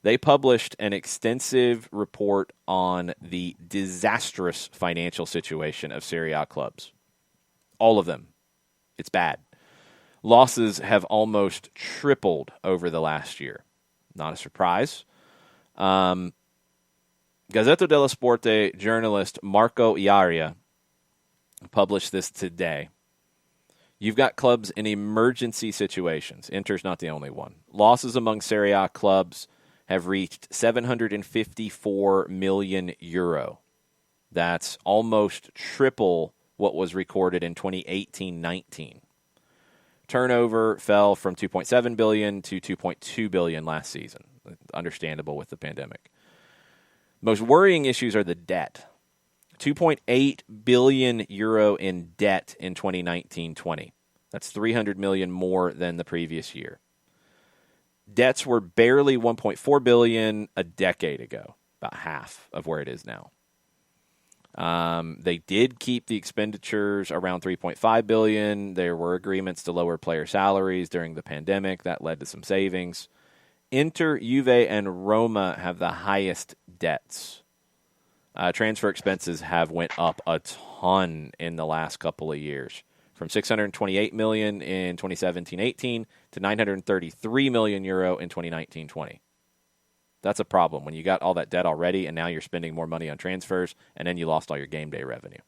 They published an extensive report on the disastrous financial situation of Serie A clubs. All of them. It's bad. Losses have almost tripled over the last year. Not a surprise. Gazzetta dello Sport journalist Marco Iaria published this today. You've got clubs in emergency situations. Inter's not the only one. Losses among Serie A clubs have reached €754 million. That's almost triple what was recorded in 2018-19. Turnover fell from $2.7 billion to $2.2 billion last season. Understandable with the pandemic. Most worrying issues are the debt. €2.8 billion in debt in 2019-20. That's $300 million more than the previous year. Debts were barely $1.4 billion a decade ago, about half of where it is now. They did keep the expenditures around $3.5 billion. There were agreements to lower player salaries during the pandemic. That led to some savings. Inter, Juve, and Roma have the highest debts. Transfer expenses have went up a ton in the last couple of years, from $628 million in 2017-18 to €933 million in 2019-20. That's a problem when you got all that debt already and now you're spending more money on transfers and then you lost all your game day revenue.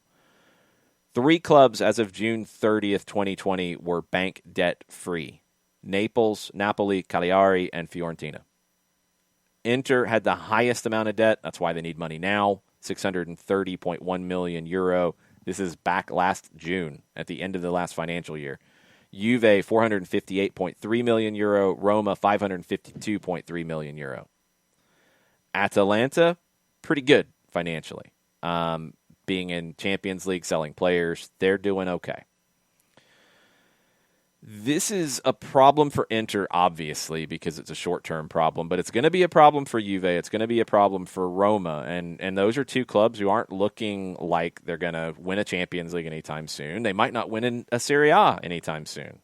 3 clubs as of June 30th, 2020 were bank debt free. Napoli, Cagliari, and Fiorentina. Inter had the highest amount of debt. That's why they need money now. €630.1 million. This is back last June at the end of the last financial year. Juve, €458.3 million. Roma, €552.3 million. Atalanta, pretty good financially. Being in Champions League, selling players, they're doing okay. This is a problem for Inter, obviously, because it's a short-term problem, but it's going to be a problem for Juve. It's going to be a problem for Roma, and those are 2 clubs who aren't looking like they're going to win a Champions League anytime soon. They might not win in a Serie A anytime soon.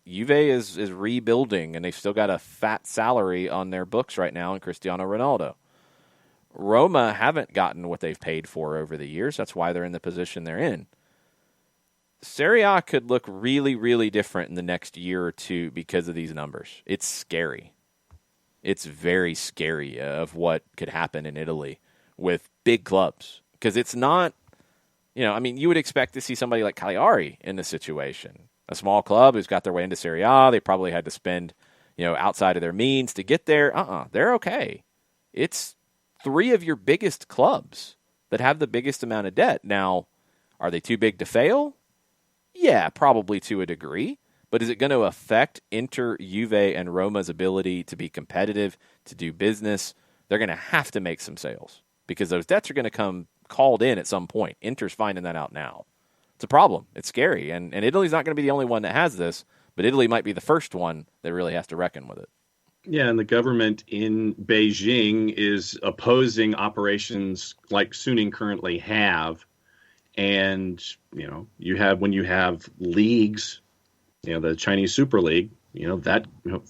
Juve is rebuilding, and they've still got a fat salary on their books right now in Cristiano Ronaldo. Roma haven't gotten what they've paid for over the years. That's why they're in the position they're in. Serie A could look really, really different in the next year or 2 because of these numbers. It's scary. It's very scary of what could happen in Italy with big clubs. Because it's not, you would expect to see somebody like Cagliari in this situation. A small club who's got their way into Serie A. They probably had to spend, outside of their means to get there. They're okay. It's 3 of your biggest clubs that have the biggest amount of debt. Now, are they too big to fail? Yeah, probably to a degree. But is it going to affect Inter, Juve, and Roma's ability to be competitive, to do business? They're going to have to make some sales because those debts are going to come called in at some point. Inter's finding that out now. It's a problem. It's scary. And Italy's not going to be the only one that has this, but Italy might be the first one that really has to reckon with it. Yeah, and the government in Beijing is opposing operations like Suning currently have. And, when you have leagues, the Chinese Super League, that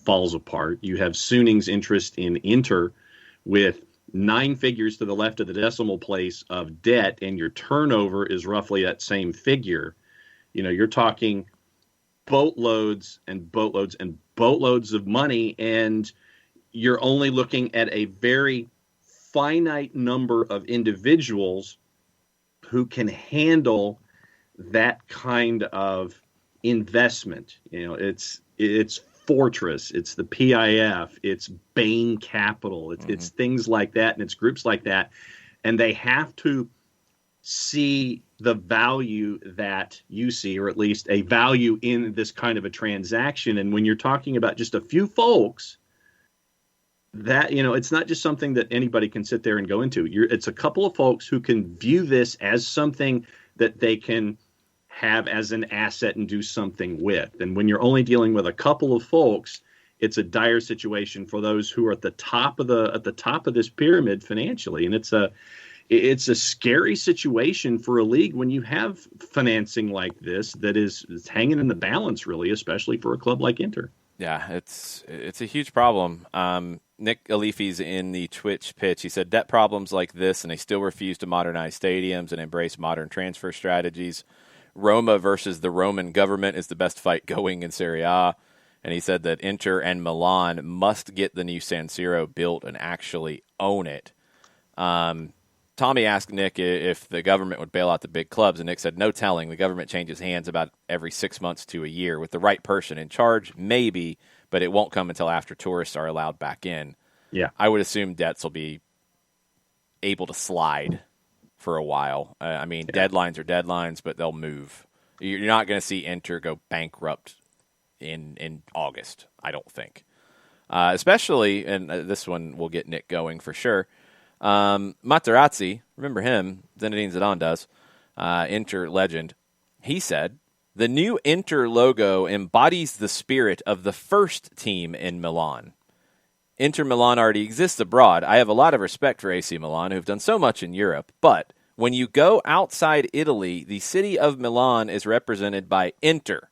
falls apart. You have Suning's interest in Inter with 9 figures to the left of the decimal place of debt, and your turnover is roughly that same figure. You're talking boatloads and boatloads and boatloads of money, and you're only looking at a very finite number of individuals who can handle that kind of investment. It's Fortress, it's the PIF, it's Bain Capital, it's things like that, and it's groups like that, and they have to see the value that you see, or at least a value in this kind of a transaction. And when you're talking about just a few folks, that it's not just something that anybody can sit there and go into. It's a couple of folks who can view this as something that they can have as an asset and do something with. And when you're only dealing with a couple of folks, it's a dire situation for those who are at the top of this pyramid financially. And it's a scary situation for a league when you have financing like this that is hanging in the balance, really, especially for a club like Inter. Yeah, it's a huge problem. Nick Alifi's in the Twitch pitch. He said debt problems like this, and they still refuse to modernize stadiums and embrace modern transfer strategies. Roma versus the Roman government is the best fight going in Serie A. And he said that Inter and Milan must get the new San Siro built and actually own it. Tommy asked Nick if the government would bail out the big clubs, and Nick said, no telling. The government changes hands about every 6 months to a year. With the right person in charge, maybe, but it won't come until after tourists are allowed back in. Yeah, I would assume debts will be able to slide for a while. Deadlines are deadlines, but they'll move. You're not going to see Inter go bankrupt in August, I don't think. Especially, and this one will get Nick going for sure, Materazzi, remember him, Zinedine Zidane does, Inter legend. He said, the new Inter logo embodies the spirit of the first team in Milan. Inter Milan already exists abroad. I have a lot of respect for AC Milan, who've done so much in Europe. But when you go outside Italy, the city of Milan is represented by Inter.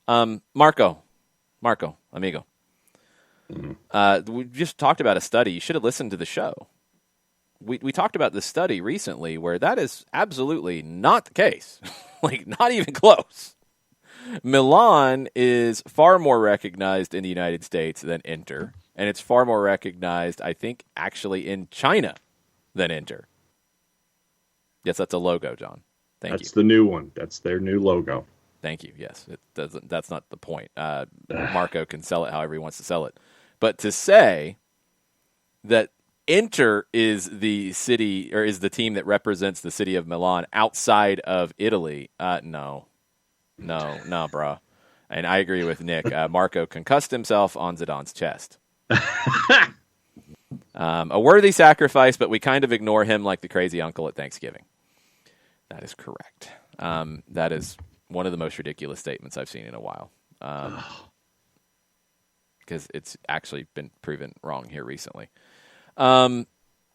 Marco, amigo. We just talked about a study. You should have listened to the show. We talked about this study recently where that is absolutely not the case. Not even close. Milan is far more recognized in the United States than Inter, and it's far more recognized, I think, actually in China than Inter. Yes, that's a logo, John. Thank you. That's the new one. That's their new logo. Thank you. Yes, that's not the point. Marco can sell it however he wants to sell it. But to say that Inter is the city or is the team that represents the city of Milan outside of Italy, no, bro. And I agree with Nick. Marco concussed himself on Zidane's chest. A worthy sacrifice, but we kind of ignore him like the crazy uncle at Thanksgiving. That is correct. That is one of the most ridiculous statements I've seen in a while. Because it's actually been proven wrong here recently.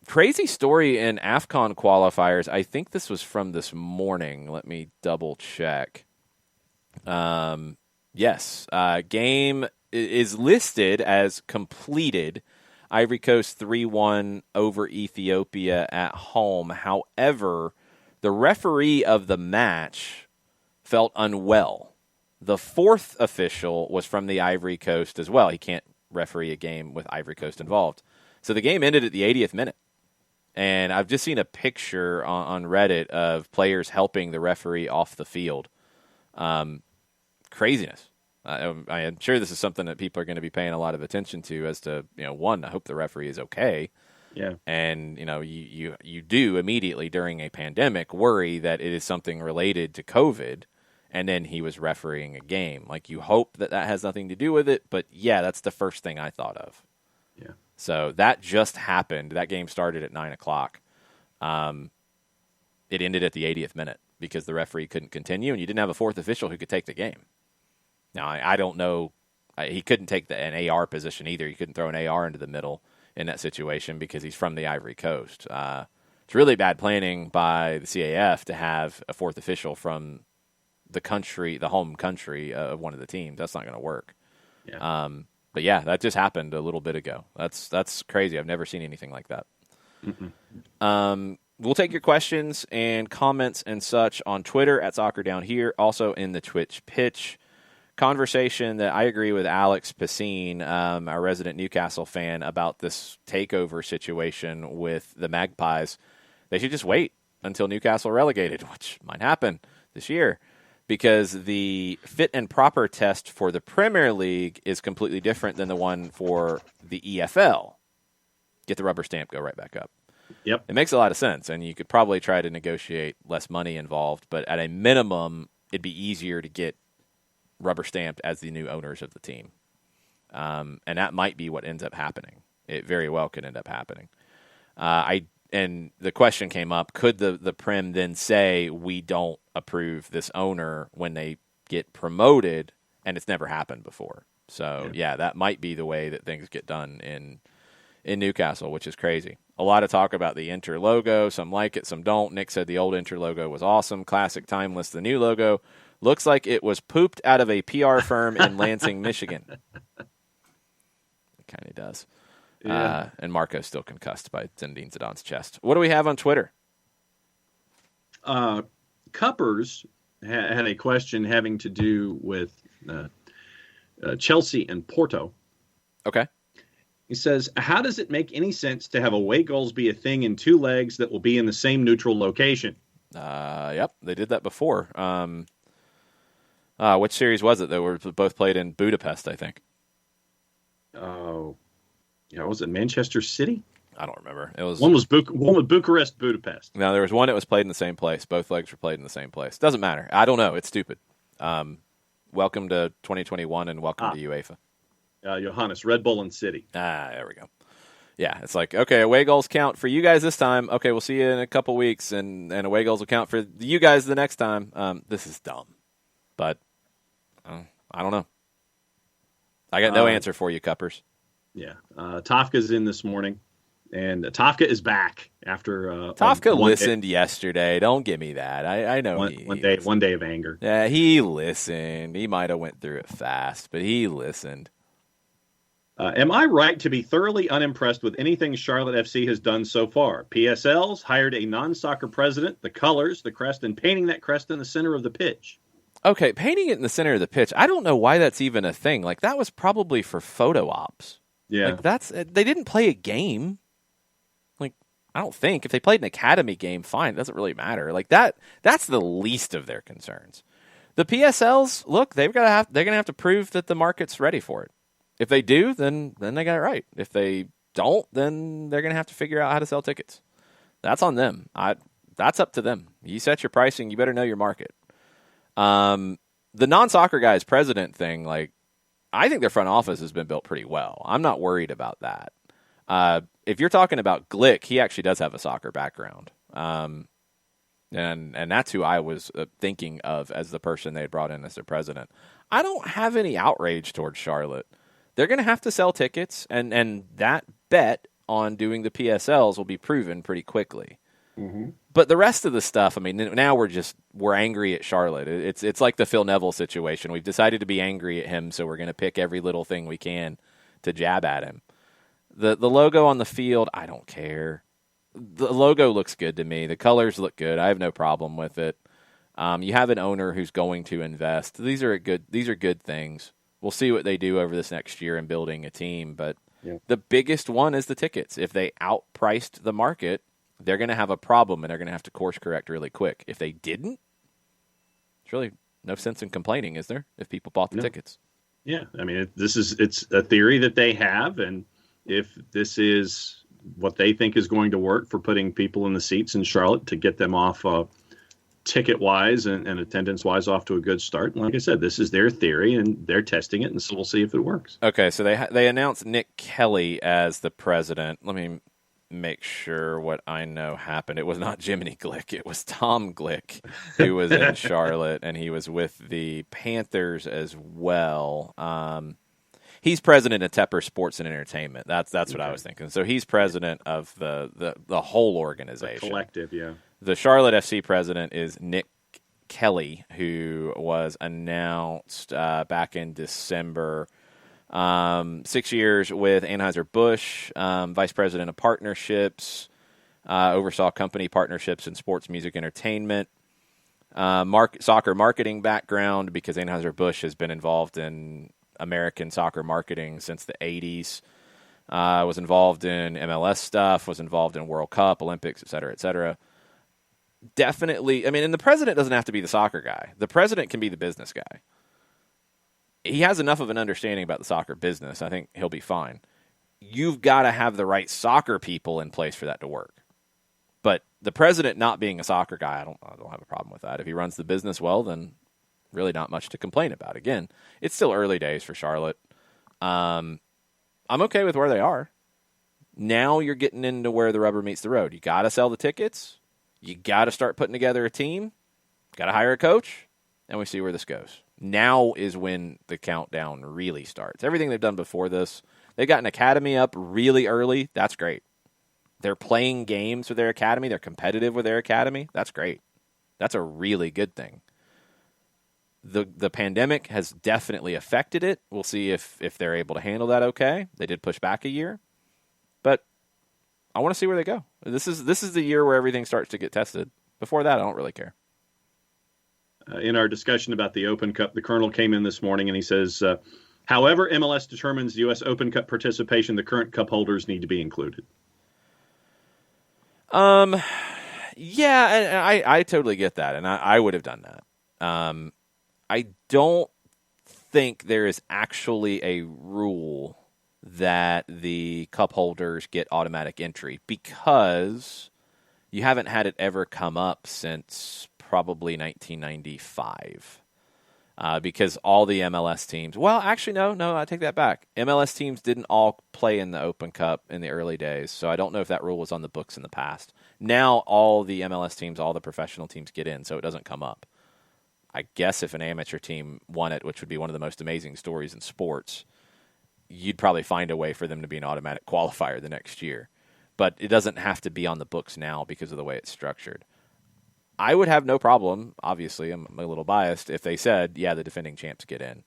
Crazy story in AFCON qualifiers. I think this was from this morning. Let me double check. Yes. Game is listed as completed. Ivory Coast 3-1 over Ethiopia at home. However, the referee of the match felt unwell. The fourth official was from the Ivory Coast as well. He can't referee a game with Ivory Coast involved. So the game ended at the 80th minute. And I've just seen a picture on Reddit of players helping the referee off the field. Craziness. I am sure this is something that people are going to be paying a lot of attention to as to, one, I hope the referee is okay. Yeah. And, you do immediately during a pandemic worry that it is something related to COVID, and then he was refereeing a game. You hope that has nothing to do with it, but yeah, that's the first thing I thought of. Yeah. So that just happened. That game started at 9:00. It ended at the 80th minute because the referee couldn't continue, and you didn't have a fourth official who could take the game. Now, I don't know He couldn't take an AR position either. He couldn't throw an AR into the middle in that situation because he's from the Ivory Coast. It's really bad planning by the CAF to have a fourth official from the home country of one of the teams. That's not going to work. Yeah. But yeah, that just happened a little bit ago. That's crazy. I've never seen anything like that. We'll take your questions and comments and such on Twitter at Soccer Down Here, also in the Twitch pitch. Conversation that I agree with Alex Pacine, our resident Newcastle fan, about this takeover situation with the Magpies. They should just wait until Newcastle relegated, which might happen this year, because the fit and proper test for the Premier League is completely different than the one for the EFL. Get the rubber stamp, go right back up. Yep. It makes a lot of sense, and you could probably try to negotiate less money involved, but at a minimum, it'd be easier to get rubber stamped as the new owners of the team. And that might be what ends up happening. It very well could end up happening. And the question came up, could the Prem then say we don't approve this owner when they get promoted? And it's never happened before. So, yeah, that might be the way that things get done in Newcastle, which is crazy. A lot of talk about the Inter logo. Some like it, some don't. Nick said the old Inter logo was awesome, classic, timeless. The new logo looks like it was pooped out of a PR firm in Lansing, Michigan. It kind of does. Yeah. And Marco's still concussed by Zinedine Zidane's chest. What do we have on Twitter? Cuppers had a question having to do with Chelsea and Porto. Okay. He says, how does it make any sense to have away goals be a thing in two legs that will be in the same neutral location? Yep, they did that before. Which series was it? They were both played in Budapest, I think. Oh, yeah, was it Manchester City? I don't remember. It was one was Bucharest, Budapest. No, there was one that was played in the same place. Both legs were played in the same place. Doesn't matter. I don't know. It's stupid. Welcome to 2021 and welcome to UEFA. Johannes, Red Bull and City. There we go. Yeah, it's like, okay, away goals count for you guys this time. Okay, we'll see you in a couple weeks, and away goals will count for you guys the next time. This is dumb. But I don't know. I got no answer for you, Cuppers. Yeah. Tafka's in this morning, and Tafka is back after Tafka listened yesterday. Don't give me that. I know one day of anger. Yeah, he listened. He might have went through it fast, but he listened. Am I right to be thoroughly unimpressed with anything Charlotte FC has done so far? PSLs hired a non-soccer president, the colors, the crest, and painting that crest in the center of the pitch. Okay, painting it in the center of the pitch. I don't know why that's even a thing. Like, that was probably for photo ops. Yeah. Like, they didn't play a game. Like, I don't think. If they played an academy game, fine. It doesn't really matter. Like, that's the least of their concerns. The PSLs, look, they're going to have to prove that the market's ready for it. If they do, then they got it right. If they don't, then they're going to have to figure out how to sell tickets. That's on them. That's up to them. You set your pricing. You better know your market. The non-soccer guys president thing, like, I think their front office has been built pretty well. I'm not worried about that. If you're talking about Glick, he actually does have a soccer background. And that's who I was thinking of as the person they had brought in as their president. I don't have any outrage towards Charlotte. They're going to have to sell tickets, and that bet on doing the PSLs will be proven pretty quickly. Mm-hmm. But the rest of the stuff, I mean, now we're angry at Charlotte. It's like the Phil Neville situation. We've decided to be angry at him, so we're going to pick every little thing we can to jab at him. The logo on the field, I don't care. The logo looks good to me. The colors look good. I have no problem with it. You have an owner who's going to invest. These are good things. We'll see what they do over this next year in building a team. But The biggest one is the tickets. If they outpriced the market, they're going to have a problem, and they're going to have to course correct really quick. If they didn't, there's really no sense in complaining, is there, if people bought the tickets? Yeah, I mean, it's a theory that they have, and if this is what they think is going to work for putting people in the seats in Charlotte to get them off ticket-wise and attendance-wise off to a good start. And like I said, this is their theory, and they're testing it, and so we'll see if it works. Okay, so they announced Nick Kelly as the president. Let me make sure what I know happened. It was not Jiminy Glick. It was Tom Glick who was in Charlotte, and he was with the Panthers as well. He's president of Tepper Sports and Entertainment. That's what I was thinking. So he's president of the whole organization. The collective, yeah. The Charlotte FC president is Nick Kelly, who was announced back in December. 6 years with Anheuser-Busch, vice president of partnerships, oversaw company partnerships in sports, music, entertainment, soccer marketing background because Anheuser-Busch has been involved in American soccer marketing since the 80s. Was involved in MLS stuff, was involved in World Cup, Olympics, et cetera, et cetera. Definitely, I mean, and the president doesn't have to be the soccer guy. The president can be the business guy. He has enough of an understanding about the soccer business. I think he'll be fine. You've got to have the right soccer people in place for that to work. But the president not being a soccer guy, I don't have a problem with that. If he runs the business well, then really not much to complain about. Again, it's still early days for Charlotte. I'm okay with where they are. Now you're getting into where the rubber meets the road. You got to sell the tickets. You got to start putting together a team. Got to hire a coach, and we see where this goes. Now is when the countdown really starts. Everything they've done before this, they got an academy up really early. That's great. They're playing games with their academy. They're competitive with their academy. That's great. That's a really good thing. The pandemic has definitely affected it. We'll see if they're able to handle that okay. They did push back a year. But I want to see where they go. This is the year where everything starts to get tested. Before that, I don't really care. In our discussion about the Open Cup, the Colonel came in this morning and he says, however MLS determines U.S. Open Cup participation, the current cup holders need to be included. Yeah, and I totally get that, and I would have done that. I don't think there is actually a rule that the cup holders get automatic entry because you haven't had it ever come up since probably 1995. Because all the MLS teams, well, actually, no, I take that back. MLS teams didn't all play in the Open Cup in the early days, so I don't know if that rule was on the books in the past. Now all the MLS teams, all the professional teams get in, so it doesn't come up. I guess if an amateur team won it, which would be one of the most amazing stories in sports, you'd probably find a way for them to be an automatic qualifier the next year. But it doesn't have to be on the books now because of the way it's structured. I would have no problem, obviously, I'm a little biased, if they said, yeah, the defending champs get in.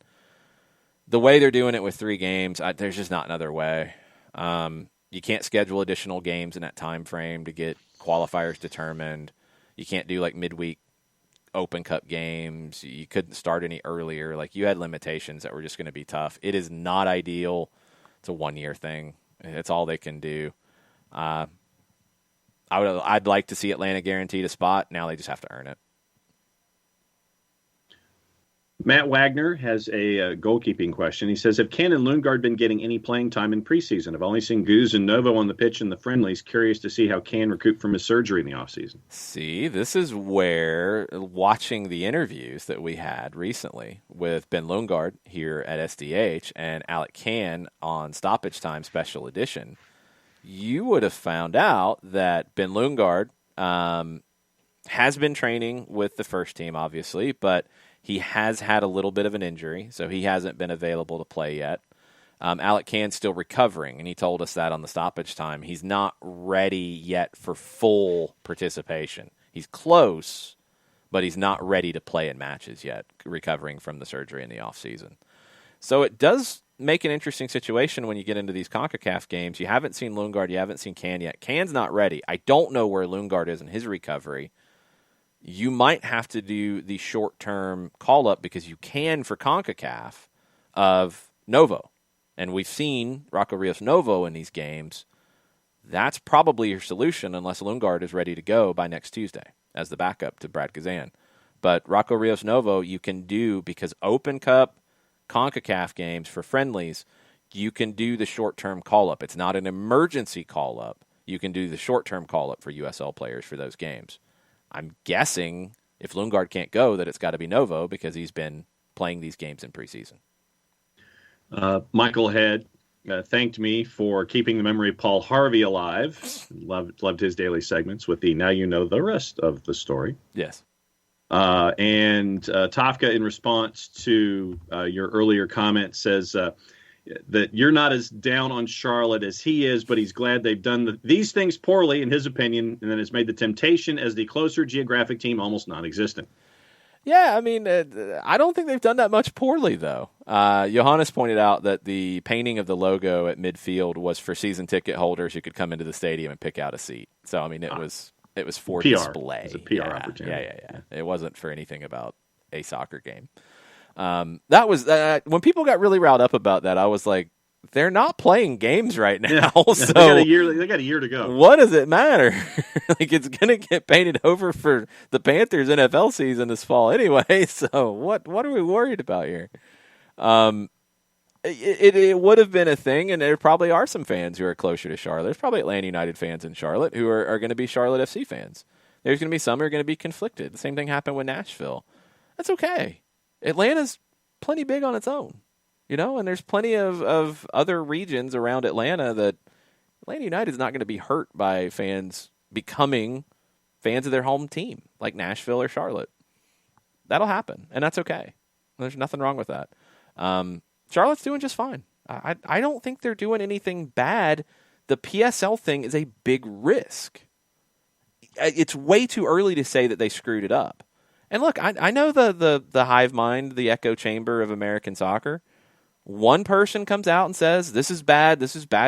The way they're doing it with 3 games, there's just not another way. You can't schedule additional games in that time frame to get qualifiers determined. You can't do like midweek Open Cup games. You couldn't start any earlier. Like, you had limitations that were just going to be tough. It is not ideal. It's a 1-year thing. It's all they can do. I'd like to see Atlanta guaranteed a spot. Now they just have to earn it. Matt Wagner has a goalkeeping question. He says, have Ken and Lundgaard been getting any playing time in preseason? I've only seen Guz and Novo on the pitch in the friendlies. Curious to see how Ken recouped from his surgery in the offseason. See, this is where watching the interviews that we had recently with Ben Lundgaard here at SDH and Alec Can on Stoppage Time Special Edition, you would have found out that Ben Lundgaard has been training with the first team, obviously, but he has had a little bit of an injury, so he hasn't been available to play yet. Alec Can's still recovering, and he told us that on the stoppage time. He's not ready yet for full participation. He's close, but he's not ready to play in matches yet, recovering from the surgery in the offseason. So it does make an interesting situation when you get into these CONCACAF games. You haven't seen Lundgaard, you haven't seen Can yet. Can's not ready. I don't know where Lundgaard is in his recovery. You might have to do the short-term call-up because you can for CONCACAF of Novo. And we've seen Rocco Rios Novo in these games. That's probably your solution unless Lundgaard is ready to go by next Tuesday as the backup to Brad Kazan. But Rocco Rios Novo you can do because Open Cup, CONCACAF games for friendlies, you can do the short-term call-up. It's not an emergency call-up. You can do the short-term call-up for USL players for those games. I'm guessing if Lundgaard can't go that it's got to be Novo because he's been playing these games in preseason. Michael Head thanked me for keeping the memory of Paul Harvey alive. Loved his daily segments with the now you know the rest of the story. Yes. And Tafka, in response to your earlier comment, says, that you're not as down on Charlotte as he is, but he's glad they've done these things poorly, in his opinion, and then has made the temptation as the closer geographic team almost non-existent. Yeah, I mean, I don't think they've done that much poorly, though. Johannes pointed out that the painting of the logo at midfield was for season ticket holders who could come into the stadium and pick out a seat. So, I mean, it was for PR. display. It was a PR opportunity. Yeah. It wasn't for anything about a soccer game. That was when people got really riled up about that. I was like, they're not playing games right now. Yeah. So they got a year to go. What does it matter? Like, it's going to get painted over for the Panthers NFL season this fall anyway. So what are we worried about here? It would have been a thing, and there probably are some fans who are closer to Charlotte. There's probably Atlanta United fans in Charlotte who are going to be Charlotte FC fans. There's going to be some who are going to be conflicted. The same thing happened with Nashville. That's okay. Atlanta's plenty big on its own, and there's plenty of other regions around Atlanta that Atlanta United is not going to be hurt by fans becoming fans of their home team, like Nashville or Charlotte. That'll happen, and that's okay. There's nothing wrong with that. Charlotte's doing just fine. I don't think they're doing anything bad. The PSL thing is a big risk. It's way too early to say that they screwed it up. And look, I know the hive mind, the echo chamber of American soccer. One person comes out and says, this is bad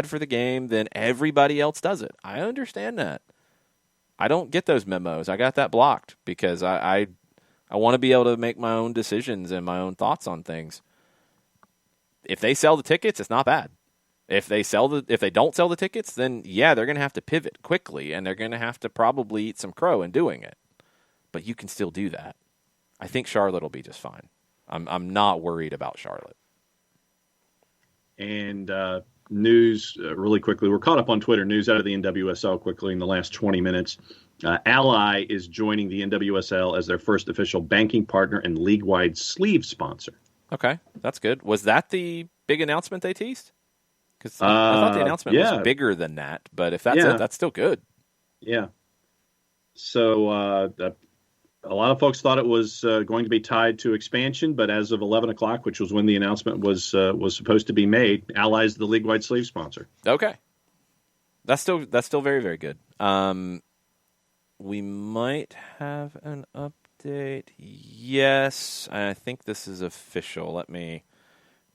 for the game, then everybody else does it. I understand that. I don't get those memos. I got that blocked because I want to be able to make my own decisions and my own thoughts on things. If they sell the tickets, it's not bad. If they don't sell the tickets, then yeah, they're going to have to pivot quickly, and they're going to have to probably eat some crow in doing it. But you can still do that. I think Charlotte will be just fine. I'm not worried about Charlotte. And news really quickly. We're caught up on Twitter. News out of the NWSL quickly in the last 20 minutes. Ally is joining the NWSL as their first official banking partner and league-wide sleeve sponsor. Okay, that's good. Was that the big announcement they teased? Because I thought the announcement was bigger than that. But if that's it, that's still good. Yeah. So a lot of folks thought it was going to be tied to expansion, but as of 11 o'clock, which was when the announcement was supposed to be made, Ally's the league-wide sleeve sponsor. Okay. That's still very, very good. We might have an update. Yes, I think this is official. Let me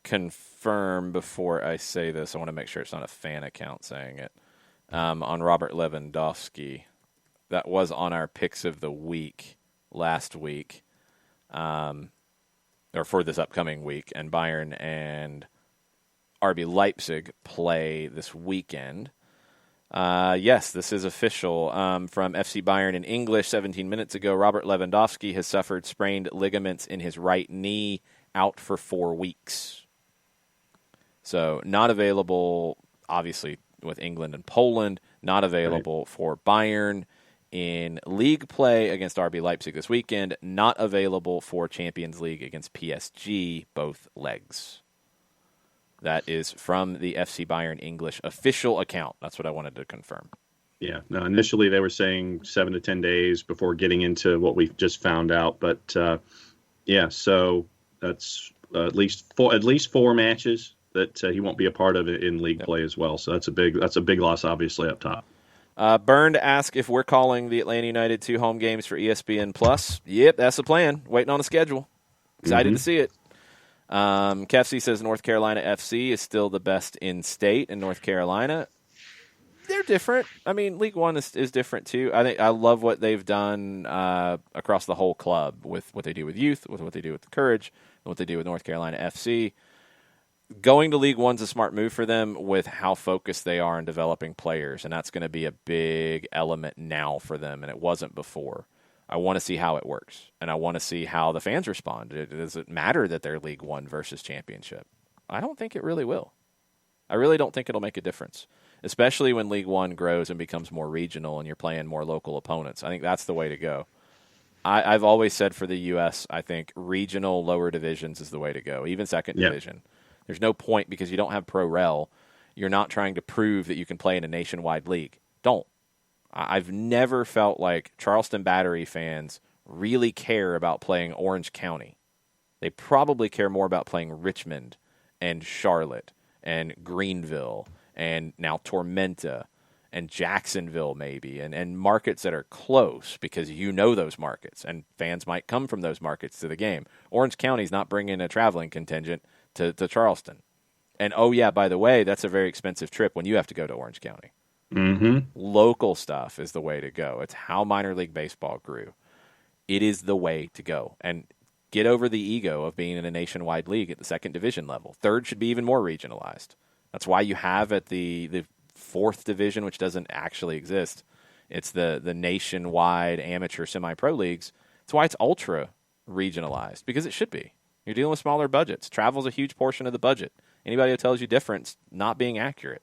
confirm before I say this. I want to make sure it's not a fan account saying it. On Robert Lewandowski. That was on our picks of the week last week, or for this upcoming week, and Bayern and RB Leipzig play this weekend. Yes, this is official. From FC Bayern in English 17 minutes ago, Robert Lewandowski has suffered sprained ligaments in his right knee, out for 4 weeks. So not available, obviously, with England and Poland, not available for Bayern in league play against RB Leipzig this weekend, not available for Champions League against PSG, both legs. That is from the FC Bayern English official account. That's what I wanted to confirm. Yeah. No, initially they were saying 7 to 10 days before getting into what we've just found out. But, so that's at least 4 matches that he won't be a part of in league play as well. So that's a big loss, obviously, up top. Burned asked if we're calling the Atlanta United 2 home games for ESPN Plus. Yep, that's the plan. Waiting on a schedule. Excited to see it. Kefsey says North Carolina FC is still the best in state in North Carolina. They're different. I mean, League One is different too. I love what they've done across the whole club with what they do with youth, with what they do with the Courage, and what they do with North Carolina FC. Going to League One's a smart move for them with how focused they are in developing players, and that's going to be a big element now for them, and it wasn't before. I want to see how it works, and I want to see how the fans respond. Does it matter that they're League One versus Championship? I don't think it really will. I really don't think it'll make a difference, especially when League One grows and becomes more regional and you're playing more local opponents. I think that's the way to go. I've always said for the U.S., I think regional lower divisions is the way to go, even second division. There's no point because you don't have pro rel. You're not trying to prove that you can play in a nationwide league. Don't. I've never felt like Charleston Battery fans really care about playing Orange County. They probably care more about playing Richmond and Charlotte and Greenville and now Tormenta and Jacksonville maybe, and markets that are close because you know those markets, and fans might come from those markets to the game. Orange County's not bringing a traveling contingent to Charleston. And, oh, yeah, by the way, that's a very expensive trip when you have to go to Orange County. Mm-hmm. Local stuff is the way to go. It's how minor league baseball grew. It is the way to go. And get over the ego of being in a nationwide league at the second division level. Third should be even more regionalized. That's why you have at the fourth division, which doesn't actually exist. It's the nationwide amateur semi-pro leagues. That's why it's ultra regionalized, because it should be. You're dealing with smaller budgets. Travel's a huge portion of the budget. Anybody who tells you different, not being accurate.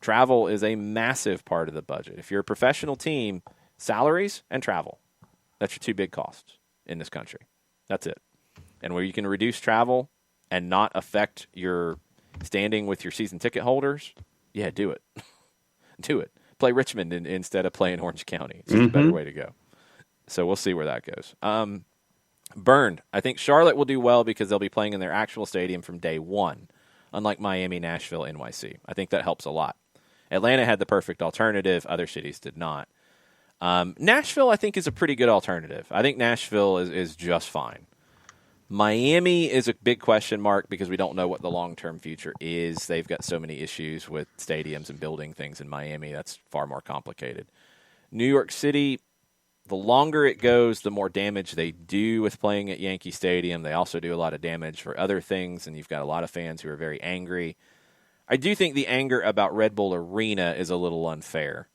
Travel is a massive part of the budget. If you're a professional team, salaries and travel. That's your two big costs in this country. That's it. And where you can reduce travel and not affect your standing with your season ticket holders, yeah, do it. Do it. Play Richmond instead of playing Orange County. It's just a better way to go. So we'll see where that goes. Burned. I think Charlotte will do well because they'll be playing in their actual stadium from day one, unlike Miami, Nashville, NYC. I think that helps a lot. Atlanta had the perfect alternative. Other cities did not. Nashville, I think, is a pretty good alternative. I think Nashville is just fine. Miami is a big question mark because we don't know what the long-term future is. They've got so many issues with stadiums and building things in Miami. That's far more complicated. New York City, the longer it goes, the more damage they do with playing at Yankee Stadium. They also do a lot of damage for other things, and you've got a lot of fans who are very angry. I do think the anger about Red Bull Arena is a little unfair.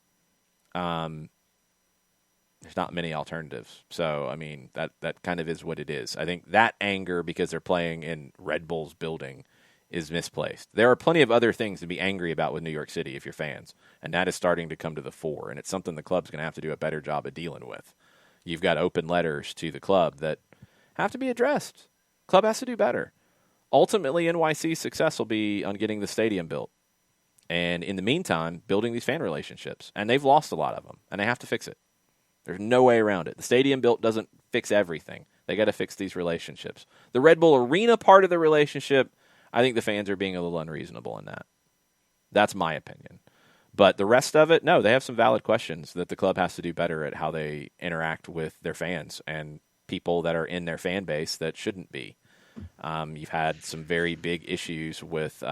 There's not many alternatives. So, I mean, that kind of is what it is. I think that anger because they're playing in Red Bull's building is misplaced. There are plenty of other things to be angry about with New York City if you're fans, and that is starting to come to the fore, and it's something the club's going to have to do a better job of dealing with. You've got open letters to the club that have to be addressed. Club has to do better. Ultimately, NYC's success will be on getting the stadium built, and in the meantime, building these fan relationships, and they've lost a lot of them, and they have to fix it. There's no way around it. The stadium built doesn't fix everything. They got to fix these relationships. The Red Bull Arena part of the relationship, I think the fans are being a little unreasonable in that. That's my opinion. But the rest of it, no, they have some valid questions that the club has to do better at how they interact with their fans and people that are in their fan base that shouldn't be. You've had some very big issues with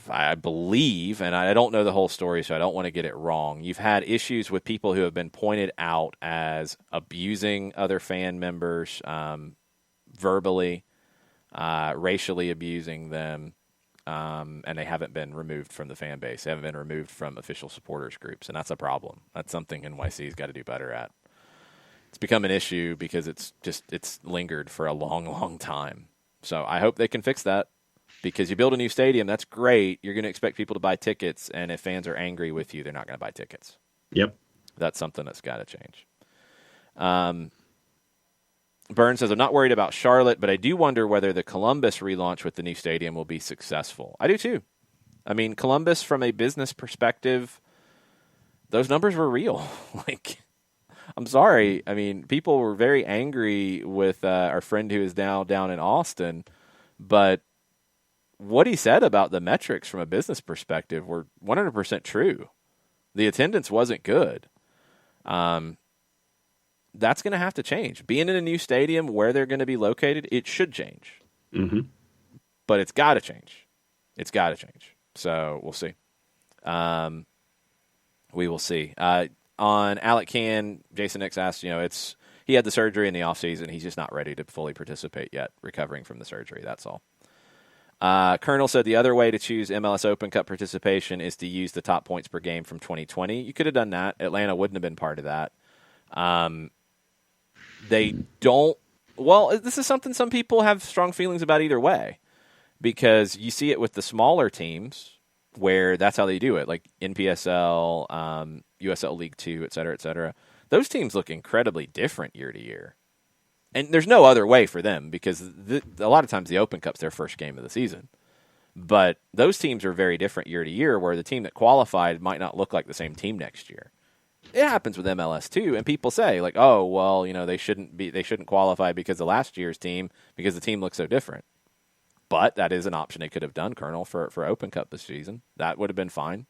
I believe, and I don't know the whole story, so I don't want to get it wrong. You've had issues with people who have been pointed out as abusing other fan members verbally, racially abusing them, and they haven't been removed from the fan base. They haven't been removed from official supporters groups, and that's a problem. That's something NYC's got to do better at. It's become an issue because it's lingered for a long, long time. So I hope they can fix that. Because you build a new stadium, that's great. You're going to expect people to buy tickets, and if fans are angry with you, they're not going to buy tickets. Yep. That's something that's got to change. Burns says, I'm not worried about Charlotte, but I do wonder whether the Columbus relaunch with the new stadium will be successful. I do too. I mean, Columbus, from a business perspective, those numbers were real. I'm sorry. I mean, people were very angry with our friend who is now down in Austin, but what he said about the metrics from a business perspective were 100% true. The attendance wasn't good. That's going to have to change. Being in a new stadium where they're going to be located, it should change. Mm-hmm. But it's got to change. It's got to change. So we'll see. We will see. On Alec Can, Jason Nix asked, he had the surgery in the offseason. He's just not ready to fully participate yet, recovering from the surgery. That's all. Colonel said the other way to choose MLS Open Cup participation is to use the top points per game from 2020. You could have done that. Atlanta wouldn't have been part of that. They don't. Well, this is something some people have strong feelings about either way, because you see it with the smaller teams where that's how they do it, like NPSL, USL League 2, et cetera, et cetera. Those teams look incredibly different year to year. And there's no other way for them because a lot of times the Open Cup's their first game of the season. But those teams are very different year to year, where the team that qualified might not look like the same team next year. It happens with MLS too, and people say "Oh, well, they shouldn't qualify because of last year's team because the team looks so different." But that is an option they could have done, Colonel, for Open Cup this season. That would have been fine.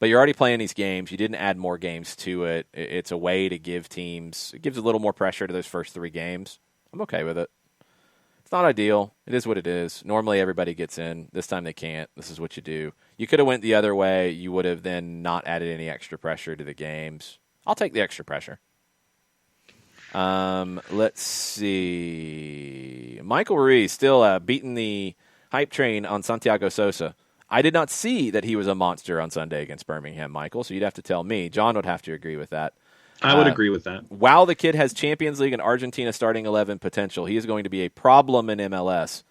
But you're already playing these games. You didn't add more games to it. It's a way to give teams – it gives a little more pressure to those first 3 games. I'm okay with it. It's not ideal. It is what it is. Normally everybody gets in. This time they can't. This is what you do. You could have went the other way. You would have then not added any extra pressure to the games. I'll take the extra pressure. Let's see. Michael Ruiz still beating the hype train on Santiago Sosa. I did not see that he was a monster on Sunday against Birmingham, Michael, so you'd have to tell me. John would have to agree with that. I would agree with that. While the kid has Champions League and Argentina starting 11 potential, he is going to be a problem in MLS.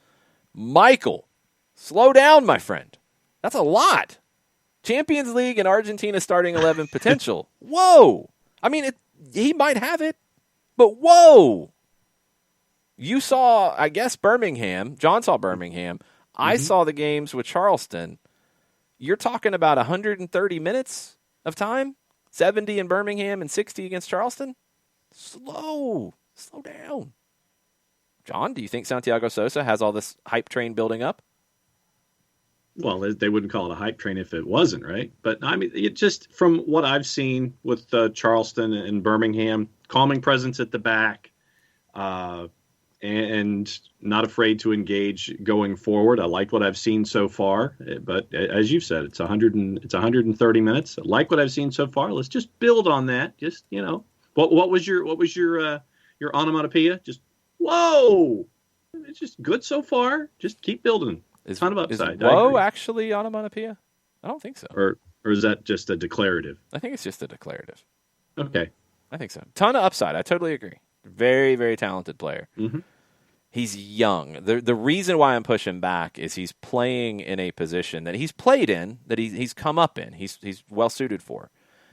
Michael, slow down, my friend. That's a lot. Champions League and Argentina starting 11 potential. Whoa. I mean, he might have it, but whoa. You saw, I guess, Birmingham. John saw Birmingham. I saw the games with Charleston. You're talking about 130 minutes of time? 70 in Birmingham and 60 against Charleston? Slow down. John, do you think Santiago Sosa has all this hype train building up? Well, they wouldn't call it a hype train if it wasn't, right? But, I mean, it just from what I've seen with Charleston and Birmingham, calming presence at the back, and not afraid to engage going forward. I like what I've seen so far, but as you said, it's 130 minutes. I like what I've seen so far. Let's just build on that. Just, what was your onomatopoeia? Just whoa! It's just good so far. Just keep building. Is, ton of upside. Is whoa actually onomatopoeia? I don't think so. Or is that just a declarative? I think it's just a declarative. Okay. I think so. Ton of upside. I totally agree. Very, very talented player. Mm-hmm. He's young. The reason why I'm pushing back is he's playing in a position that he's played in, that he's come up in. He's well suited for,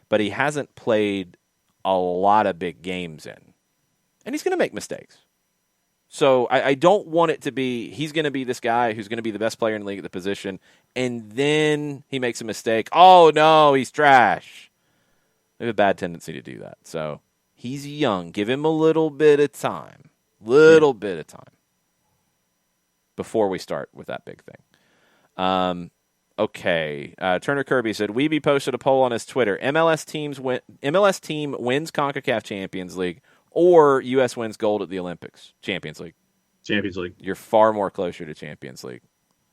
but he hasn't played a lot of big games in, and he's going to make mistakes. So I don't want it to be he's going to be this guy who's going to be the best player in the league at the position, and then he makes a mistake. Oh no, he's trash. I have a bad tendency to do that. So he's young. Give him a little bit of time. Bit of time before we start with that big thing. Okay. Turner Kirby said, Weeby posted a poll on his Twitter. MLS team wins CONCACAF Champions League or U.S. wins gold at the Olympics. Champions League. You're far more closer to Champions League.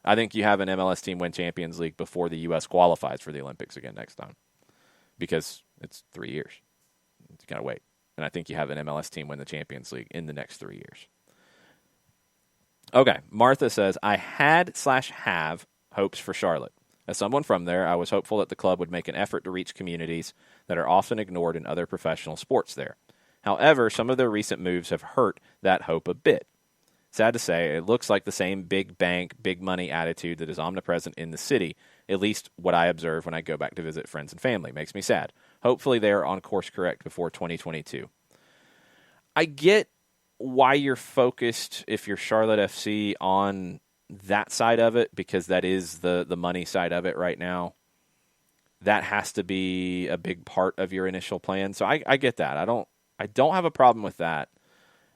I think you have an MLS team win Champions League before the U.S. qualifies for the Olympics again next time because it's 3 years. You got to wait. And I think you have an MLS team win the Champions League in the next 3 years. Okay, Martha says, I have hopes for Charlotte. As someone from there, I was hopeful that the club would make an effort to reach communities that are often ignored in other professional sports there. However, some of their recent moves have hurt that hope a bit. Sad to say, it looks like the same big bank, big money attitude that is omnipresent in the city, at least what I observe when I go back to visit friends and family. Makes me sad. Hopefully they are on course correct before 2022. I get why you're focused, if you're Charlotte FC, on that side of it, because that is the money side of it right now. That has to be a big part of your initial plan. So I get that. I don't have a problem with that.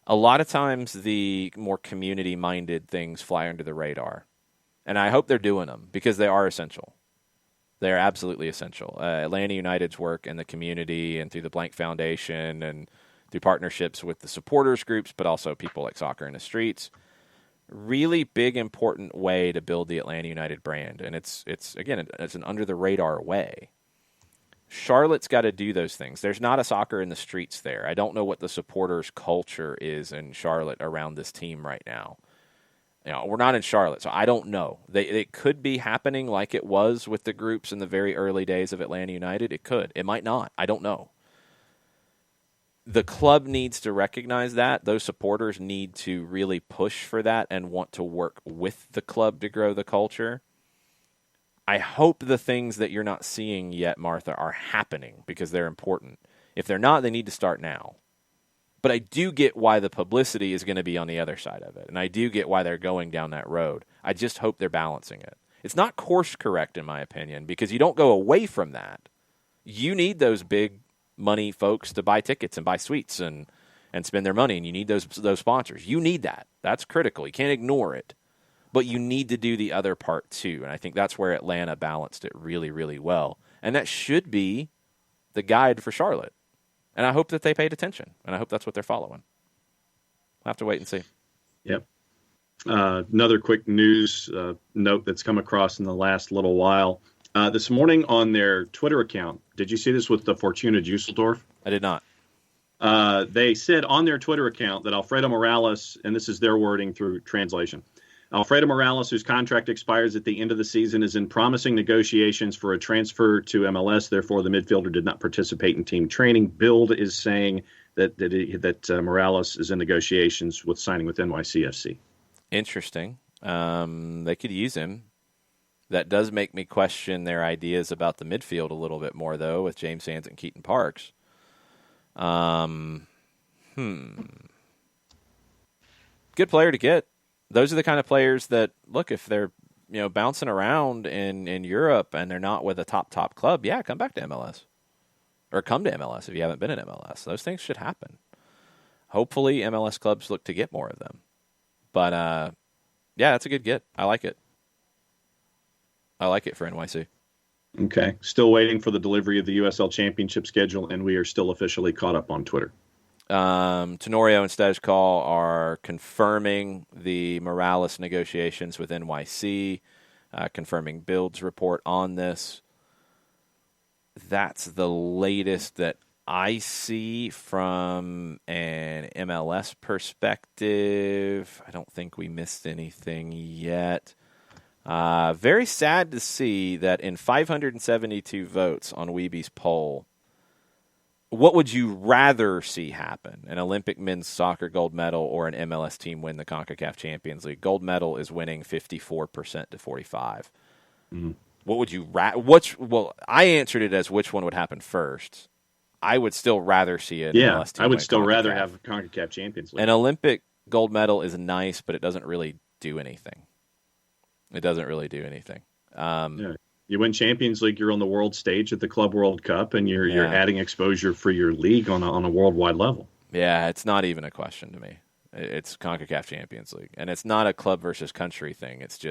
A lot of times the more community-minded things fly under the radar. And I hope they're doing them because they are essential. They are absolutely essential. Atlanta United's work in the community and through the Blank Foundation and through partnerships with the supporters groups, but also people like Soccer in the Streets. Really big, important way to build the Atlanta United brand. And it's an under-the-radar way. Charlotte's got to do those things. There's not a Soccer in the Streets there. I don't know what the supporters' culture is in Charlotte around this team right now. We're not in Charlotte, so I don't know. It could be happening like it was with the groups in the very early days of Atlanta United. It could. It might not. I don't know. The club needs to recognize that. Those supporters need to really push for that and want to work with the club to grow the culture. I hope the things that you're not seeing yet, Martha, are happening because they're important. If they're not, they need to start now. But I do get why the publicity is going to be on the other side of it, and I do get why they're going down that road. I just hope they're balancing it. It's not course correct, in my opinion, because you don't go away from that. You need those big money folks to buy tickets and buy suites and spend their money, and you need those sponsors. You need that. That's critical. You can't ignore it. but you need to do the other part too. And I think that's where Atlanta balanced it really, really well. And that should be the guide for Charlotte. And I hope that they paid attention, and I hope that's what they're following. We'll have to wait and see. Yep. Another quick news note that's come across in the last little while. This morning on their Twitter account, did you see this with the Fortuna Düsseldorf? I did not. They said on their Twitter account that Alfredo Morales, and this is their wording through translation, Alfredo Morales, whose contract expires at the end of the season, is in promising negotiations for a transfer to MLS. Therefore, the midfielder did not participate in team training. Bild is saying that Morales is in negotiations with signing with NYCFC. Interesting. They could use him. That does make me question their ideas about the midfield a little bit more, though, with James Sands and Keaton Parks. Good player to get. Those are the kind of players that, look, if they're bouncing around in Europe and they're not with a top club, yeah, come back to MLS. Or come to MLS if you haven't been in MLS. Those things should happen. Hopefully MLS clubs look to get more of them. But, yeah, that's a good get. I like it. I like it for NYC. Okay. Still waiting for the delivery of the USL Championship schedule, and we are still officially caught up on Twitter. Tenorio and Stejskal are confirming the Morales negotiations with NYC, confirming Bild's report on this. That's the latest that I see from an MLS perspective. I don't think we missed anything yet. Very sad to see that in 572 votes on Weeby's poll, what would you rather see happen? An Olympic men's soccer gold medal or an MLS team win the CONCACAF Champions League? Gold medal is winning 54% to 45%. Mm-hmm. What would you well, I answered it as which one would happen first. I would still rather see an MLS team. I would still rather have a CONCACAF Champions League. An Olympic gold medal is nice, but it doesn't really do anything. It doesn't really do anything. Yeah. You win Champions League, you're on the world stage at the Club World Cup, and you're adding exposure for your league on a worldwide level. Yeah, it's not even a question to me. It's CONCACAF Champions League, and it's not a club versus country thing. It's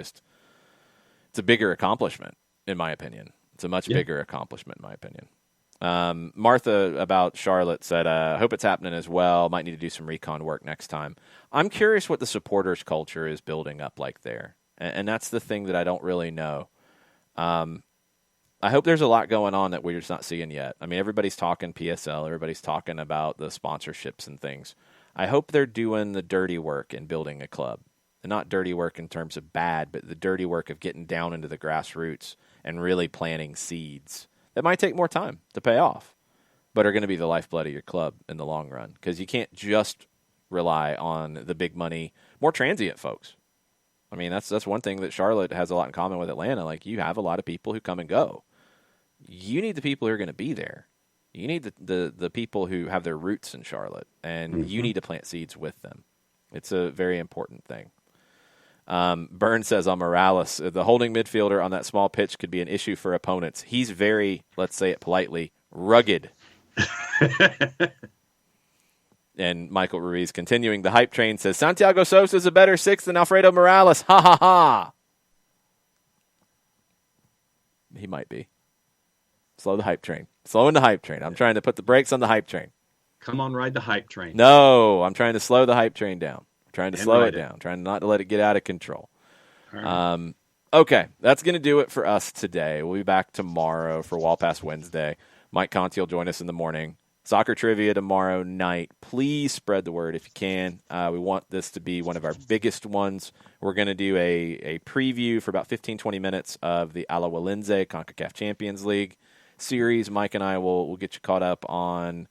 a bigger accomplishment, in my opinion. It's a much bigger accomplishment, in my opinion. Martha about Charlotte said, I hope it's happening as well. Might need to do some recon work next time. I'm curious what the supporters culture is building up like there, and that's the thing that I don't really know. I hope there's a lot going on that we're just not seeing yet. I mean, everybody's talking PSL. Everybody's talking about the sponsorships and things. I hope they're doing the dirty work in building a club. And not dirty work in terms of bad, but the dirty work of getting down into the grassroots and really planting seeds that might take more time to pay off, but are going to be the lifeblood of your club in the long run. Because you can't just rely on the big money, more transient folks. I mean, that's one thing that Charlotte has a lot in common with Atlanta. Like, you have a lot of people who come and go. You need the people who are going to be there. You need the people who have their roots in Charlotte, and you need to plant seeds with them. It's a very important thing. Burns says on Morales, the holding midfielder on that small pitch could be an issue for opponents. He's very, let's say it politely, rugged. And Michael Ruiz, continuing the hype train, says, Santiago Sosa is a better sixth than Alfredo Morales. Ha, ha, ha. He might be. Slow the hype train. Slowing the hype train. I'm trying to put the brakes on the hype train. Come on, ride the hype train. No, I'm trying to slow the hype train down. I'm trying to slow it down. Trying not to let it get out of control. Right. Okay, that's going to do it for us today. We'll be back tomorrow for Wall Pass Wednesday. Mike Conti will join us in the morning. Soccer trivia tomorrow night. Please spread the word if you can. We want this to be one of our biggest ones. We're going to do a preview for about 15, 20 minutes of the Alajuelense CONCACAF Champions League series. Mike and I will get you caught up on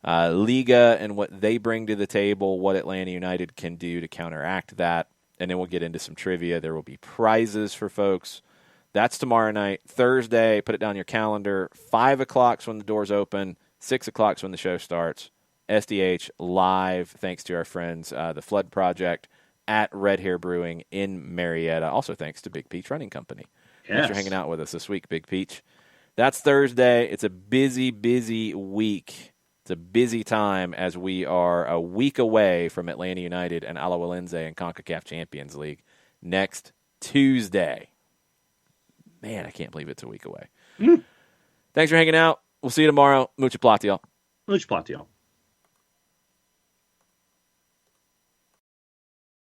Liga and what they bring to the table, what Atlanta United can do to counteract that, and then we'll get into some trivia. There will be prizes for folks. That's tomorrow night. Thursday, put it down your calendar. 5 o'clock is when the doors open. 6 o'clock is when the show starts. SDH live, thanks to our friends, the Flood Project at Red Hair Brewing in Marietta. Also thanks to Big Peach Running Company. Yes. Thanks for hanging out with us this week, Big Peach. That's Thursday. It's a busy, busy week. It's a busy time as we are a week away from Atlanta United and Alajuelense and CONCACAF Champions League. next Tuesday. Man, I can't believe it's a week away. Thanks for hanging out. We'll see you tomorrow. Mucho platiel. Mucho platiel.